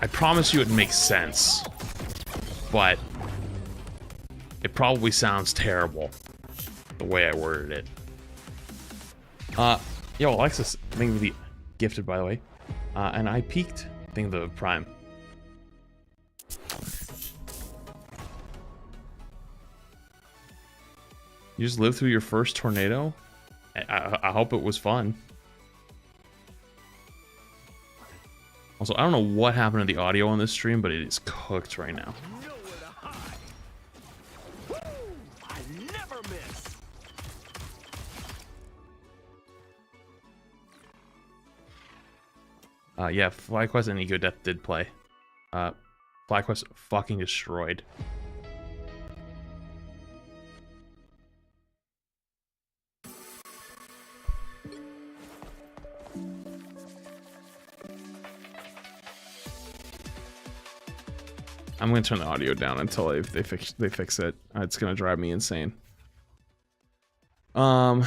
I promise you it makes sense, but it probably sounds terrible the way I worded it. Yo, Alexis, thank you for the gifted, by the way. And I peaked, thank the Prime. You just lived through your first tornado? I hope it was fun. Also, I don't know what happened to the audio on this stream, but it is cooked right now. Yeah, FlyQuest and Ego Death did play. FlyQuest fucking destroyed. I'm gonna turn the audio down until they fix it. It's gonna drive me insane. Ask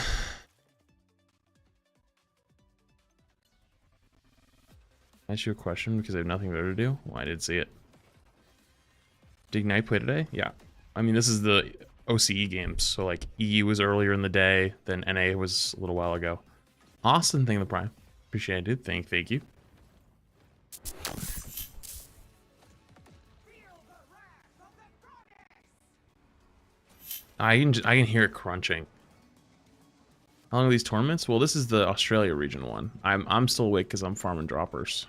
you a question because I have nothing better to do. Well, I did see it. Did Ignite play today? Yeah. I mean, this is the OCE games, so like EU was earlier in the day, then NA was a little while ago. Austin, thank the Prime. Appreciate it. Thank you. I can hear it crunching. How long are these tournaments? Well, this is the Australia region one. I'm still awake because I'm farming droppers.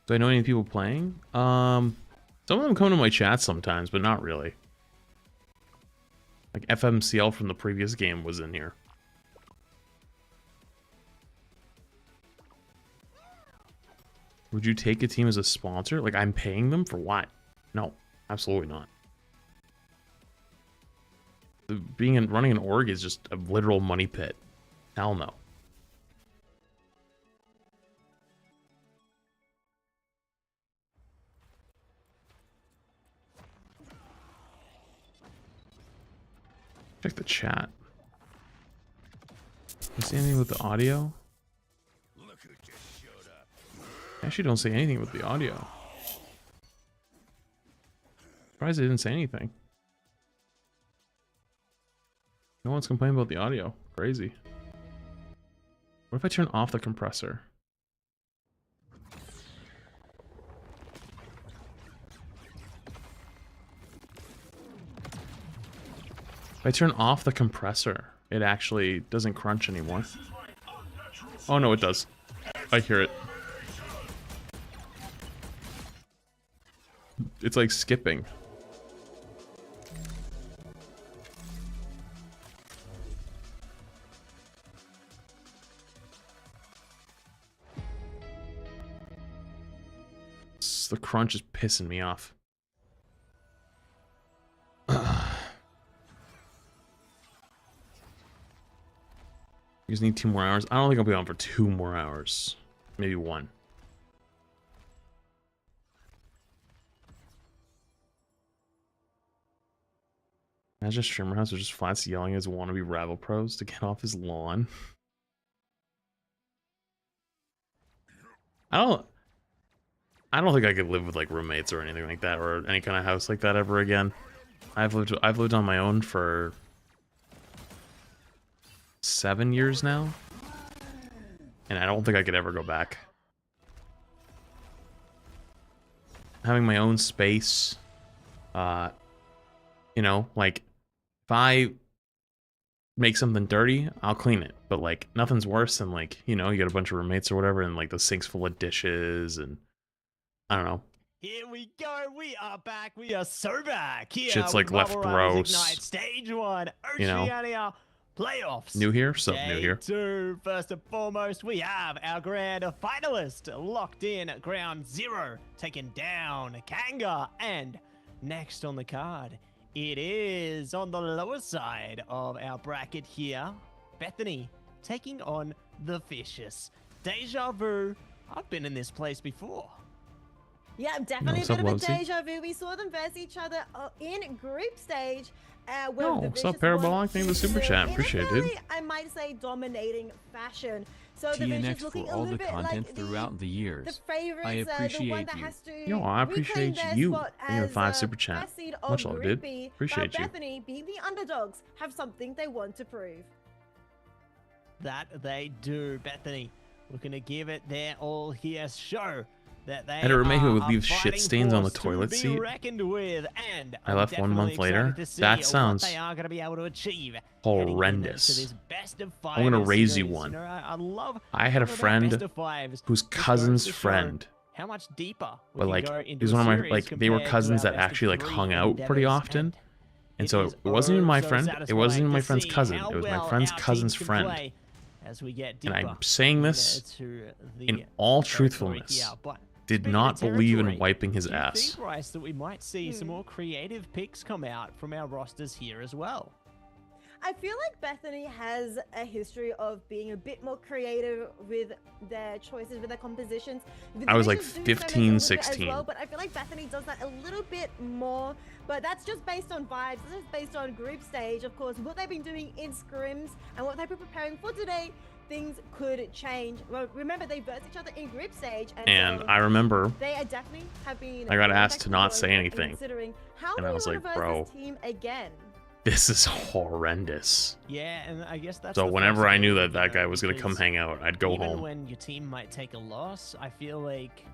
Do I know any people playing? Some of them come to my chat sometimes, but not really. Like FMCL from the previous game was in here. Would you take a team as a sponsor? Like, I'm paying them for what? No, absolutely not. Running an org is just a literal money pit. Hell no. Check the chat. You see anything with the audio? I actually don't say anything with the audio. Surprised they didn't say anything. No one's complaining about the audio. Crazy. What if I turn off the compressor? If I turn off the compressor, it actually doesn't crunch anymore. Oh no, it does. I hear it. It's like skipping. The crunch is pissing me off. You just need 2 more hours. I don't think I'll be on for 2 more hours. Maybe 1. Imagine a streamer house or just Flats yelling at his wannabe Ravel pros to get off his lawn. I don't think I could live with like roommates or anything like that, or any kind of house like that ever again. I've lived on my own for 7 years now, and I don't think I could ever go back. Having my own space, you know, like if I make something dirty, I'll clean it, but like nothing's worse than like, you know, you get a bunch of roommates or whatever and like the sink's full of dishes and I don't know. Here we go. We are back. We are so back. Here Shit's like left gross. Ignite Stage 1. You know. Oceania playoffs. New here? Sup, new here. Day 2. First and foremost, we have our grand finalist locked in ground 0, taking down Kanga. And next on the card, it is on the lower side of our bracket here, Bethany taking on the Vicious. Deja vu. I've been in this place before. Yeah, definitely a bit of a deja vu. We saw them versus each other in group stage. What's up, Parabolic? Thank you for the super chat. Appreciate it, dude. I might say dominating fashion. So the TNX Vicious looking for a all little the bit content like throughout the years. The favorites, I appreciate the one that you. has to Yo, I appreciate you. Thank you for 5 super chat. Much love, dude. Appreciate you. Bethany, being the underdogs, have something they want to prove. That they do, Bethany. Looking to give it their all here. Show that they And a roommate who would leave fighting shit stains on the force toilet to be seat. reckoned with, and I left 1 month later. That sounds they are going to be able to achieve horrendous. I'm going to raise you one. You know, I had a friend whose cousin's friend. How much deeper? But like, he was one of my, like, they were cousins that actually like hung out pretty often. And so it wasn't even my friend. It wasn't even my friend's cousin. It was my friend's cousin's friend. And I'm saying this in all truthfulness. Did not believe in wiping his ass. Do you think, Bryce, that we might see some more creative picks come out from our rosters here as well? I feel like Bethany has a history of being a bit more creative with their choices, with their compositions. I was like 15, 16. Well, but I feel like Bethany does that a little bit more. But that's just based on vibes. This is based on group stage, of course, what they've been doing in scrims and what they've been preparing for today. things could change. Well, remember, they versed each other in group stage, And so I remember they are definitely have been. I got asked to not say anything, Considering how and I was like, bro, team again. this is horrendous. Yeah, and I guess that's So the whenever first I thing, knew that you that know, guy was gonna come because hang out, I'd go even home. when your team might take a loss, I feel like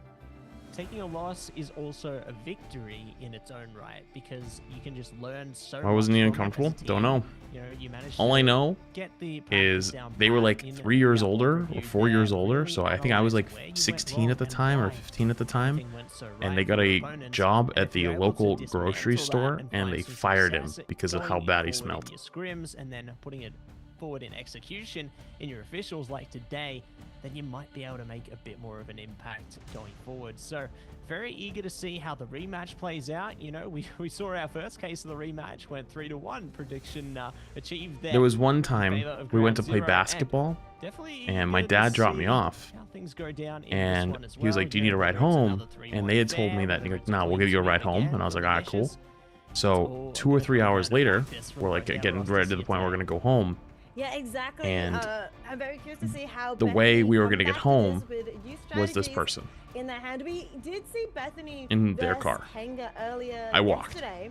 taking a loss is also a victory in its own right, because you can just learn so Why wasn't he much from it as a uncomfortable? team. Don't know. You know, you managed All to I know get the is practice down they were pat like in 3 years the older or review 4 there, years older, really so I think I was like analyze where you went 16 wrong at the and time or why 15 at the time, everything went so right and they got for a opponents. job And at if the you're able to local dismantle grocery that store, and and find they some fired him success because of going how bad he forward smelled. in your scrims and then putting it forward in execution in your officials like today, then you might be able to make a bit more of an impact going forward. So very eager to see how the rematch plays out. You know, we saw our first case of the rematch went 3-1 prediction achieved there. There was one time we went to play Ground Zero, basketball, definitely and my eager to dad dropped me see off, how things go down in this and one as he was well. like, "Do you need a know, ride whether it's home?" another 3-1 And they had told fair, me that, whether it's "Nah, we'll give you a ride home," and I was like, "All right, cool." So 2 or 3 hours later, we're like getting ready to the point where we're gonna go home. Yeah, exactly. And I'm very curious to see how the Bethany way we were come gonna get back to home this with new was this strategies person in their hand. We did see Bethany in their versus car. Henga earlier I walked. yesterday.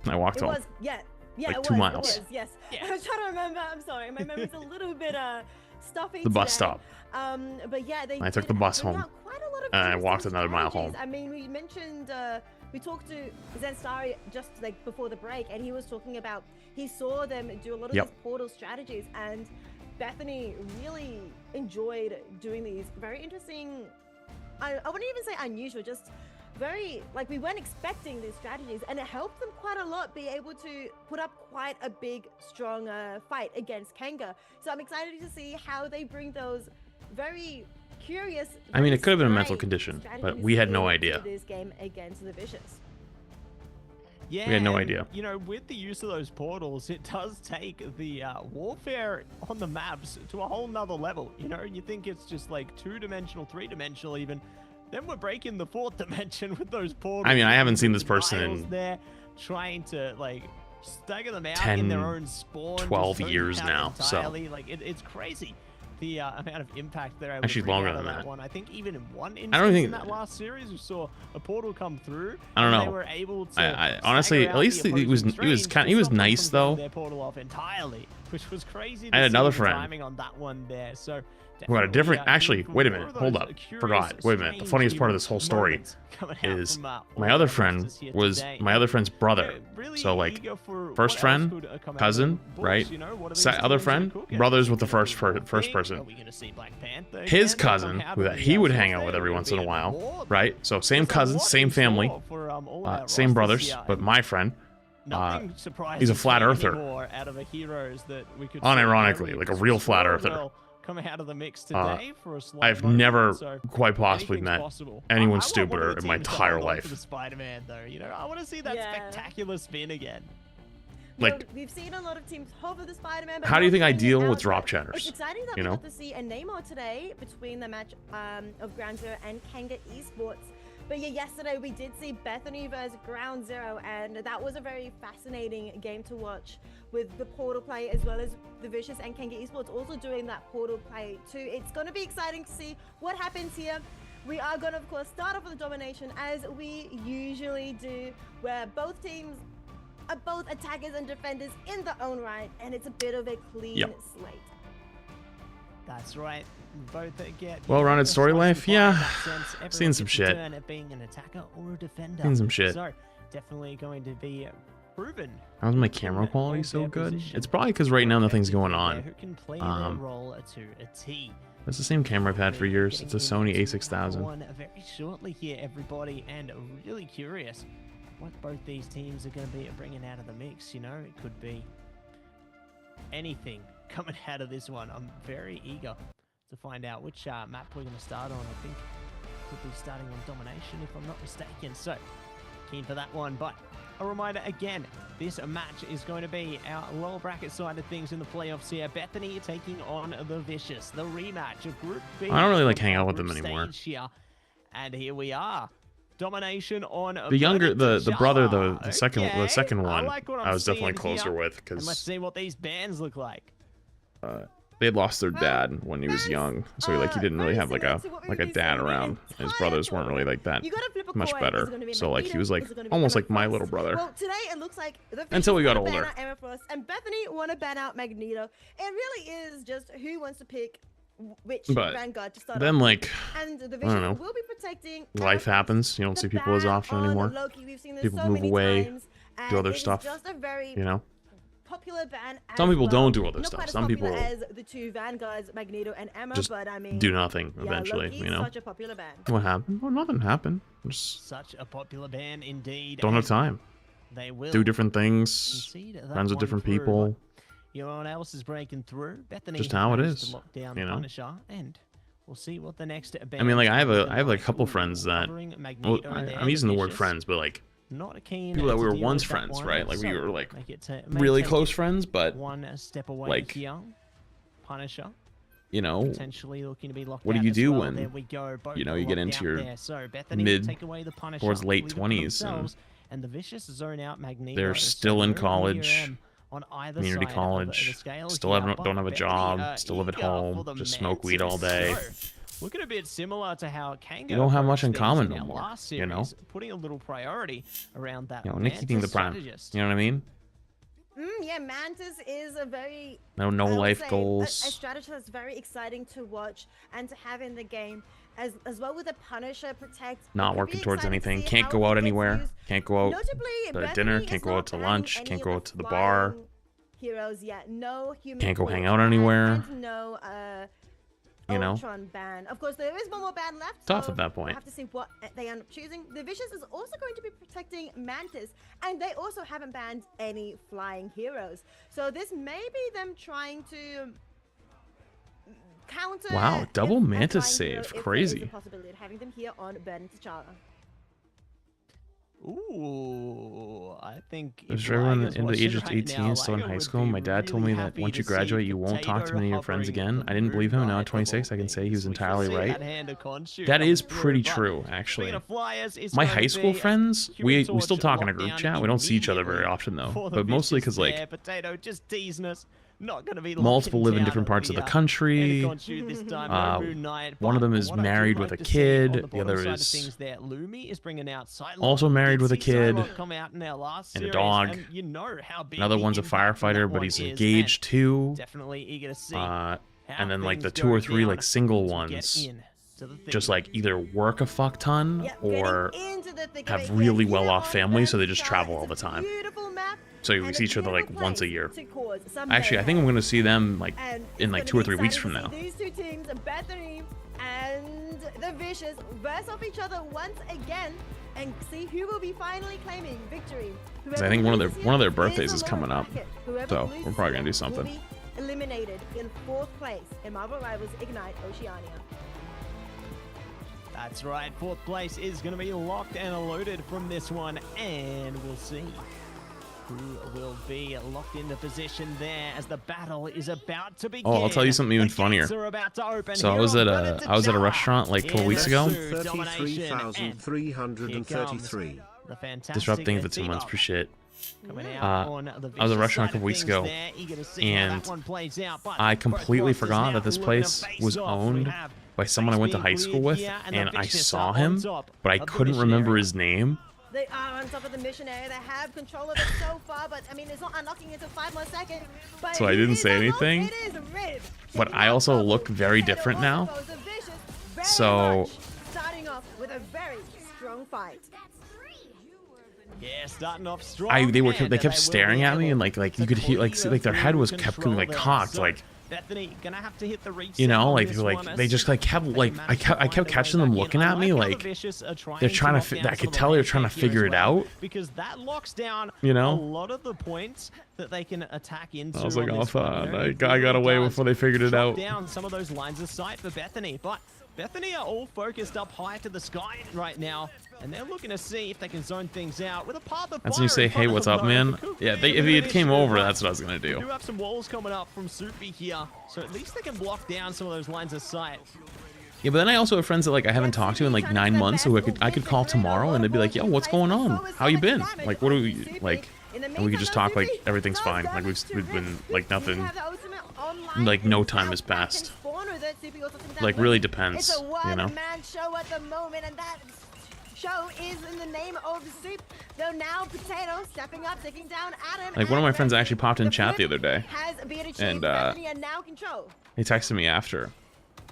I walked It home. was, yeah, Like it 2 was, miles. It was, yes. I was trying to remember. I'm sorry, my memory's a little bit stuffy. The bus today. stop. But yeah, they I took did the bus bring home, out quite a lot of and I walked interesting another mile strategies. home. I mean, we mentioned we talked to Zenstari just like before the break, and he was talking about he saw them do a lot of these portal strategies, and Bethany really enjoyed doing these very interesting. I wouldn't even say unusual, just very like we weren't expecting these strategies, and it helped them quite a lot be able to put up quite a big, strong fight against Kenga. So I'm excited to see how they bring those very curious. I mean, it could have been a mental straight condition, but strategies we had no into idea. This game against the Vicious. Yeah, We had no and, idea. You know, with the use of those portals, it does take the warfare on the maps to a whole nother level. You know, you think it's just like 2-dimensional, 3-dimensional even. Then we're breaking the 4th dimension with those portals. I mean, I haven't seen this With person Niles in there trying to like stagger them out 10, in their own spawn. 12 just years out now, so. entirely. Like it's crazy. The amount of impact they're able Actually to bring longer out than of that. one. I think even in one instance don't think- in that last series, we saw a portal come through. I don't and They know. were able to I honestly, stagger at out least the he was opposing he was streams kind to he was stop them nice from getting though. Their portal off entirely, which was crazy. I had to see another the friend. timing on that one there. So We got a different. definitely, Actually, for wait a more minute. of Hold those up. curious, Forgot. Wait a minute. The strange funniest part of little this whole story moments coming out is from, all my the other rosters friend here was today. my other friend's brother. Yeah, really So like, eager for first what friend, else could come out of cousin, the right? books, you know, what are these Other teams friend, gonna cook? brothers with the Is it gonna first be one first thing? person. Are we gonna see Black Panther His again? cousin, How who do that we, he would source hang out that? with every Would once it in a be while, more? right? So same There's a cousins, lot same in store family, for, all our same rosters brothers, here, but and my friend, nothing surprising he's a flat earther. anymore out of the heroes that we could see Unironically, very like a real flat earther. well coming out of the mix today for a slight I've moment, never so quite possibly anything's met possible. anyone I want one stupider of the in my teams to entire hold on life. to the Spider-Man, though. You know, I want to see that Yeah. spectacular spin again. Like, we've seen a lot of teams hover the Spider-Man. but how do you not think I bring it deal out, with drop but chatters? It's exciting that You we know? got to see a Neymar today between the match of Ground Zero and Kenga Esports. But yeah, yesterday we did see Bethany versus Ground Zero, and that was a very fascinating game to watch with the portal play as well as the Vicious and Kenga Esports also doing that portal play too. It's going to be exciting to see what happens here. We are going to, of course, start off with the Domination as we usually do, where both teams are both attackers and defenders in their own right, and it's a bit of a clean slate. That's right. Both get Well-rounded story life? Yeah. Seen some shit. At being an attacker or a defender. Seen some shit. So definitely going to be proven. How's my camera quality so good? It's probably because right now nothing's going on. Who can play their role to a T. It's the same camera I've had for years. It's a Sony A6000. One very shortly here, everybody, and really curious what both these teams are going to be bringing out of the mix. You know, it could be anything coming out of this one. I'm very eager to find out which map we're going to start on. I think we'll be starting on Domination, if I'm not mistaken. So, keen for that one. But a reminder again, this match is going to be our lower bracket side of things in the playoffs here. Bethany taking on the Vicious, the rematch of Group B. I don't really like hang out with them group anymore. stage here. And here we are. Domination on The younger, the brother, the second Okay. one, I like what I'm I was definitely seeing closer here. with And let's because see what these bands look like. they had lost their dad when he was young, so he didn't really have like a dad around. His brothers weren't really like that much better, so like he was like almost like my little brother. Well, today it looks like until we got older. And Bethany want to ban out Magneto. It really is just who wants to pick which But Vanguard to start then off. like And the I don't Vision know. will be protecting Life happens. You don't see people as often anymore. People move away, do other stuff. You know. Popular ban Some people don't do Not other stuff. quite as Some people popular as the two Vanguards, Magneto and Emma, just but I mean, do nothing yeah, eventually. Loki's You know. such a popular ban. What happened? Well, nothing happened. Just Such a popular band indeed. don't have time. They will Do different things. concede that Friends with one different through, people. but you know what else is breaking through? Bethany Just how it managed is, to lock down you know? Punisher, and we'll see what the next I mean, like I have band a couple friends that. covering Well, Magneto there, I'm using the word Vicious. friends, but like Not keen people that we to were deal once with that friends, one, right? Like we so were like may really take close it friends, but one step away like, here. Punisher you know, potentially looking to be locked what do out you as do well. when, There we go. Both you know, are you get locked into out your there. So Bethany mid will take away the Punisher, towards late leave it for 20s, themselves, and the Vicious zone out Magneto. they're So still in no college, ERM on either community side of college, the scale still here, don't but have a Bethany job, are still live at eager for home, the just man smoke weed to all day. show. Looking a bit similar to how Kanga You don't have much in approached things common in no our more, last you know? series, putting a little priority around that. You know, Nikki being the prime. strategist. You know what I mean? Yeah, Mantis is a very No I would life say, a goals. strategist that's very exciting to watch and to have in the game, as well with the Punisher protect. Not It could working be towards exciting to anything. see Can't how go he out gets anywhere. used. Can't go out Notably, to Bethany dinner. is Can't go not out to banning lunch. any Can't of go the out to the bar. flying Heroes yet. No human. Can't go torch hang out ban anywhere. and no You know? Ultron ban. Of course, there is one more ban left. Tough so at that point. We'll have to see what they end up choosing. The Vicious is also going to be protecting Mantis, and they also haven't banned any flying heroes. So this may be them trying to counter. Wow, double a Mantis flying hero save. if there is Crazy. a possibility of having them here on Burn T'Challa. Ooh, I think Is if everyone Liger's in the watching age of right 18 now, still in Liger high would school? be My dad told really me that happy once you to see graduate, you won't talk to Potato many of your friends hovering again. I didn't believe him. Now at 26, I can say he was entirely right. That is pretty true, actually. My high school friends, we still talk in a group chat. We don't see each other very often though, but mostly because like Potato just teasing us. Not gonna be multiple live in different parts of the country. One of them is married with a kid. The other is also married with a kid and a dog. Another one's a firefighter, but he's engaged too. Definitely eager to see. And then like the 2 or 3 like single ones just like either work a fuck ton or have really well-off families, so they just travel all the time. So we see each other like once a year. Actually, I think I'm gonna see them like in like 2 or 3 weeks from now. These two teams, Bethany and the Vicious, verse off each other once again and see who will be finally claiming victory. Because I think one of their birthdays is coming up, so we're probably gonna do something. Eliminated in 4th place in Marvel Rivals Ignite Oceania. That's right, 4th place is going to be locked and loaded from this one, and we'll see who will be locked into position there as the battle is about to begin. Oh, I'll tell you something even funnier. So I was at a restaurant like a couple weeks ago. 33,333. Disrupting the 2 months per shit. I was at a restaurant a couple weeks ago, and I completely forgot that this place was owned by someone I went to high school with, and I saw him, but I couldn't remember his name. They are on top of the mission area. They have control of it so far, but I mean, it's not unlocking until 5 more seconds. But so I didn't say anything. It is red. But I also look very different now. So starting off with a very strong fight. Yeah, starting off strong. They kept staring at me, and like you could hear like their head was kept like cocked, like. Bethany gonna have to hit the reset, you know, like they just like kept like I kept catching them looking at me like they're trying to. I could tell they're trying to figure it out because that locks down a lot of the points that they can attack into. I was like, oh fuck, I got away before they figured it out. Down some of those lines of sight for Bethany, but Bethany are all focused up high to the sky right now, and they're looking to see if they can zone things out with a path of fire. That's when you say, hey, what's up, man? Yeah, if he came over, that's what I was gonna do. We do have some walls coming up from Soupy here, so at least they can block down some of those lines of sight. Yeah, but then I also have friends that like I haven't talked to in like 9 months, so I could call tomorrow and they'd be like, yo, what's going on? How you been? Like, what do we like? And we could just talk like everything's fine. Like we've been like nothing like no time has passed. Like really depends, it's a you know. one-man show at the moment, and that show is in the name of Soup. Though now Potato stepping up, taking down Adam. Like one of my friends actually popped in chat the other day, and now control. he texted me after.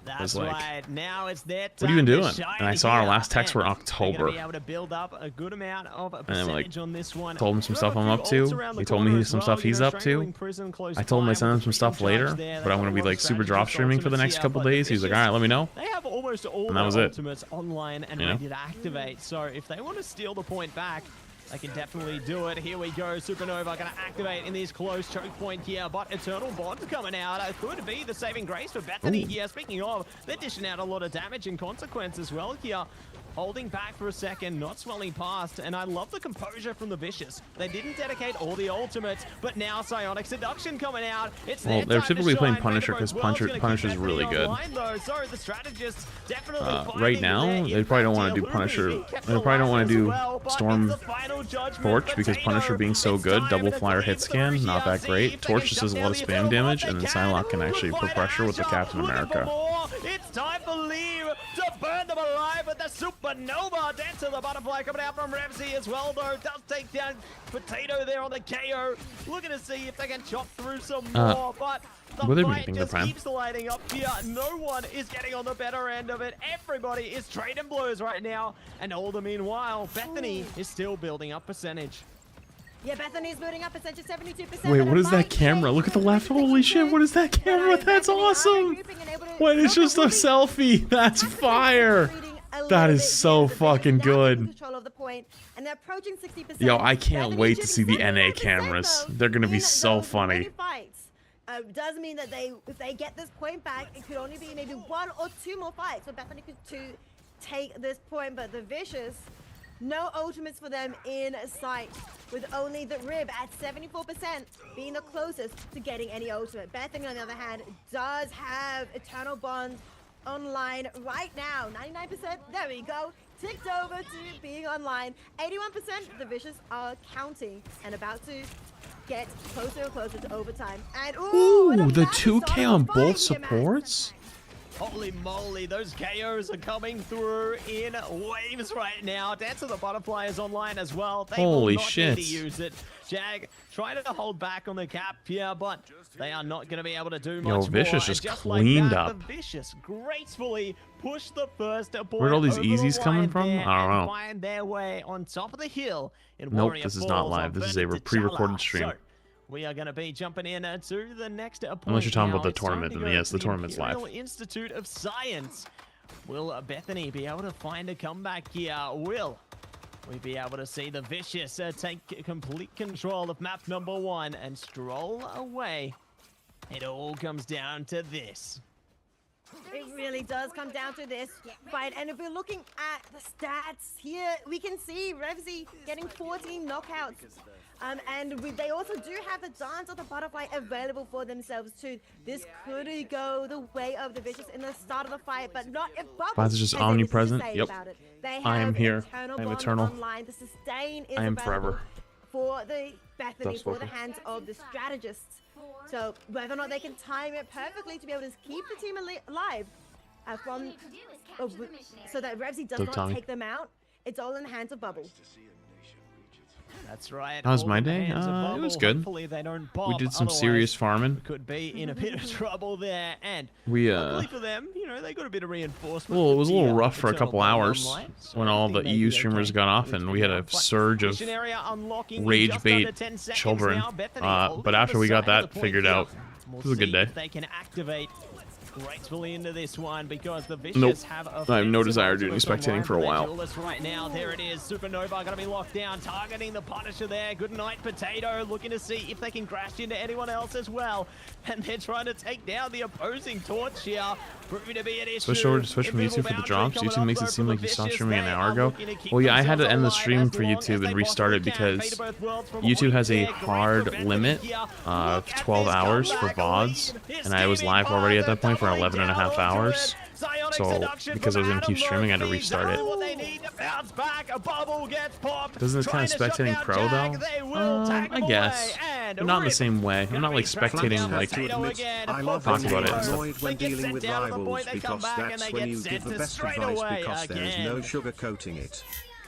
That's like, right. Now it's their what have you been time doing? to shine And I saw our here, last text for and October. they're gonna be able to build up a good amount of a And then, like, percentage on this one. told him some Throw stuff a I'm few up to. ults around the He told corner me as some well, stuff you he's know, up to. strangling prison close I told him by I sent him with some the stuff free later, judge there. but They I'm gonna have be a lot like of super strategies drop for streaming for the ultimates next here, couple but the days. He was like, Vicious, all right, let me know. They have almost all And that their was it. ultimates online and You know? ready to activate. So if they want to steal the point back, they can definitely do it. Here we go. Supernova going to activate in this close choke point here, but Eternal Bond coming out. Could be the saving grace for Bethany here. Speaking of, they're dishing out a lot of damage and consequence as well here. Holding back for a second, not swelling past, and I love the composure from the Vicious. They didn't dedicate all the ultimates, but now Psionic Seduction coming out. It's Well, they're typically playing Punisher because Punisher's really good. So the strategists definitely Right now, they probably don't want to do Punisher. They probably don't want to do Storm Torch because Punisher being so good, double flyer hit scan, not that great. Torch just does a lot of spam damage, and then Psylocke can actually put pressure with the Captain America. It's time for Leave to burn them alive with the Supernova. Dance of the Butterfly coming out from Revsy as well, though. Does take down Potato there on the KO. Looking to see if they can chop through some more, but the fight just keeps lighting up here. No one is getting on the better end of it. Everybody is trading blows right now. And all the meanwhile, Bethany is still building up percentage. Yeah, Bethany's building up percentage 72%. Wait, what is that camera? Look at the left. Holy shit, what is that camera? That's awesome. Wait, it's just a selfie. That's fire. That is so fucking good. Yo, I can't wait to see the NA cameras. They're gonna be so funny. Does mean that if they get this point back, it could only be maybe 1 or 2 more fights for Bethany to take this point, but the Vicious, no ultimates for them in sight, with only the Rib at 74% being the closest to getting any ultimate. Bethany, on the other hand, does have Eternal Bond online right now. 99%, there we go. Ticked over to being online. 81%, the Vicious are counting and about to get closer and closer to overtime. And ooh, the 2K on both supports? Holy moly, those KOs are coming through in waves right now. Dance of the Butterfly is online as well. They Holy will not shit. need to use it. Jag trying to hold back on the cap here, but they are not going to be able to do much more. Vicious just just cleaned like that, up. The Vicious gracefully pushed the first point. Where'd all these over easies the coming line from? there I don't and know. find their way on top of the hill in Nope, Warrior this is not Falls live. on This is a Bernard pre-recorded T'Challa. stream. So, we are going to be jumping in to the next point. Unless you're talking now. about the It's time tournament, to then go yes, to the tournament's live. Imperial Institute of Science. Will Bethany be able to find a comeback here? Will we be able to see the Vicious take complete control of map number 1 and stroll away? It all comes down to this. It really does come down to this fight, and if we're looking at the stats here, we can see Revsy getting 14 knockouts. And they also do have the Dance of the Butterfly available for themselves too. This could go the way of the Vicious in the start of the fight, but not if Bubbles Vaz is just has anything to omnipresent. say Yep. about it. They I am have here. Eternal I am Bond eternal. Online. The sustain is I am available forever. for the Bethany, for the Spoken. hands of the strategists. So whether or not they can time it perfectly to be able to keep the team alive so that Revsy does So not Tommy. take them out, it's all in the hands of Bubble. That's right. How was all my in the day? hands of It Bubble. was good. Hopefully they don't bob. We did some Otherwise, serious farming. we could be in a bit of trouble there. And We luckily for them, you know, they got a bit of reinforcement. well, it with was a the, little rough for a Eternal couple Bond hours online, so when I all think the they'll EU be streamers okay. got off, It's and been we had a rough, but surge of mission area unlocking in rage just bait under 10 seconds children. now. Bethany But holding after the we got side of that the point figured here. out, We'll it was a good see day. if they can activate gracefully into this one because the Vicious Nope. have I have no offensive desire to do any ultimates spectating for a online, while. but they're duelists right now. There it is. Supernova going to be locked down, targeting the Punisher there. Good night, Potato, looking to see if they can crash into anyone else as well. And they're trying to take down the opposing Torch here. Proving to be an issue. Switch from YouTube for the drops. YouTube makes it seem like you stopped streaming an hour ago. Well, yeah, I had to end the stream for YouTube and restart it because YouTube has a hard limit of 12 hours for VODs, and I was live already at that point for 11 and a half hours. So, because I was going to keep streaming, I had to restart it. Doesn't this kind of spectating pro, though? I guess. and but not in the Rip same way. I'm not like spectating like I love talk when about it you're and stuff. annoyed when dealing with rivals because that's when you give the best advice because there's no sugarcoating it.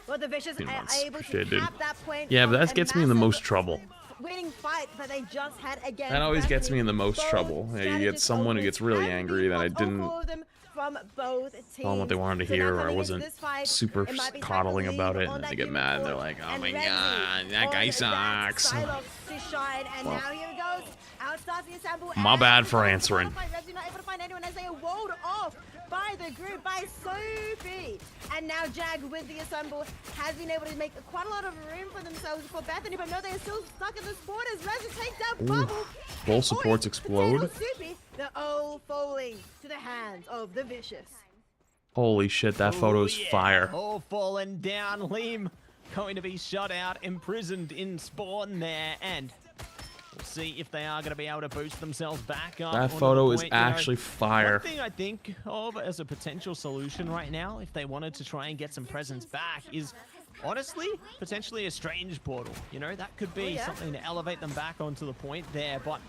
Well, the Vicious Pretty are much. able to Shit, dude. cap that point. Yeah, but from that a gets me in the most massive trouble. winning fight that they just had against That always gets me in the Bethany. most Both trouble. Yeah, you get strategists someone who always gets really can angry be that I blocked, all didn't four of them from both teams. tell them what they wanted to So now hear, or I coming into wasn't this fight, super it might be coddling time to about lean it, on and that they get human mad. They're force. like, "Oh And my Renzi god, that on guy that sucks." Psylocke to shine, and Well, now here it goes. Outstarts the ensemble. my and bad for the answering. Renzi not able to find anyone as they are walled off by the group, by Sophie. And now Jag with the ensemble has been able to make quite a lot of room for themselves for Bethany, but no, they are still stuck in the spawn as Renzi takes down Bubble. Full And supports explode. Potato Soupy, they're all falling to the hands of the Vicious. Holy shit, that photo is fire. All fallen down. Liam going to be shut out, imprisoned in spawn there, and we'll see if they are going to be able to boost themselves back up. That onto the photo is point, you know. actually fire. One thing I think of as a potential solution right now, if they wanted to try and get some presence back, is honestly potentially a strange portal. You know, that could be something to elevate them back onto the point there, but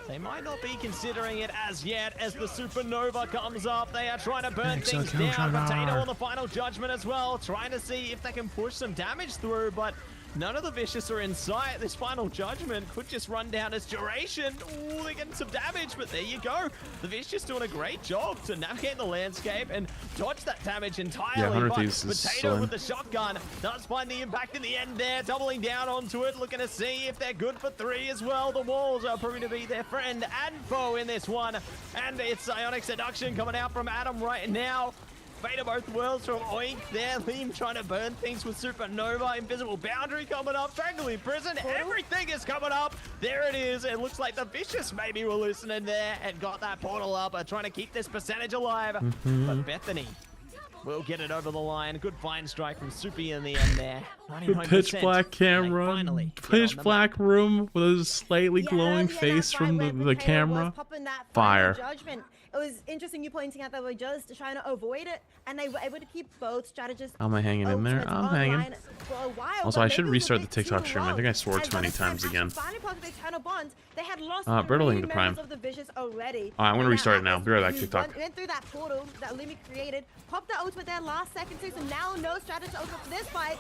they might not be considering it as yet as the supernova comes up. They are trying to burn things down. Potato on the final judgment as well, trying to see if they can push some damage through, but none of the Vicious are in sight. This final judgment could just run down its duration. Ooh, they're getting some damage, but there you go. The Vicious doing a great job to navigate the landscape and dodge that damage entirely. Yeah, 100 but Thieves is Potato still in. with the shotgun does find the impact in the end there, doubling down onto it, looking to see if they're good for 3 as well. The walls are proving to be their friend and foe in this one, and it's Ionic Seduction coming out from Adam right now. Fate of both worlds from Oink there. Liam trying to burn things with Supernova. Invisible Boundary coming up. Strangling Prison. Everything is coming up. There it is. It looks like the Vicious maybe were listening there and got that portal up. Trying to keep this percentage alive. But Bethany will get it over the line. Good fine strike from Soupy in the end there. The pitch black camera, pitch black room with a slightly glowing face from the camera. Fire. It was interesting you pointing out that we're just trying to avoid it, and they were able to keep both strategists. Am I hanging in there? I'm hanging. For a while, Also, I should restart the TikTok TikTok stream. I think I swore too many times again. They had lost Brittling the Prime. of the Vicious already. Alright, I'm gonna restart it now. Be right back, TikTok. Went through that portal that Lumi created, popped the ultimate there last second too, so now no strategist ultimate for this fight.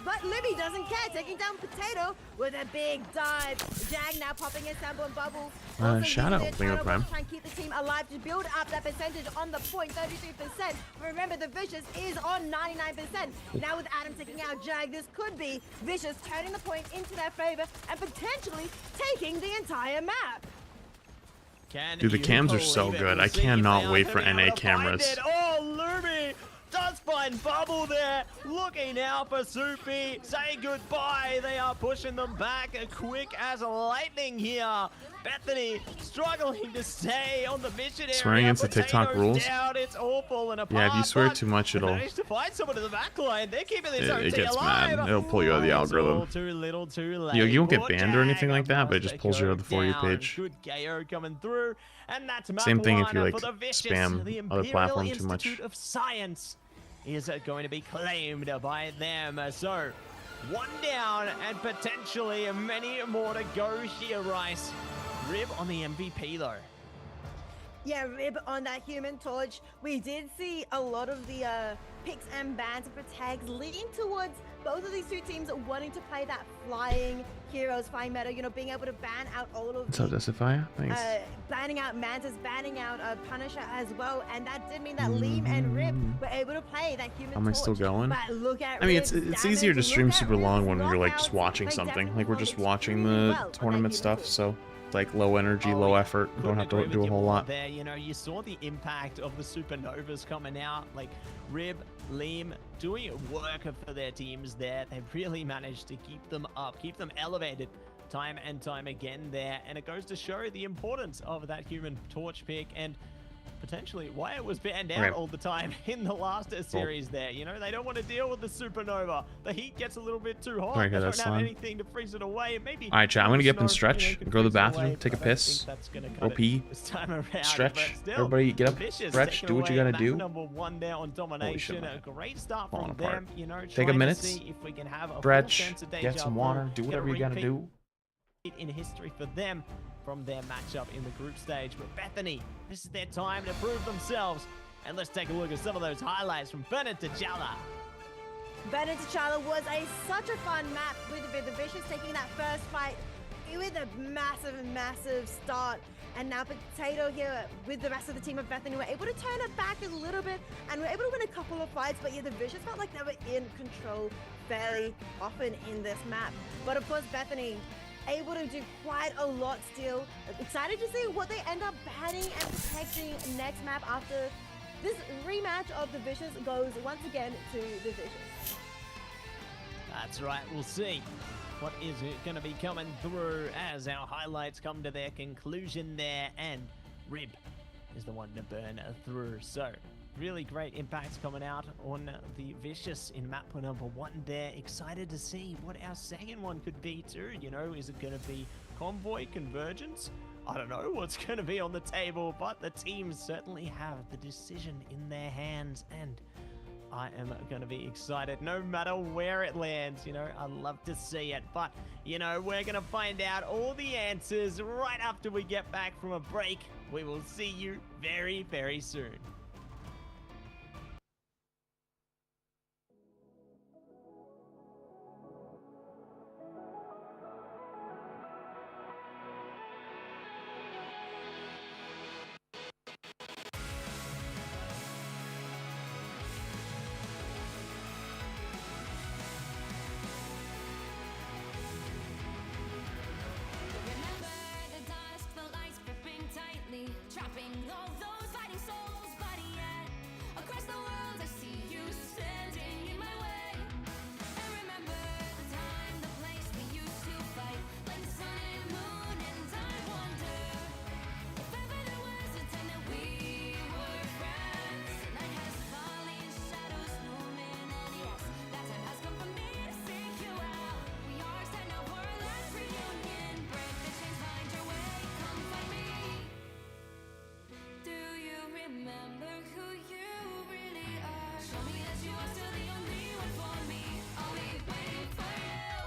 But Lumi doesn't care, taking down Potato with a big dive. Jag now popping in Sambo and Bubble. Shout out, Bingo Prime. Try and keep the team alive to build up that percentage on the point, 33%. Remember, the Vicious is on 99%. Now with Adam taking out Jag, this could be Vicious turning the point into their favor and potentially taking the entire map. Dude, the cams are so good. I cannot wait for NA cameras. Oh, Lumi does find Bubble there, looking out for Soupy. Say goodbye. They are pushing them back quick as lightning here. Bethany struggling to stay on the mission area. Swearing against the TikTok rules? Down. It's all falling apart. Yeah, if you swear too much, it'll... Managed to find someone in the back line. They're keeping this It gets mad. It'll pull you out of the algorithm. Too little, too late. You won't get banned or anything like that, but it just pulls you out of the For You page. Good KO coming through, and that's Same thing if you Mapuana like for the Vicious. spam The other platform Imperial too much. Institute of Science is going to be claimed by them. So, one down and potentially many more to go here, Rice. Rib on the MVP though. Yeah, Rib on that Human Torch. We did see a lot of the picks and bans for tags lean towards both of these two teams wanting to play that flying heroes, flying meta, you know, being able to ban out all of What's up, Desify? Thanks. banning out Mantis, banning out Punisher as well, and that did mean that Liam and Rib were able to play that Human Torch. Am I still going? But look at I mean, Rib's it's easier to damage, stream look at super long Rib's when you're like just lockouts. watching They something. definitely Like we're just performed watching extremely the well on that tournament Human stuff, Torch. so it's like low energy, low effort. You don't have to do a whole lot. There, you know, you saw the impact of the supernovas coming out. Like Rib, Liam doing work for their teams there. They've really managed to keep them up, keep them elevated time and time again there. And it goes to show the importance of that Human Torch pick and potentially why it was banned out all the time in the last series there. You know, they don't want to deal with the supernova. The heat gets a little bit too hot. They don't have anything to freeze it away. Maybe. All right, chat. I'm gonna get up and stretch, go to the bathroom, take a piss, go pee, stretch. Everybody get up, stretch, do what you gotta do. Number one there on Domination. A great start from them. You know, take a minute, if we can have a stretch, get some water, do whatever you gotta do. in history for them from their matchup in the group stage. But Bethany, this is their time to prove themselves. And let's take a look at some of those highlights from Bennett T'Challa. Bennett T'Challa was such a fun map with the Vicious taking that first fight with a massive start. And now Potato here with the rest of the team of Bethany were able to turn it back a little bit and were able to win a couple of fights. But yeah, the Vicious felt like they were in control fairly often in this map. But of course, Bethany able to do quite a lot still. Excited to see what they end up banning and protecting next map after this rematch of the Vicious goes once again to the Vicious. That's right, we'll see. What is it going to be coming through as our highlights come to their conclusion there, and Rib is the one to burn through. So really great impacts coming out on the Vicious in map number 1 there. Excited to see what our second one could be too. You know, is it going to be Convoy Convergence? I don't know what's going to be on the table, but the teams certainly have the decision in their hands, and I am going to be excited no matter where it lands. You know, I love to see it, but you know, we're going to find out all the answers right after we get back from a break. We will see you very, very soon. Trapping all those fighting souls, but yet across the world I see you standing in my way. And remember the time, the place we used to fight, like the sun and moon, and I wonder if ever there was a time that we were friends. The night has fallen, shadows looming, and yes, that time has come for me to seek you out. We are standing up for our last reunion. Break the chains, find your way, come find me. Do you remember who you really are? Show me that you are still the only one for me. I'll be waiting for you.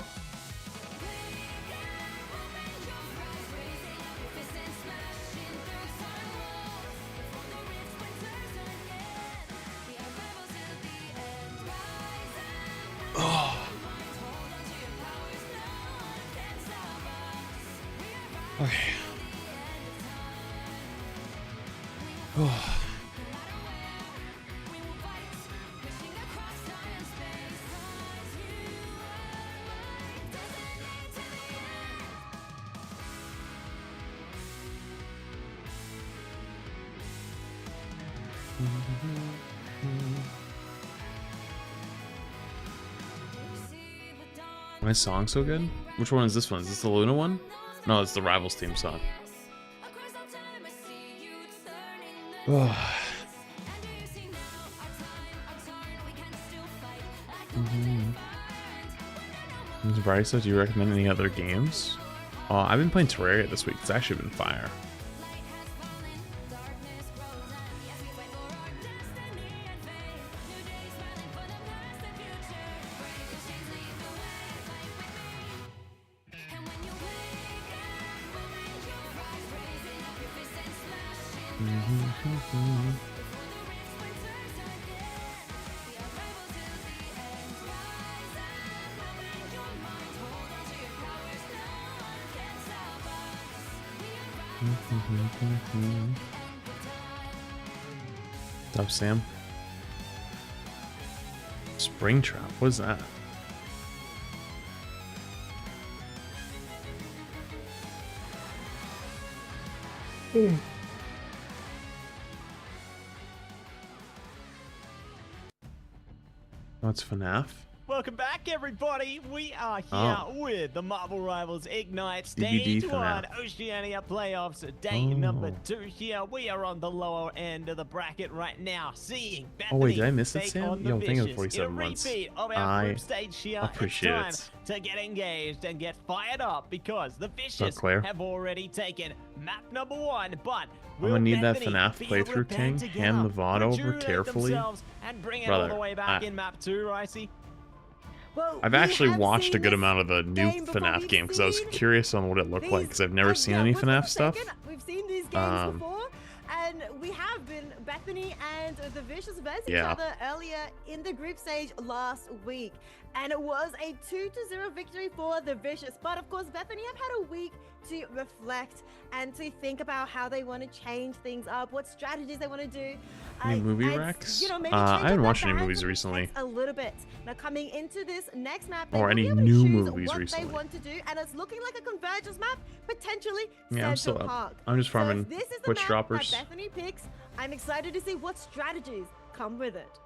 Wake up, open your eyes, raising up your fists and smashing through time walls. Before the rift splinters again, we are rebels till the end. Rise and hold on to your powers, no one can stop us. We are rising. Okay. My song so good? Which one is this one? Is this the Luna one? No, it's the Rivals theme song. Brysa, do you recommend any other games? I've been playing Terraria this week. It's actually been fire. What's up, Sam? Springtrap, what is that? What's FNAF? Welcome back, everybody. We are here with the Marvel Rivals Ignite Stage 1 Oceania Playoffs. Day number 2 here. We are on the lower end of the bracket right now, seeing Bethany wait, did I miss it, take Sam? on the Yo, thank you for Vicious 47 in a months. repeat of our group stage here. Appreciate it's time to get engaged and get fired up because the Vicious Claire? have already taken map number 1, but I'm gonna need that Bethany FNAF be able to playthrough, band King. together, Hand the VOD over rejuvenate carefully. themselves, and bring it Brother, all the way back in map 2, Ricey? Well, I've we actually have watched a seen good this amount of the new game before. FNAF We've game because I was seen curious on what it looked like because I've never seen any yeah, FNAF stuff. We've seen these games before, and we have been Bethany and the Vicious versus each other earlier in the group stage last week, and it was a 2-0 victory for the Vicious. But of course, Bethany have had a week to reflect and to think about how they want to change things up, what strategies they want to do. Any movie and, recs? You know, maybe I haven't watched any change up movies the recently. a little bit. Now coming into this next map, Or any will be able to new choose movies what recently. they want to do, and it's looking like a convergence map, potentially Yeah, I'm Central still up. Park. I'm just So farming if this is the Twitch map droppers. that Bethany picks, I'm excited to see what strategies come with it.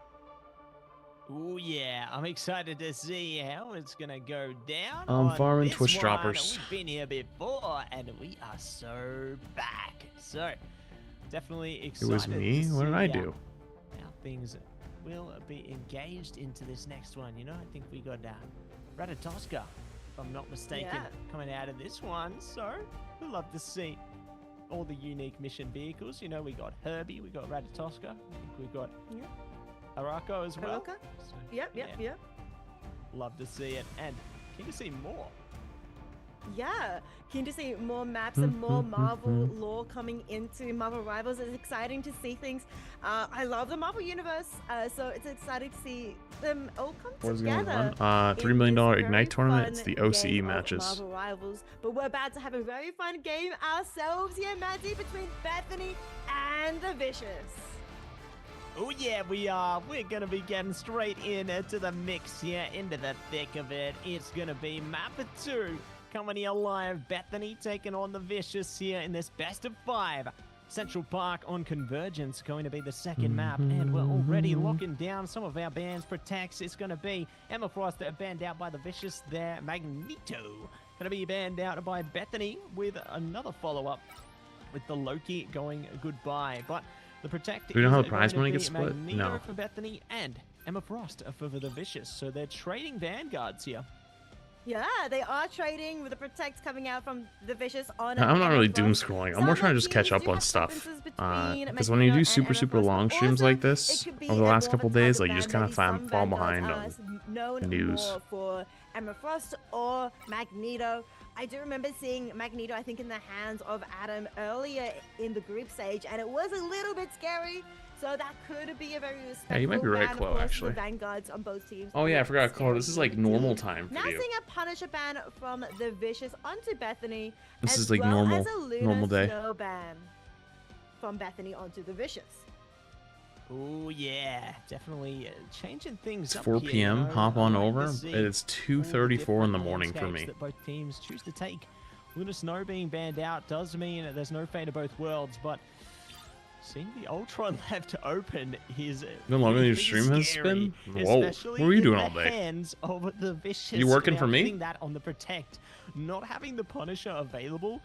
Oh yeah, I'm excited to see how it's gonna go down. I'm on farming this Twitch one. droppers. We've been here before, and we are so back. So definitely It excited. was me? to What did see I do? How things will be engaged into this next one. You know, I think we got Ratatoska, if I'm not mistaken, Yeah. coming out of this one. So we'll love to see all the unique mission vehicles. You know, we got Herbie, we got Ratatoska, I think we got Arako as well. Arako? So, Yep. love to see it, and keen to see more. Yeah, keen to see more maps and more Marvel lore coming into Marvel Rivals. It's exciting to see things. I love the Marvel universe, so it's exciting to see them all come What's going together. on? $3 million in this Ignite very tournament. It's fun the OCE game of matches. Marvel Rivals, but we're about to have a very fun game ourselves here, Maddie, between Bethany and the Vicious. Oh yeah, we are. We're gonna be getting straight into the mix here, into the thick of it. It's gonna be map 2 coming here live. Bethany taking on the Vicious here in this best of 5. Central Park on Convergence going to be the second map, and we're already locking down some of our bands. Protects, it's going to be Emma Frost banned out by the Vicious there. Magneto going to be banned out by Bethany with another follow-up with the Loki going goodbye. But the Protect Do we know how the is prize going money to gets be split? Magneto No. for Bethany and Emma Frost for the Vicious. So they're trading vanguards here. Yeah, they are trading with the Protect coming out from the Vicious on. I'm not really Emma doom Frost. scrolling. I'm Some more of trying to my just catch teams up do on have stuff. differences Because when you between do Magneto super, and super Emma long Frost, streams but like also this, it could be over the more last of couple a type days, of like you just band. kind of Maybe some fall behind vanguards on are known news. more for Emma Frost or Magneto. I do remember seeing Magneto, I think, in the hands of Adam earlier in the group stage, and it was a little bit scary. So that could be a very respectful. Yeah, you might be right, ban, of Chloe, course, actually. The vanguards on both teams. Oh yeah, I forgot, Chloe. Scary This is like normal indeed. time Now for you. seeing a Punisher ban from the Vicious onto Bethany. This as is like well normal- as a Luna normal day. Snow ban from Bethany onto the Vicious. Oh yeah, definitely changing things It's up 4 here, p.m. you know. Hop I on like to over. see It's all the 2:34 in different the morning for landscapes me. that both teams choose to take. Luna Snow being banned out does mean that there's no Fate of both worlds, but seeing the Ultron left open is No longer than your pretty stream has scary, been? Whoa, especially what were you in doing the all day? hands of the Vicious. You working Now, for me? putting that on the Protect, not having the Punisher available.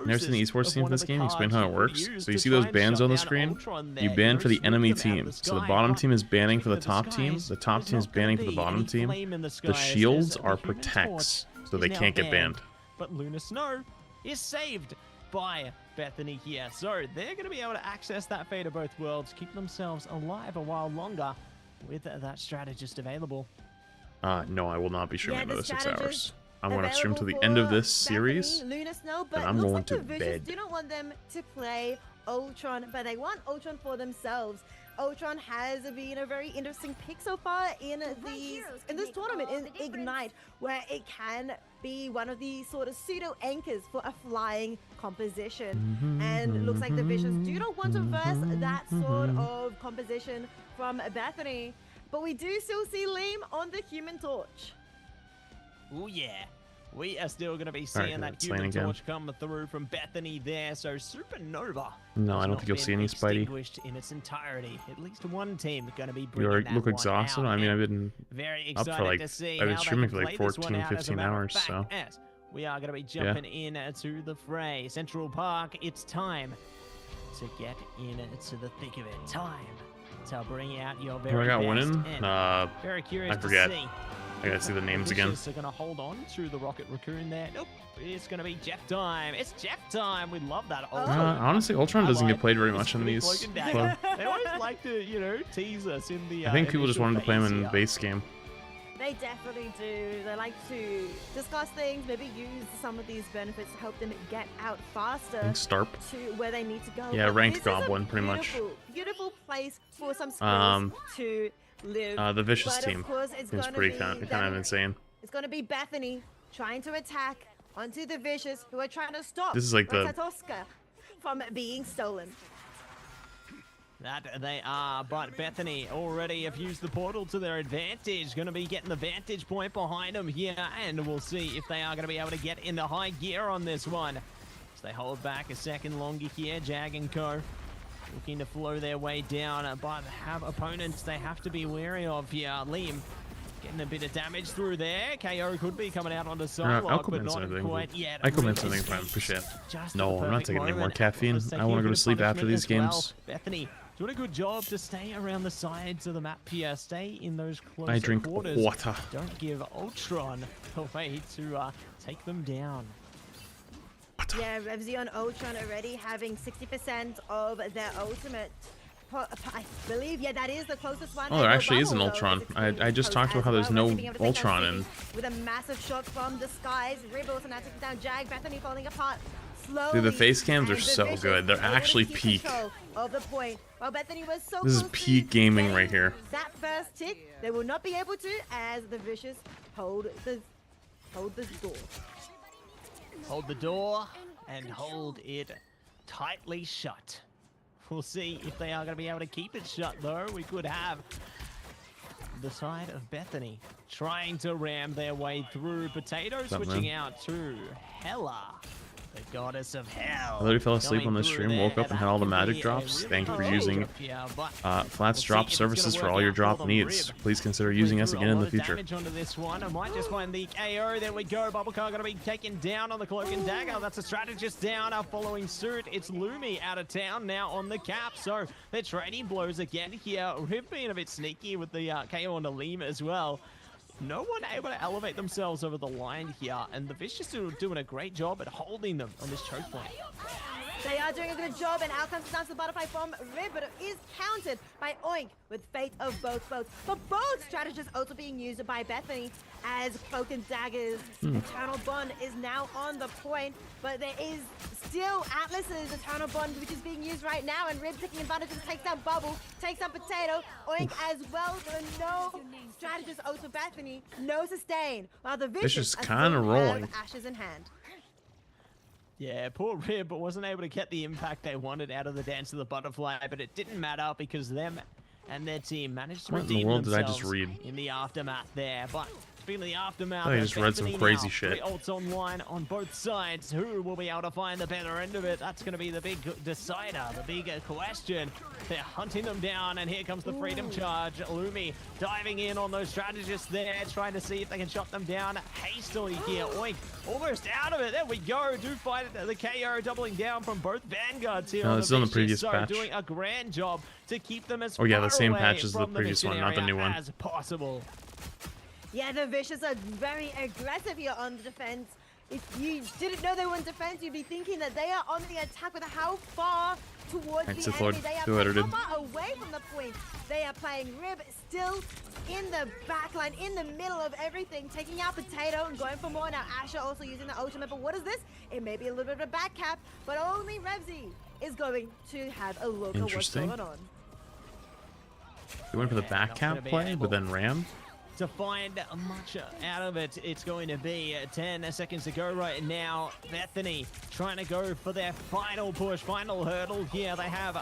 Never seen the esports team for this game? Explain how it works. So you see those bans on the screen? You ban ban for the enemy team. So the bottom team is banning for the top team. The top team is banning for the bottom team. The shields are protects, so they can't get banned. But Luna Snow is saved by Bethany here. So they're going to be able to access that Fate of both worlds, keep themselves alive a while longer with that strategist available. No, I will not be streaming Yeah, the another 6 strategist hours. I'm going to stream to the available end of for this series. Bethany, Luna Snow, but and I'm looks going like to the Vicious bed. do not want them to play Ultron, but they want Ultron for themselves. Ultron has been a very interesting pick so far in this tournament in Ignite, where it can be one of the sort of pseudo anchors for a flying composition. And it looks like the Vicious do not want to verse that sort of composition from Bethany, but we do still see Liam on the Human Torch. Oh yeah, we are still going to be seeing that it's Lane Human again. Torch come through from Bethany there. So Supernova. No, I has don't not think you'll see been any Spidey. extinguished in its entirety. At least one team going to be You bringing that look one exhausted. out, I mean, and I've been very up excited for like, to see I've been how they streaming can for like play this one 14, out, as a 15 matter of hours, fact, so. as we are going to be jumping in to the fray. Central Park, it's time to get into the thick of it. Time to bring out your Who very I got best. winning? And very curious I forget. to see. I gotta see the names again. Vicious are going to hold on to the Rocket Raccoon there. Nope, it's going to be Jeff time. It's Jeff time. We love that. Honestly, Ultron doesn't get played very much in these. They always like to, tease us in the. I think people just initial wanted to play him phase in here. base game. They definitely do. They like to discuss things, maybe use some of these benefits to help them get out faster Starp. to where they need to go. Yeah, But ranked this is a goblin, pretty much. Beautiful place for some skills to live. The vicious But team. of course, it's Seems gonna pretty be kind of them. insane. It's going to be Bethany trying to attack onto the Vicious, who are trying to stop This is like the- Ratatoska from being stolen. That they are, but Bethany already have used the portal to their advantage. Going to be getting the vantage point behind them here, and we'll see if they are going to be able to get into high gear on this one. So they hold back a second longer here. Jag and Co. looking to flow their way down, but have opponents they have to be wary of here. Liam getting a bit of damage through there. KO could be coming out on the I'll sidewalk, but comment not something. quite yet. I comment something if I appreciate. Just No, at the I'm not perfect taking any more moment. caffeine. Let's take I want a to go bit to of sleep after punishment these as well. games. Bethany doing a good job to stay around the sides of the map here. Stay in those close I drink quarters. water. Don't give Ultron a way to take them down. Yeah, Revzy on Ultron already having 60% of their ultimate. I believe, yeah, that is the closest one. Oh, there And actually is an Bubble, though, Ultron. is extremely I just close talked about as how there's well. no Revzy being able to take down Ultron City in. with a massive shot from the skies. Rib also now taking down Jag. Bethany falling apart slowly. Dude, the face cams are and the so Vicious good. They're able to actually keep peak. control of the point. While Bethany was so This is close to peak gaming getting right here. That first tick, they will not be able to as the Vicious hold the door. Hold the door and hold it tightly shut. We'll see if they are going to be able to keep it shut, though. We could have the side of Bethany trying to ram their way through. Potato What's up, switching man? out to Hella, the goddess of hell. I literally fell asleep Going on this through stream, there, woke up and had all the that could magic be a drops. really Thank you for good using matchup here, but Flats we'll see drop if it's services gonna for work all your out drop for needs. Rib. Please consider using us Through again a in lot the of future. damage onto this one. I might just find the KO. There we go. Bubblecar going to be taken down on the cloak and dagger. That's a strategist down. Following suit, it's Lumi out of town now on the cap. So they're trading blows again here. Rib being a bit sneaky with the KO on the Liam as well. No one able to elevate themselves over the line here, and the Vicious are doing a great job at holding them on this choke point. They are doing a good job, and out comes the dance of the butterfly from Rib, but it is countered by Oink with Fate of both boats. But both strategies also being used by Bethany as Cloak and Dagger's Eternal Bond is now on the point, but there is still Atlas's Eternal Bond, which is being used right now, and Rib taking advantage of takes down Bubble, takes down Potato, Oink as well, so no strategist also Bethany, no sustain, while the Vicious Vicious are kinda still rolling. have Ashes in hand. Yeah, poor Rib wasn't able to get the impact they wanted out of the Dance of the Butterfly, but it didn't matter because them and their team managed to What in the redeem world did I themselves just read? in the aftermath there. But speaking of the aftermath, I just read some Bethany crazy now, shit. 3 ults online on both sides. Who will be able to find the better end of it? That's going to be the big decider, the bigger question. They're hunting them down, and here comes the Freedom Charge. Lumi diving in on those strategists there, trying to see if they can shut them down hastily here. Oink, almost out of it. There we go. Do find the KO doubling down from both Vanguards here. No, on this is on the Vicious, previous so patch. doing a grand job to keep them as Oh, yeah, the far same away patch as the from previous mission one, not the area new one. as possible. Yeah, the Vicious are very aggressive here on the defense. If you didn't know they were in defense, you'd be thinking that they are on the attack with how far towards Thanks, the Sith Lord. enemy they are Who playing, edited. how far away from the point they are playing. Rib still in the backline, in the middle of everything, taking out Potato and going for more. Now Asher also using the ultimate, but what is this? It may be a little bit of a back cap, but only Revzy is going to have a look at what's Interesting. going on. He went for the Yeah, back not gonna cap be play, able but then rammed. to find much out of it. It's going to be 10 seconds to go right now. Bethany trying to go for their final push, final hurdle here. They have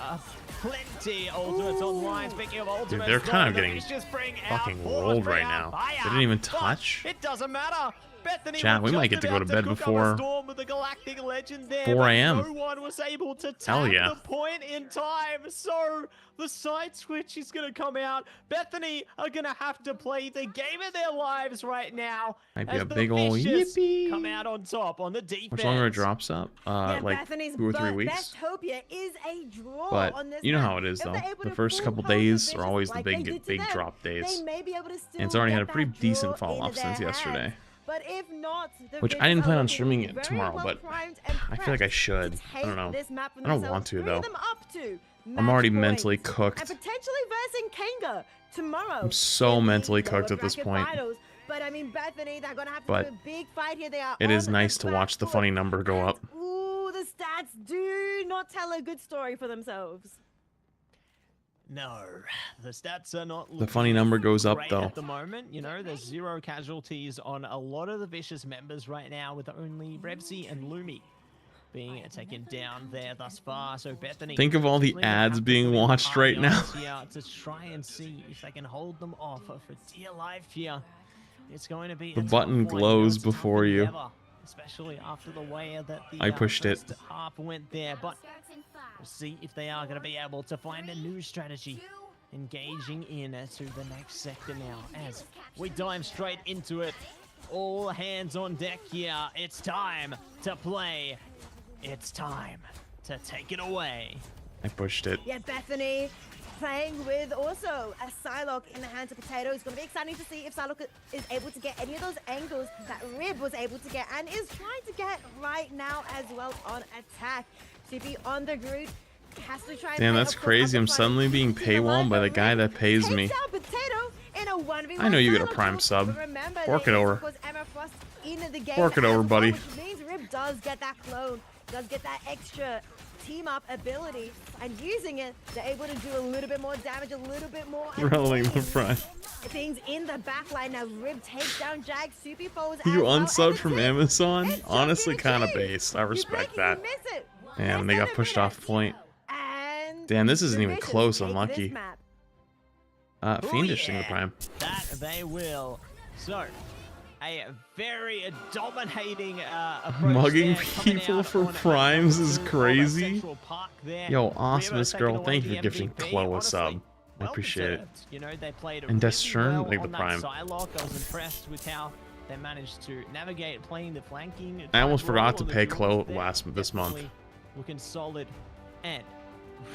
plenty ultimates online. Speaking of ultimates, they're kind of though, getting the Vicious bring fucking out force, rolled bring right out now. fire. They didn't even But touch. it doesn't matter. Bethany Chat, was we might just get to go to about bed cook up a before storm with the Galactic Legend there, 4 but a.m. No one was able to Hell tap yeah. the point in time. So the side switch is going to come out. Bethany are going to have to play the game of their lives right now. Might be as a the big ol' Vicious yippee. come out on top on the defense. Much longer it drops up? Yeah, Like Bethany's 2 or 3 weeks. Bestopia is a draw But on this you know map. how it is, If though. they're able The to first full couple pose the days Vicious are always the like they big did to big them, drop days. They may be able to still And it's already get had a pretty that decent draw fall into off since their yesterday. hands. But if not, the Which I Vicious didn't are plan on looking streaming it very tomorrow, well but primed and I feel like I prepped should. to I don't take know. this map for I don't themselves, want to, bring though. them up to I'm already match mentally points, cooked. and potentially versing Kanga tomorrow. I'm so in the mentally lower cooked at this bracket point. finals. But I mean, Bethany, they're gonna have to But do a big fight here. They are it is on nice the to watch the back funny foot. number go And, up. ooh, the stats do not tell a good story for themselves. No, the stats are not. The funny number goes up great though. At the moment, you know, there's 0 casualties on a lot of the Vicious members right now, with only Revsy and Lumi being taken down there thus far. So Bethany, Think of all the definitely gonna ads have to being put in watched hard right now. yards here to try and see if they can hold them off for dear life here. It's going to be The a tough button one, you know, glows it's a tough before you. endeavor, especially after the way that the I pushed it. first half went there. But we'll see if they are going to be able to find a new strategy. Engaging in to the next sector now as we dive straight into it. All hands on deck here. It's time to play. It's time to take it away. I pushed it. Yeah, Bethany playing with also a Psylocke in the hands of Potato. It's going to be exciting to see if Psylocke is able to get any of those angles that Rib was able to get and is trying to get right now as well on attack. To be on the grid. Has to try and Damn, play, that's of course, crazy. I'm up the front. suddenly being Keep the paywalled line by the going. guy that pays Takes me. out Potato in a 1v1 I know you get a final Prime duel, sub. but remember, Fork there it is, over. of course, Emma Frost in the game Fork it as over, well, buddy. Which means Rib does get that clone, does get that extra team-up ability, and using it, they're able to do a little bit more damage, a little bit more. Rolling the annoying front. Things in the backline now. Rib takes down Jag, Soupy Foes as You well, and unsubbed it's from it. Amazon? It's Honestly, Chucky kind of the Cheese. based. I You respect blink that. and you miss it. Damn, they got pushed off the point. And Damn, this isn't the even Vicious close, take unlucky. this map. Fiendish yeah. in the Prime. That they will. So, a very dominating approach Mugging there, coming people out for on primes level is 2 of crazy. Central Park there. Yo, Rib Awesomeness taking girl, away thank you the for gifting MVP. Chloe a Honestly, sub. I well appreciate it. deserved. You know, they played And really Deathstern, well like the on that Prime. Psylocke. I was impressed with how they managed to navigate playing the flanking. I almost role forgot to on the pay duels Chloe there. this month. Definitely looking solid and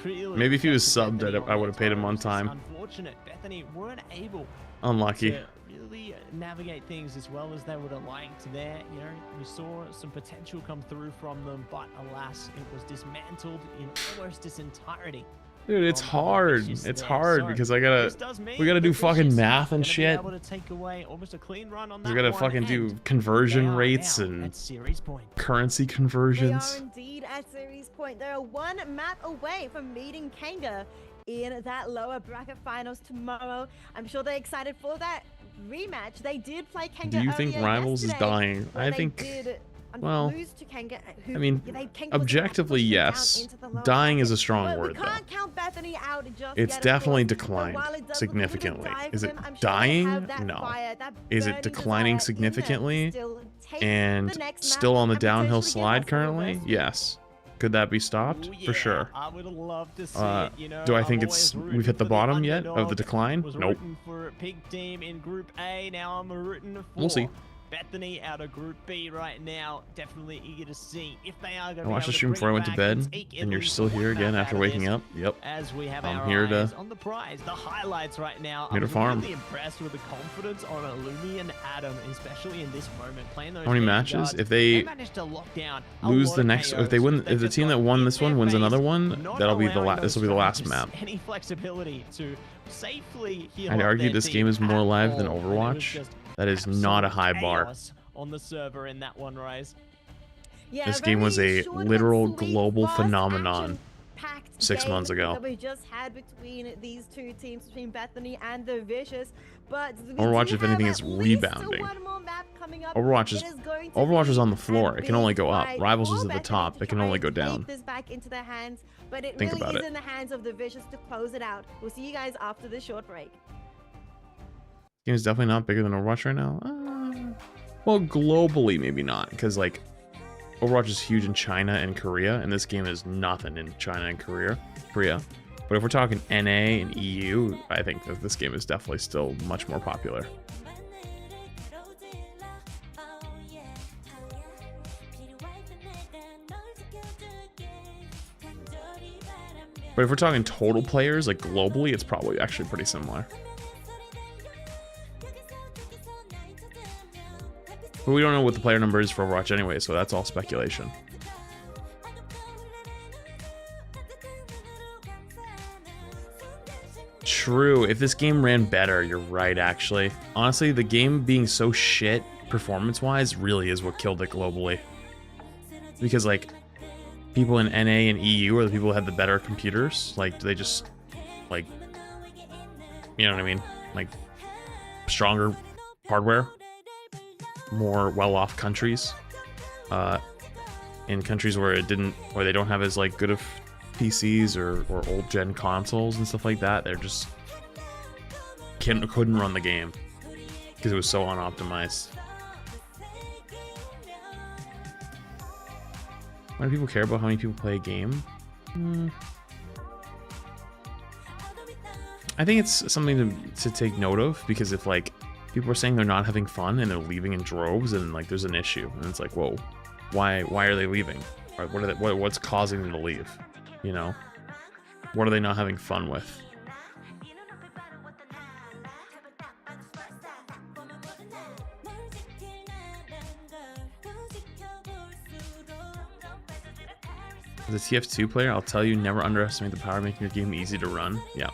really Maybe if he was impressive subbed, Bethany I on would have their paid him on toes. It's time. Unfortunate, Bethany weren't able Unlucky. to really navigate things as well as they would have liked there. You know, we saw some potential come through from them, but alas, it was dismantled in almost its entirety. Dude, it's from the hard. Vicious it's there. hard So, because we this does mean gotta do the fucking Vicious math and gonna be shit. able to take away almost a clean run on We that gotta one, fucking do and conversion they are rates now and at series point. currency They are conversions. indeed at series point. They're one map away from meeting Kanga in that lower bracket finals tomorrow. I'm sure they're excited for that rematch. They did play Kanga Do you think earlier Rivals is yesterday, dying? where I they think. did Well, lose to Kanga, who, I mean, Kanga was objectively, pushing down yes. into the lower Dying is a bracket. strong But word, we though. can't count Bethany out just It's yet, of definitely course. But declined while it does look a little bit significantly. dire Is for it them, I'm sure they dying? have that No. fire, that Is it burning declining desire in them to significantly still take and the next still map on the and downhill potentially get slide us the currently? reverse. Yes. Could that be stopped? Ooh, For yeah, sure. I would love to see Uh, it, you know. do I I'm think always rooting we've hit the for bottom yet of the underdog. decline? Was Nope. rooting for Pig Team in Group A. Now I'm rooting for We'll see. Bethany out of Group B right now. Definitely eager to see if they are going to I watched the stream before I went to bed, and you're still here again after waking up. Yep. As we have I'm our here to- eyes on the prize, the highlights right now. Here to I'm farm. really impressed with the confidence on Illumi and Adam, especially in this moment. Playing those How many game matches? guards, If they managed to lock down a lose lot the of next, KOs, if they win, they if the just team got that won in this one their wins face, another one, not that'll be the allowing this will those be the last strategists map. Any flexibility to safely heal I'd up argue their this team game is more at live than all, and it was Overwatch. just That is not a absolute high bar. chaos on the server in that one, Rise. Yeah, This game was very a short but literal sweet, global fast, phenomenon action-packed 6 game months ago. that we just had between these two teams, between Bethany and the Vicious. But we Overwatch, do if anything, have is at least rebounding. one more map coming up. Overwatch It is going to Overwatch be is on the a floor. It can only big go up. fight Rivals for is at the Bethany top. to It can try only and go take down. this back into their hands, but it Think really about is it. in the hands of the Vicious to close it out. We'll see you guys after this short break. Game is definitely not bigger than Overwatch right now. Well, globally, maybe not, because like Overwatch is huge in China and Korea, and this game is nothing in China and Korea. But if we're talking NA and EU, I think that this game is definitely still much more popular. But if we're talking total players, like globally, it's probably actually pretty similar. But we don't know what the player number is for Overwatch anyway, so that's all speculation. true. If this game ran better, you're right, actually. Honestly, the game being so shit performance-wise really is what killed it globally. Because, like, people in NA and EU are the people who had the better computers. Like, they just, like, you know what I mean? Like, stronger hardware. More well-off countries. In countries where they don't have as, like, good of PCs or old-gen consoles and stuff like that, they're just couldn't run the game because it was so unoptimized. Why do people care about how many people play a game? I think it's something to take note of, because if, like, people are saying they're not having fun and they're leaving in droves, and, like, there's an issue, and it's like, whoa, why are they leaving? Or what's causing them to leave? You know, what are they not having fun with? As a TF2 player, I'll tell you, never underestimate the power of making your game easy to run. Yeah.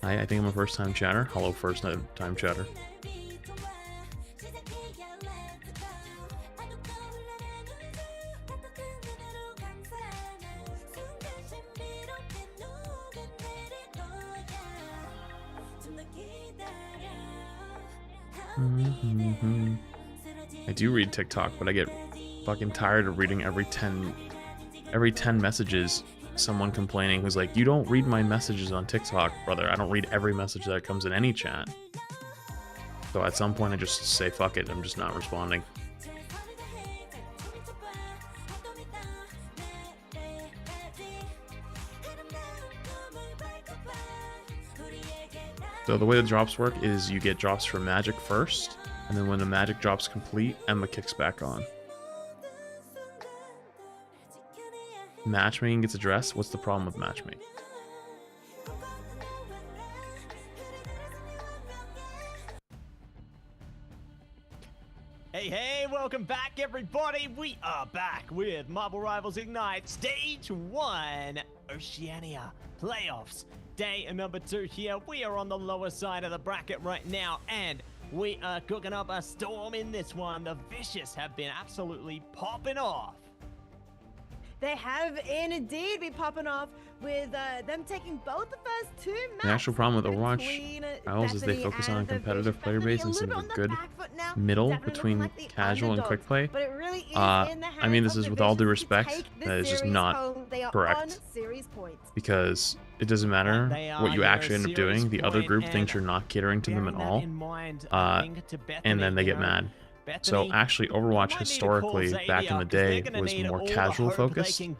I think I'm a first-time chatter. Hello, first-time chatter. I do read TikTok, but I get fucking tired of reading every 10 messages someone complaining who's like, you don't read my messages on TikTok, brother. I don't read every message that comes in any chat. So at some point I just say fuck it, I'm just not responding. So the way the drops work is you get drops from magic first, and then when the magic drop's complete, Emma kicks back on. Matchmaking gets addressed. What's the problem with matchmaking? Hey, welcome back, everybody. We are back with Marble Rivals Ignite Stage 1 Oceania Playoffs. Day number 2 here. We are on the lower side of the bracket right now, and we are cooking up a storm in this one. The Vicious have been absolutely popping off. They have indeed been popping off with them taking both the first 2 matches. The actual problem with Overwatch is they focus on a competitive player base instead of a good middle between casual and quick play. I mean, this is with all due respect, that is just not correct. Because it doesn't matter what you actually end up doing. The other group thinks you're not catering to them at all, and then they get mad. So actually, Overwatch historically, back in the day, was more casual focused, and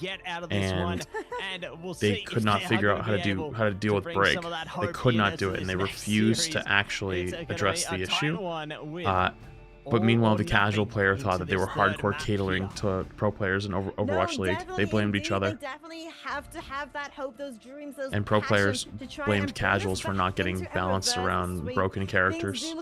they could not figure out how to deal with break. They could not do it, and they refused to actually address the issue. But meanwhile, the casual player thought that they were hardcore catering to pro players in Overwatch League. They blamed each other. And pro players blamed casuals for not getting balanced around broken characters.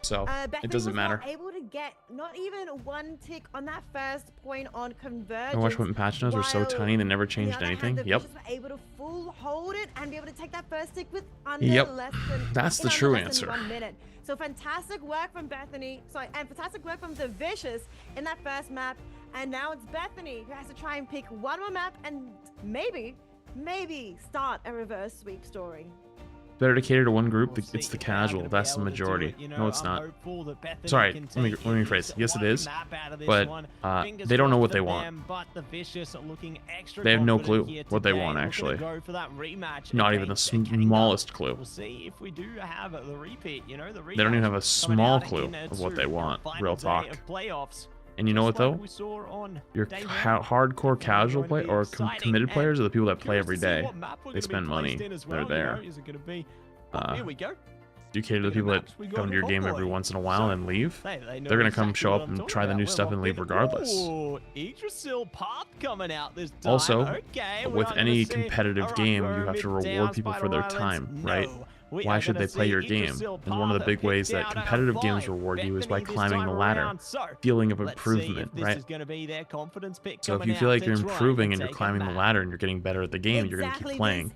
So it doesn't matter. Able to get not even 1 tick on that first point on convergence. Overwatch when patch notes were so tiny they never changed anything. Yep. Able to full hold it and be able to take that first tick with under less than, that's the true answer. 1 minute. So fantastic work from Bethany, and fantastic work from the Vicious in that first map. And now it's Bethany who has to try and pick one more map and maybe start a reverse sweep story. Better to cater to one group. It's the casual. That's the majority. No, it's not. Sorry, let me rephrase. Yes, it is. But they don't know what they want. They have no clue what they want, actually. Not even the smallest clue. They don't even have a small clue of what they want. Real talk. And you know what, though? Your hardcore casual play or committed players are the people that play every day. They spend money. They're there. You cater to the people that come to your game every once in a while and leave. They're going to come show up and try the new stuff and leave regardless. Also, with any competitive game, you have to reward people for their time, right? why should they play your game? And one of the big ways that competitive games reward you is by climbing the ladder, feeling of improvement, right? So if you feel like you're improving and you're climbing the ladder and you're getting better at the game, you're going to keep playing.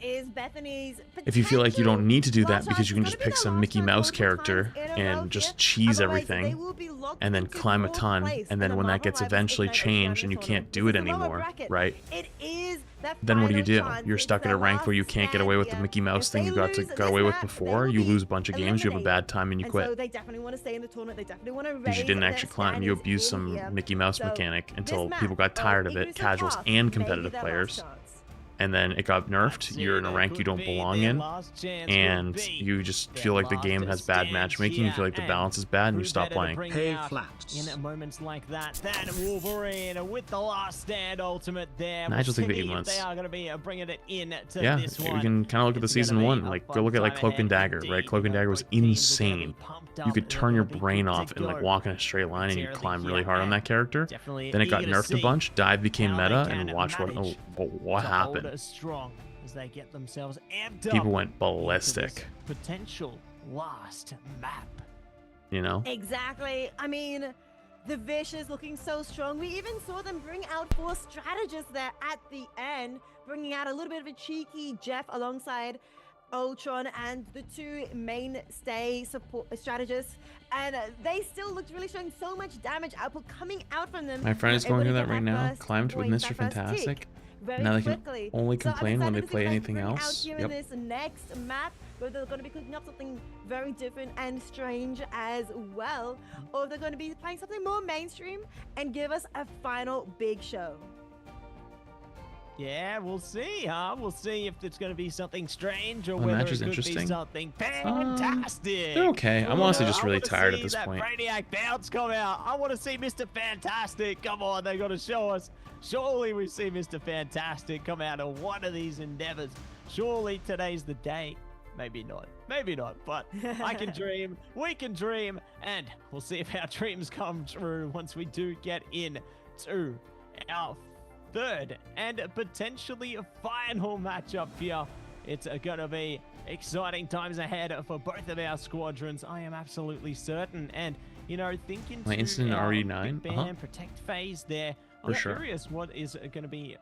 If you feel like you don't need to do that because you can just pick some Mickey Mouse character and just cheese everything and then climb a ton, and then when that gets eventually changed and you can't do it anymore, right? Then what do? You're stuck at a rank where you can't get away with the Mickey Mouse thing you got away with before. You lose a bunch of games, you have a bad time, and you quit. Because you didn't actually climb. You abused some Mickey Mouse mechanic until people got tired of it, casuals and competitive players. And then it got nerfed, you're in a rank you don't belong in, and you just feel like the game has bad matchmaking, you feel like the balance is bad, and you stop playing. Hey, Flats. In moments like that, then Wolverine with the last stand ultimate there. I just think the 8 months. They are going to be bringing it in to yeah, this one. You can kind of look at the season 1, like go look at like Cloak and Dagger, right? Cloak and Dagger was insane. You could turn your brain off and like walk in a straight line and you climb really hard on that character. Then it got nerfed a bunch, Dive became meta, and watch what happened. Strong as they get themselves amped People up went ballistic. Potential last map. You know? Exactly. I mean, the Vicious looking so strong. We even saw them bring out 4 strategists there at the end, bringing out a little bit of a cheeky Jeff alongside Ultron and the 2 mainstay support strategists, and they still looked really strong. So much damage output coming out from them. My friend is going through that right now. Climbed with Mr. Fantastic. Now they can only complain when they play anything else. Yep. This next map, where they're going to be cooking up something very different and strange as well, or they're going to be playing something more mainstream and give us a final big show. Yeah, we'll see, huh? We'll see if it's going to be something strange or The whether match it is could interesting. be something fantastic. They're okay. I'm honestly just really tired at this point. I want to see that Brainiac bounce come out. I want to see Mr. Fantastic. Come on, they got to show us. Surely we see Mr. Fantastic come out of one of these endeavors. Surely today's the day. Maybe not. Maybe not, but I can dream. We can dream. And we'll see if our dreams come true once we do get in to our third and potentially final matchup here. It's going to be exciting times ahead for both of our squadrons. I am absolutely certain. And, you know, thinking My instant RE9 ban protect phase there. For I'm sure. curious what is going to be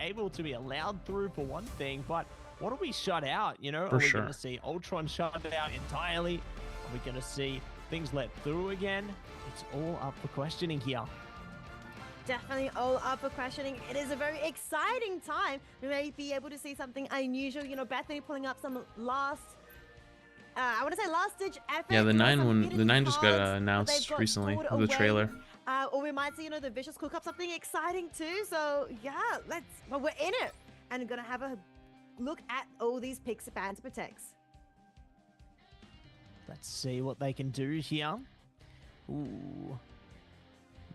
able to be allowed through for one thing, but what are we shut out? You know, are we going to see Ultron shut out entirely? Are we going to see things let through again? It's all up for questioning here. Definitely all up for questioning. It is a very exciting time. We may be able to see something unusual. You know, Bethany pulling up some last ditch effort. Yeah, the 9 some one, hidden the 9 just got cards announced they've got recently pulled with the away. trailer. Or we might see, you know, the Vicious cook up something exciting too. So yeah, well, we're in it, and we're gonna have a look at all these picks, bans, protects. Let's see what they can do here. Ooh.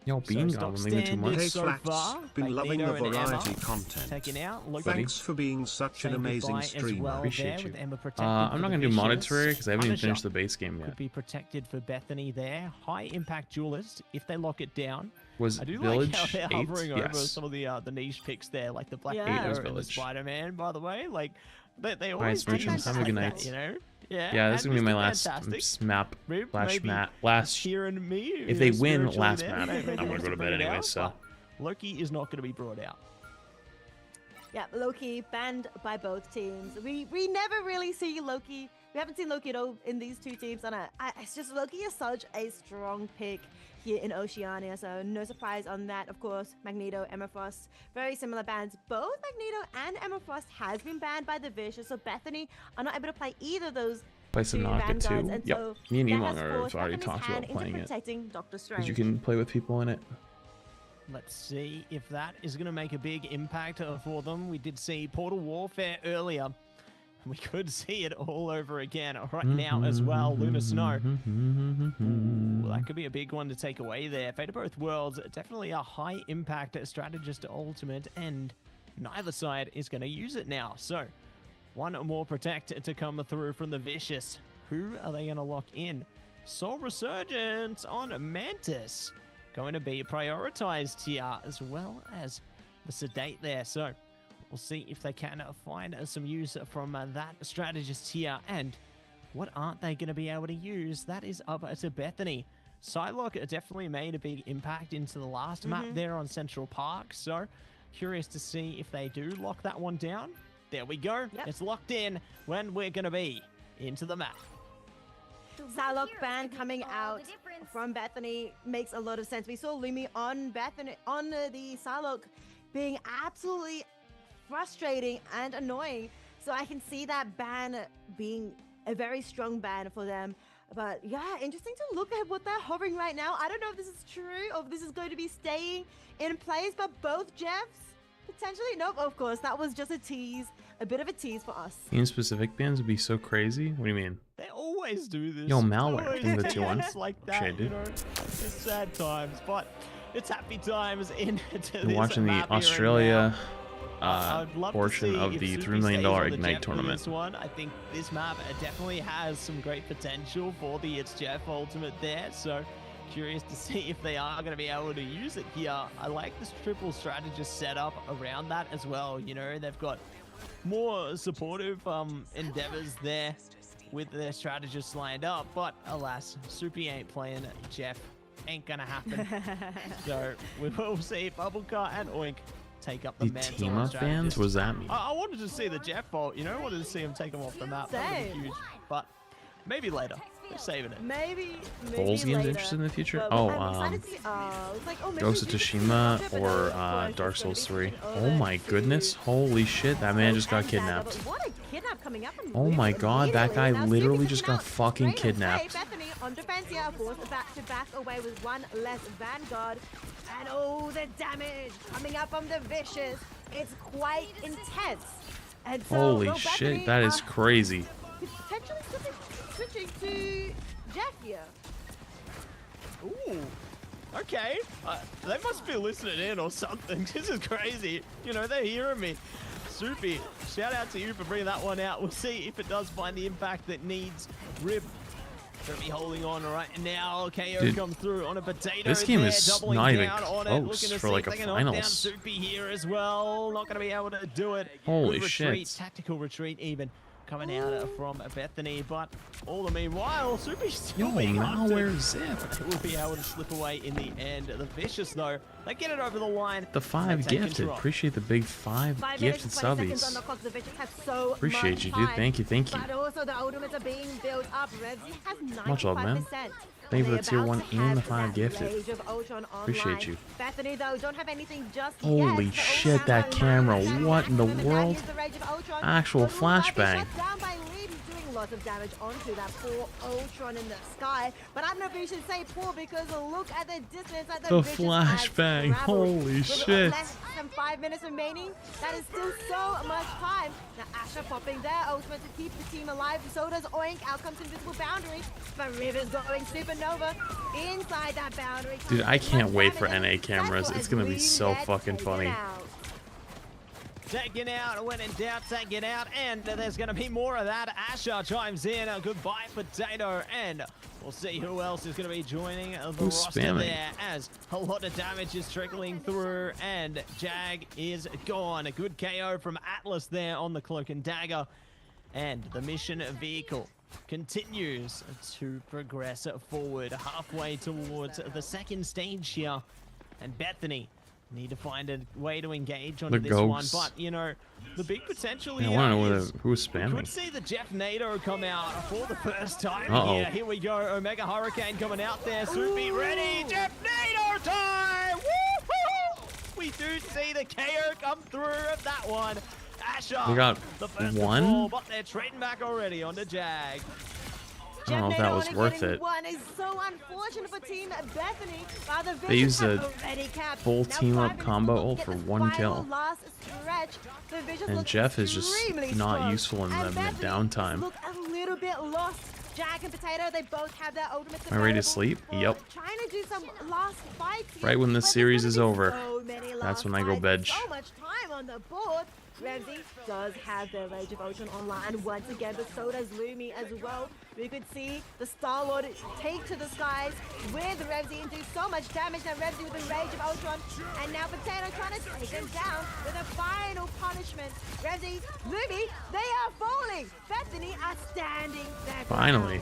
Yo, Bean Goblin leaving 2 months. Hey, so Flats. far, Been loving the Magneto and variety Emma content. taken out. Loki, Thanks for being such an saying amazing goodbye as streamer. well Appreciate there you. with Emma protected I'm for not the going to do modded Vicious. terraria because I haven't even Punisher finished the base game could yet. be protected for Bethany there. High impact duelist if they lock it down. Was I do Village like how they're 8? hovering over Yes. some of the niche picks there, like the Black Yeah. Widow It was and the Village. Spider-Man. By the way, like they Alright, always do Smoochums, have a good night. that, you know. Yeah, Yeah, this is and going to be my Mr. last Fantastic. map. Maybe Last. hearing me. If they win spiritually last there, map, maybe I'm gonna they go to bring bed it anyway, out, so. but Loki is not going to be brought out. Yeah, Loki banned by both teams. We never really see Loki. We haven't seen Loki at all in these 2 teams, and it's just Loki is such a strong pick here in Oceania, so no surprise on that. Of course, Magneto, Emma Frost, very similar bans. Both Magneto and Emma Frost has been banned by the Vicious, so Bethany are not able to play either of those Play 2 Subnautica vanguards, 2. and Yep. so Me and that Emong has have forced already Bethany's talked hand about into playing it. protecting Doctor Strange. Because you can play with people in it. Let's see if that is going to make a big impact for them. We did see Portal Warfare earlier. We could see it all over again right now as well. Lunar Snow. Ooh, that could be a big one to take away there. Fate of Both Worlds, definitely a high impact strategist ultimate, and neither side is going to use it now. So, one more protect to come through from the Vicious. Who are they going to lock in? Soul Resurgence on Mantis. Going to be prioritized here, as well as the Sedate there. So, we'll see if they can find some use from that strategist here. And What aren't they going to be able to use? That is up to Bethany. Psylocke definitely made a big impact into the last map there on Central Park. So curious to see if they do lock that one down. There we go. Yep. It's locked in when we're going to be into the map. Psylocke ban coming out from Bethany makes a lot of sense. We saw Lumi on Bethany on the Psylocke being absolutely frustrating and annoying. So I can see that ban being a very strong ban for them. But yeah, interesting to look at what they're hovering right now. I don't know if this is true or if this is going to be staying in place, but both Jeffs potentially. Nope, of course, that was just a tease, a bit of a tease for us. Team-specific bans would be so crazy. What do you mean? They always do this. Yo, malware Always in the do 2-1. this like that, Shit, dude. you know? It's sad times, but it's happy times into You're this watching the map here and Australia I'd love to portion see of if the Supi $3 million stays on the Ignite Jeff for tournament. This one. I think this map definitely has some great potential for the It's Jeff ultimate there. So curious to see if they are going to be able to use it here. I like this triple strategist setup around that as well. You know, they've got more supportive endeavors there with their strategists lined up. But alas, Supi ain't playing Jeff. Ain't gonna happen. So we will see Bubblecar and Oink take up the The mantle team of up bans? strategist. What does that mean? I wanted to see the Jeff vault, you know, I wanted to see him take him off the map. That would be Same. huge. But maybe later. We're saving it. Maybe Bowls games later. interested in the future? But Oh, I'm excited to see, it's like, maybe Ghost of we do see Tsushima Jeff, but or of course Dark it's Souls gonna be 3. over Oh my to goodness. Holy shit, that man just got and Dagger, kidnapped. but what a kidnap coming up from Oh my Riven god, that immediately. guy Now literally Supi just coming got out fucking straight away. kidnapped. Bethany on defense here, forced back to back away with one less Vanguard. And oh, the damage coming up from the Vicious. It's quite intense. And so, Holy well, shit, Bethany, that is crazy. potentially switching to Jeff here. Ooh. Okay. They must be listening in or something. This is crazy. You know, they're hearing me. Supi, shout out to you for bringing that one out. We'll see if it does find the impact that needs. Rib gonna be holding on right now. KO Dude, comes through on a potato. this game there, is doubling not even down on it, close looking to for see like if a they can knock down finals. Supi here as well. Not gonna be able to do it. Holy Good retreat, shit. tactical retreat even coming out from Bethany, but all the meanwhile, Supi's still Yo, being hunted. malware zip. Will be able to slip away in the end. The Vicious, though, they get it over the line. The 5 They take gifted. control. Appreciate the big 5 5 gifted minutes, 20 seconds on subbies. the clock. The Vicious have so Appreciate much you, dude. time. Thank you, thank you. But also the ultimates are being built up. Revsy has 95%. Much love, man. Thank you for the tier 1 and the 5 gifted. Appreciate you. Bethany, though, don't have anything just Holy yet. shit, that camera. What in the world? Actual flashbang. Down by Lee, who's doing lots of damage onto that poor Ultron in the sky. But I don't know if you should say poor because look at the distance that The Vicious has flashbang. traveled. Holy With shit. less than 5 minutes remaining. That is still so much time. Now Asher popping there, ultimate to keep the team alive. So does Oink. Out comes Invisible Boundary. But River's going supernova inside that boundary. Dude, I can't wait for NA Cypher cameras. has It's gonna be been so dead, fucking taken funny. out. Taken out, when in doubt, taken out, and there's going to be more of that. Asher chimes in, a goodbye potato, and we'll see who else is going to be joining the Who's roster spamming? there as a lot of damage is trickling through, and Jag is gone. A good KO from Atlas there on the Cloak and Dagger, and the mission vehicle continues to progress forward halfway towards the second stage here, and Bethany need to find a way to engage onto The this one, ghosts. but you know, the big potential Yeah, I here want to know is who's we spamming. could see the Jeff Nader come out for the first time Uh-oh. here. Here we go, Omega Hurricane coming out there. Supi ready, Jeff Nader time! Woo-hoo! We do see the KO come through of that one. Asher, We got the first to one? fall, but they're trading back already onto Jag. I don't know if that was Jeff Nader worth getting it. One is so unfortunate for Team Bethany. While the They used Vicious a have already capped. full Now team 5 up minutes combo to ult get for this 1 final kill. last stretch. The Vicious And look Jeff is just extremely not strong. useful in And the Bethany downtime. look a little bit lost. Jag and Potato, they both have their ultimates Am I ready to available sleep? for Yep. Trying to do some last fights here, Right when this but there's series gonna is be over. so many That's last when I go fights, veg. So much time on the board. Ramsey does have their Rage of Ultron online once again, but so does Lumi as well. We could see the Star-Lord take to the skies with Ramsey and do so much damage. Now Ramsey with the Rage of Ultron, and now Potato trying to take him down with a final punishment. Ramsey, Lumi, they are falling. Bethany are standing their Finally.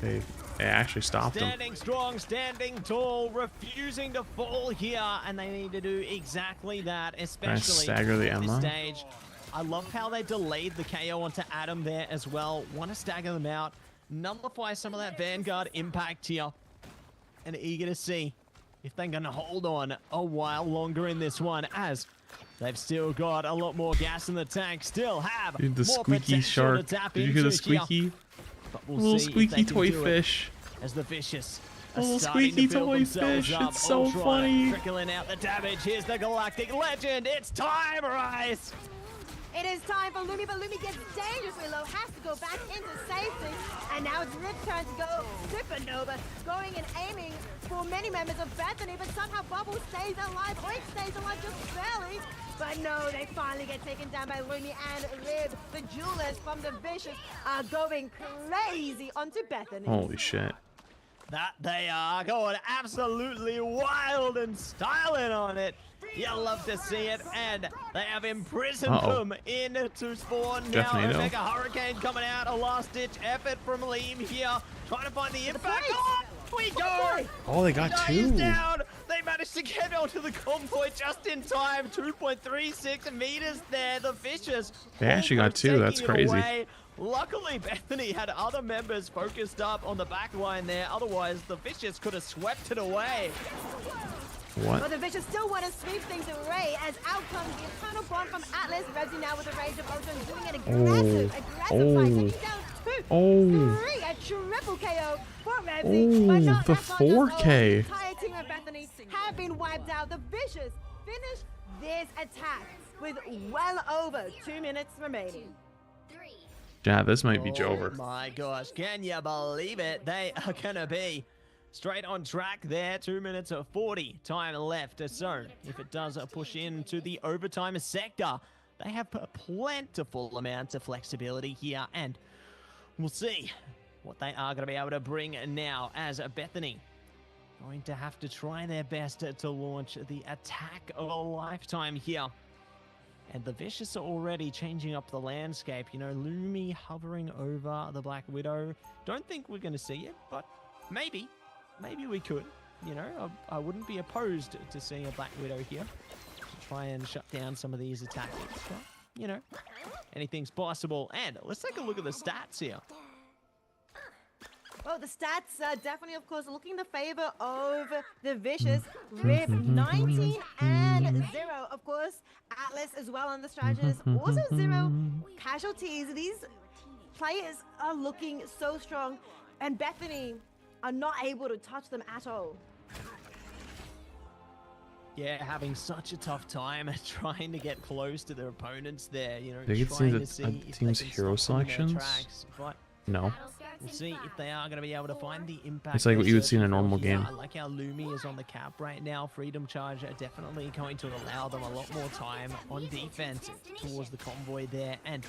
ground. They actually stopped him. Standing strong, standing tall, refusing to fall here, and they need to do exactly that, especially stagger the at this Emma. stage. I love how they delayed the KO onto Adam there as well. Want to stagger them out, nullify some of that Vanguard impact here, and eager to see if they're going to hold on a while longer in this one, as they've still got a lot more gas in the tank, still have Dude, the more squeaky potential shark. to tap Did you hear the into here. squeaky? But we'll Little see if squeaky they can toy do it fish. as the Vicious are Little starting squeaky to build toy themselves fish. up. It's so Ultron funny. trickling out the damage. Here's the Galactic Legend. It's time, Rice. It is time for Lumi, but Lumi gets dangerously low, has to go back into safety, and now it's Rip's turn to go Supernova, going and aiming for many members of Bethany, but somehow Bubble stays alive, Oink stays alive just barely, but no, they finally get taken down by Lumi and Rib. The Jewelers from the Vicious are going crazy onto Bethany. Holy shit. That they are going absolutely wild and styling on it. You love to see it, and they have imprisoned them into spawn now. Definitely A Mega Hurricane coming out, a last-ditch effort from Liam here, trying to find the impact. Oh, we go! Oh, they got He's two. down. They managed to get onto the convoy just in time. 2.36 meters there. The Vicious. They actually got two. That's taking it crazy. away. Luckily, Bethany had other members focused up on the back line there. Otherwise, the Vicious could have swept it away. What? But the Vicious still want to sweep things away as out comes the Eternal Bond from Atlas. Revsy now with the Rage of Ultron doing an aggressive fight, taking down 2, 3, a triple KO for Revsy. But not the that's not just all. 4K. The entire team of Bethany have been wiped out. The Vicious finish this attack with well over 2 minutes remaining. Yeah, this might be over. Oh my gosh, can you believe it? They are gonna be straight on track there. 2 minutes of 40 time left. So if it does push into the overtime sector, they have a plentiful amount of flexibility here, and we'll see what they are going to be able to bring now, as Bethany going to have to try their best to launch the attack of a lifetime here. And the Vicious are already changing up the landscape. You know, Lumi hovering over the Black Widow. Don't think we're going to see it, but maybe we could. You know, I wouldn't be opposed to seeing a Black Widow here to try and shut down some of these attacks. But, you know, anything's possible. And let's take a look at the stats here. Well, the stats are definitely, of course, looking in the favor of the Vicious. Rib 19 and 0. Of course, Atlas as well on the strategist. Also 0 casualties. These players are looking so strong, and Bethany are not able to touch them at all. Yeah, having such a tough time trying to get close to their opponents there. You know, They get trying to to see see the if team's they can hero stop them in their selections? tracks, but No. we'll see if they are going to be able to find the impact. It's like what you would see in a they're normal searching for. game. I like how Lumi is on the cap right now. Freedom Charge are definitely going to allow them a lot more time on defense towards the convoy there, and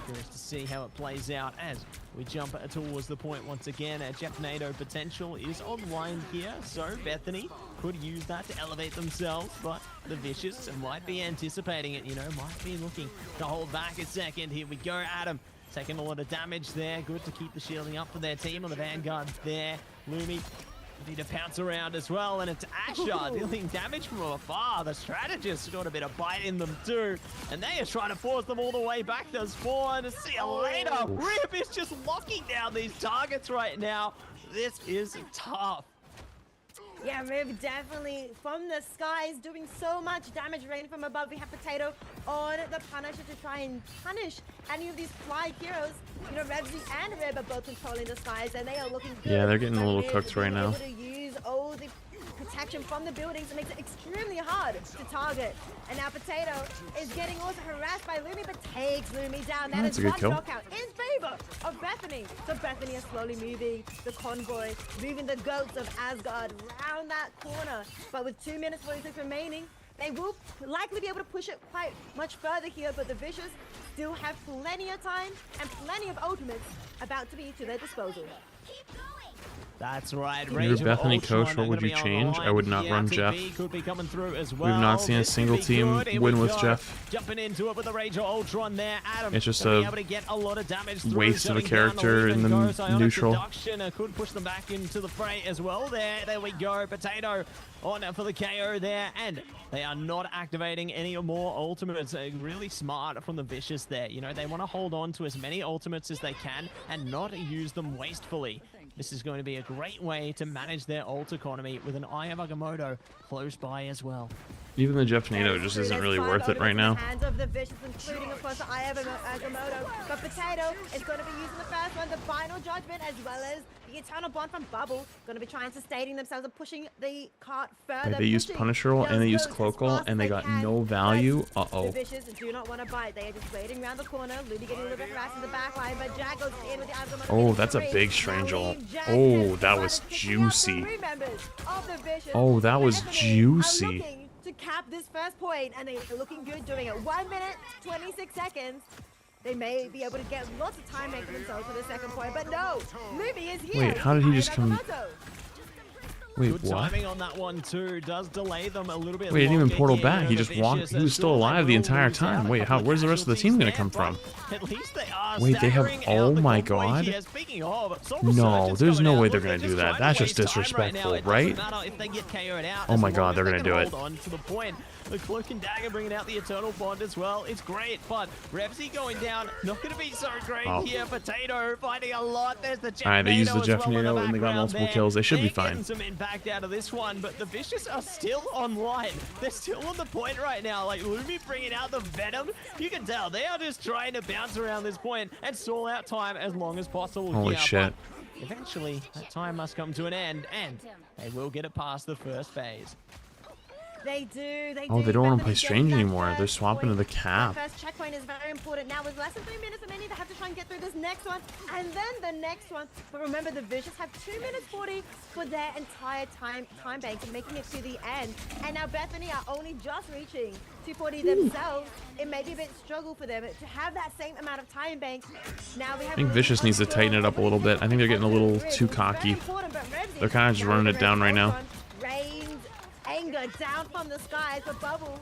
curious to see how it plays out as we jump towards the point once again. Jeff NATO potential is online here, so Bethany could use that to elevate themselves, but the Vicious might be anticipating it, you know, might be looking to hold back a second. Here we go, Adam. Taking a lot of damage there. Good to keep the shielding up for their team on the Vanguard there. Lumi need to pounce around as well, and it's Asher dealing damage from afar. The strategist got a bit of bite in them too, and they are trying to force them all the way back to spawn. See you later. Rip is just locking down these targets right now. This is tough. Yeah, Rib definitely from the skies doing so much damage rain from above. We have Potato on the Punisher to try and punish any of these fly heroes. You know, Revsy and Rib are both controlling the skies, and they are looking good. Yeah, they're getting a But little Rib cooked right being now. able to use all the protection from the buildings, it makes it extremely hard to target. And now Potato is getting also harassed by Lumi, but takes Lumi down. That That's is a good one kill. knockout in favor of Bethany. So Bethany is slowly moving the convoy, moving the goats of Asgard round that corner. But with 2 minutes 46 remaining, They will likely be able to push it quite much further here, but the Vicious still have plenty of time and plenty of ultimates about to be to their disposal. That's right. If you're Bethany coach, what would you change? I would not run Jeff. We've not seen a single team win with Jeff. Jumping into it with the Rage of Ultron there. Adam, it's just a waste of a character in the neutral. Could push them back into the fray as well. There we go. Potato on for the KO there, and they are not activating any more ultimates. Really smart from the Vicious there. You know, they want to hold on to as many ultimates as they can and not use them wastefully. This is going to be a great way to manage their ult economy with an Eye of Agamotto close by as well. Even the Jeff Nato just isn't really worth it right now. Hands of the Vicious, including of course the Eye of Agamotto. But Potato is going to be using the first one, the Final Judgment, as well as the Eternal Bond from Bubble. Going to be trying to sustaining themselves and pushing the cart further. They used Punisher Roll and they used Cloak Roll and they got no value. The Vicious do not want to bite. They are just waiting around the corner. Luby getting a little bit harassed in the back line, but Jack goes in with the Agamotto. Oh, that's a big Strange Ult. Oh, that was juicy. Oh, that was juicy. To cap this first point, and they're looking good doing it. 1 minute, 26 seconds. They may be able to get lots of time making themselves for the second point, but no, Luby is here. Wait, how did he just come? Wait, good what? timing on that one too. Does delay them a little bit. Wait, he didn't even portal back. He just walked. He was still alive the entire time. Wait, how? Where's the rest of the team gonna come from? At least they are. Wait, they have. Oh my god. No, there's no way they're gonna do that. That's just disrespectful, right? Oh my god, they're gonna do it. The Cloak and Dagger bringing out the Eternal Bond as well. It's great, but Revsy going down. Not going to be so great here. Potato fighting a lot. There's the Jeff. All right, they used the Jeff Nato and they got multiple kills. They should be fine. Getting some impact out of this one, but the Vicious are still online. They're still on the point right now. Like Lumi bringing out the Venom. You can tell they are just trying to bounce around this point and stall out time as long as possible. Holy shit. Eventually, that time must come to an end, and they will get it past the first phase. They do. Oh, they don't want to play Strange anymore. They're swapping to the cap. The first checkpoint is very important. Now, with less than 3 minutes, and they need to have to try and get through this next one, and then the next one. But remember, the Vicious have 2 minutes 40 for their entire time bank and making it to the end. And now Bethany are only just reaching 240 themselves. It may be a bit struggle for them to have that same amount of time bank. Now we have. I think Vicious needs to tighten it up a little bit. I think they're getting a little too cocky. They're kind of just running it down right now. Anger down from the skies, but Bubble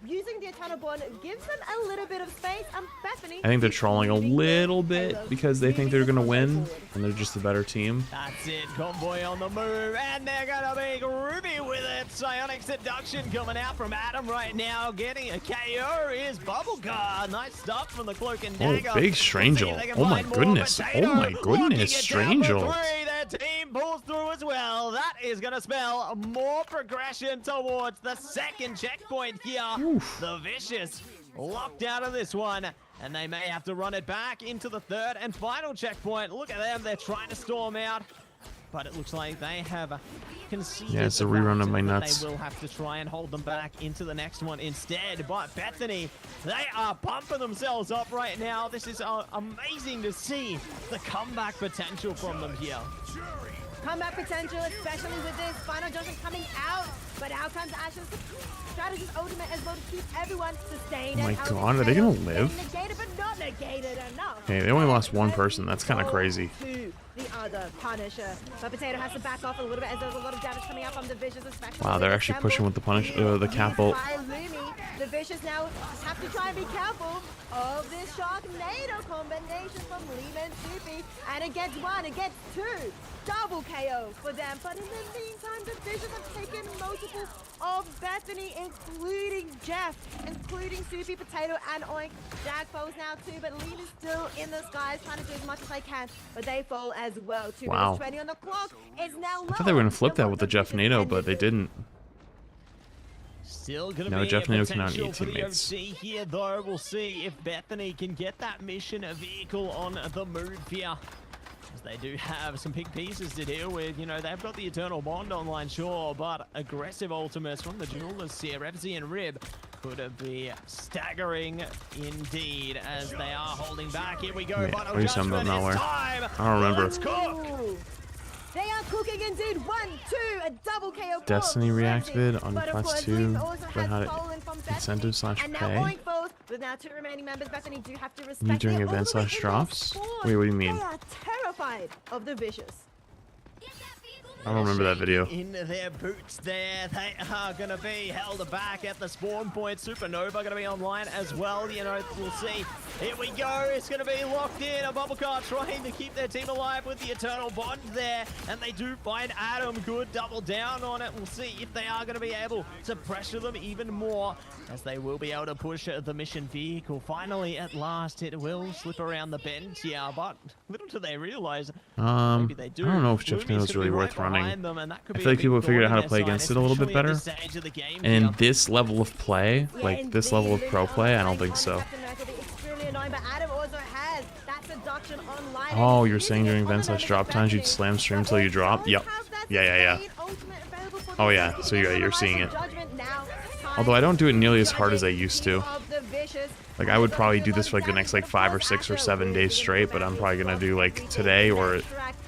using the Eternal Bond gives them a little bit of space. Bethany, I think they're trolling a little bit because they think they're going to win and they're just a better team. That's it. Convoy on the move, and they're going to be Ruby with it. Psionic Seduction coming out from Adam right now. Getting a KO is Bubbleguard. Nice stuff from the Cloak and Dagger. Oh, big Strange Ult. Oh my goodness. Oh my goodness. Strange Ult. Their team pulls through as well. That is going to spell more progression towards the second checkpoint here. Oof. The Vicious locked out of this one, and they may have to run it back into the third and final checkpoint. Look at them. They're trying to storm out, but it looks like they have conceded. Yeah, it's a rerun of my nuts. They will have to try and hold them back into the next one instead. But Bethany, they are pumping themselves up right now. This is amazing to see the comeback potential from them here. Comeback potential, especially with this Final Judgment coming out. But out comes Ash's Strategist ultimate as well to keep everyone sustained. Oh my god, are they gonna live? Negated, but not negated enough. Hey, they only lost one person. That's kind of crazy. The other Punisher. But Potato has to back off a little bit as there's a lot of damage coming out from the Vicious, especially. Wow, they're actually pushing with the the cap ult. The Vicious now have to try and be careful of this Sharknado combination from Lima and Soupy. And it gets one, it gets two. Double KO for them. But in the meantime, the Vicious have taken multiple of Bethany, including Jeff, including Soupy, Potato, and Oink. Jag falls now too, but Lean is still in the skies trying to do as much as they can. But they fall as well. 2 minutes 20 on the clock. It's now I thought they were going to flip that with the Jeff Nato, but they didn't. Still gonna no, be Jeff Nato cannot eat for the teammates. OC here, though. We'll see if Bethany can get that mission vehicle on the move here. As they do have some big pieces to deal with. You know, they've got the Eternal Bond online, sure, but aggressive ultimates from the duelists here, Revsy and Rib, could be staggering indeed as they are holding back. Here we go. Wait, what are you talking about, Malware? I don't remember. They are cooking indeed. 1, 2, a double KO. Destiny reactivated on But of Class course, 2. Leaf also But has how to stolen from Bethany. incentive/pay. And now Oink Falls, with now 2 remaining members. Bethany do have to respect. You doing They're all events the way slash in drops? their spawn. Wait, what do you mean? They are terrified of the Vicious. I don't remember that video. In their boots there, they are going to be held back at the spawn point. Supernova going to be online as well. You know, we'll see. Here we go. It's going to be locked in. A bubble car trying to keep their team alive with the Eternal Bond there. And they do find Adam. Good double down on it. We'll see if they are going to be able to pressure them even more, as they will be able to push the mission vehicle. Finally, at last, it will slip around the bend. Yeah, but little do they realize. Maybe they do. I don't know if Jeff Lumi's is really gonna be worth right running. behind them, and that could I be feel a like people big figured out thorn how in to play their against side, it a little bit especially at better. this stage of the game And in here. this level of play, like this level of pro play, I don't think so. Oh, you're saying during events slash drop times you'd slam stream till you drop? Yep. Yeah. Oh yeah, so you're seeing it. Although I don't do it nearly as hard as I used to. Like, I would probably do this for like the next like 5 or 6 or 7 days straight, but I'm probably gonna do like today or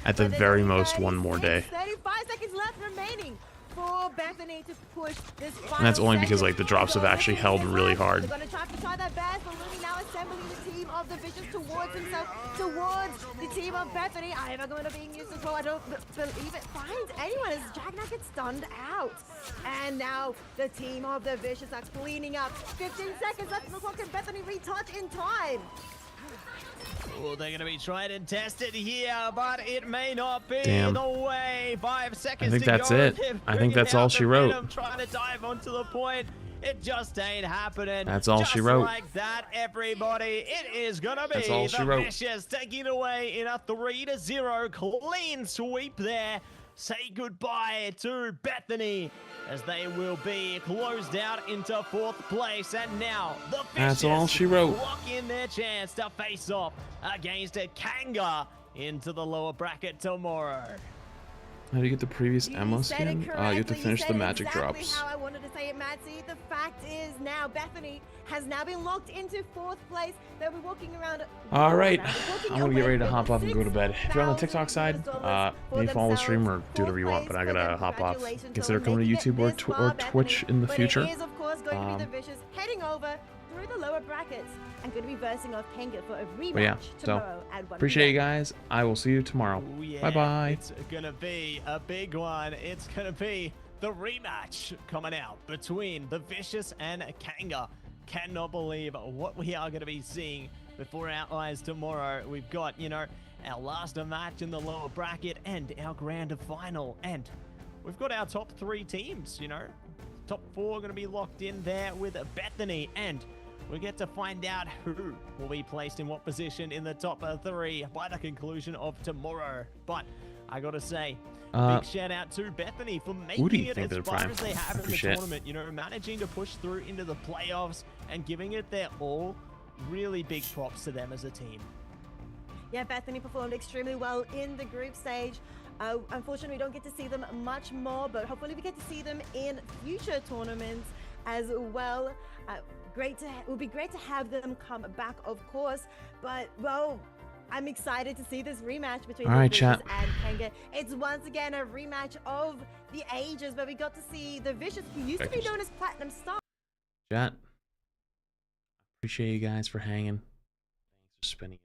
at the very most one more day. 35 seconds left remaining for Bethany to push this. And that's only because like the drops have actually held really hard. They're gonna try their best, but Lumi now assembling the team of the Vicious towards himself, towards the team of Bethany. I am going to be used as well. I don't believe it finds anyone as Jagna gets stunned out. And now the team of the Vicious are cleaning up. 15 seconds left in the clock, and Bethany retouch in time. Oh, they're going to be trying to test it here, but it may not be Damn. the way. 5 seconds I think to that's go. it. They're I think that's bringing all out she the wrote. Venom, trying to dive onto the point. It just ain't happening. That's all just she wrote. like that, everybody. It is going to be That's all she the wrote. Vicious taking it away in a 3-0 clean sweep there. Say goodbye to Bethany, as they will be closed out into 4th place. And now the Vicious That's all she wrote. lock in their chance to face off against a Kanga into the lower bracket tomorrow. How do you get the previous You ammo said it skin? You have to correctly. finish You the said magic exactly drops. how I wanted to say it, Matsy. The fact is now Bethany has now been locked into 4th place. They'll be walking around. All right, walking I'm gonna get away ready to with hop off and go to bed. If you're on the TikTok $6,000 side, for maybe follow the stream or themselves. do whatever you want, but I gotta 4th place hop off. congratulations Consider on coming to making it YouTube or, this far, or Twitch in the Bethany. future. But it is, of course, going to be the Vicious heading over through the lower brackets and going to be versing off Kanga for a rematch But yeah, so tomorrow at 1 appreciate you p.m. guys. I will see you tomorrow. Oh, yeah, Bye bye. It's gonna be a big one. It's gonna be the rematch coming out between the Vicious and Kanga. Cannot believe what we are gonna be seeing before our eyes tomorrow. We've got, you know, our last match in the lower bracket and our grand final, and we've got our top 3 teams. You know, top 4 gonna be locked in there with Bethany, and we get to find out who will be placed in what position in the top 3 by the conclusion of tomorrow. But I gotta say, big shout out to Bethany for who do making you it think as they're far prime? as they have in the Appreciate it. tournament. You know, managing to push through into the playoffs and giving it their all. Really big props to them as a team. Yeah, Bethany performed extremely well in the group stage. Unfortunately, we don't get to see them much more, but hopefully we get to see them in future tournaments as well. It would be great to have them come back, of course, but well, I'm excited to see this rematch between All the right, Vicious chat. and Kanga. It's once again a rematch of the ages, but we got to see the Vicious, who used to be known as Platinum Star. Chat. Appreciate you guys for hanging. Thanks for spending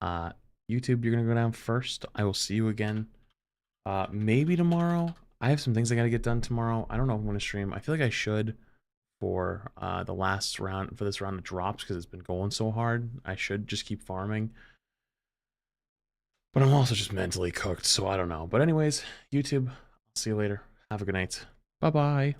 your time. YouTube, you're gonna go down first. I will see you again. Maybe tomorrow. I have some things I gotta get done tomorrow. I don't know if I'm gonna stream. I feel like I should for the last round, for this round of drops, because it's been going so hard. I should just keep farming. But I'm also just mentally cooked, so I don't know. But anyways, YouTube, I'll see you later. Have a good night. Bye-bye.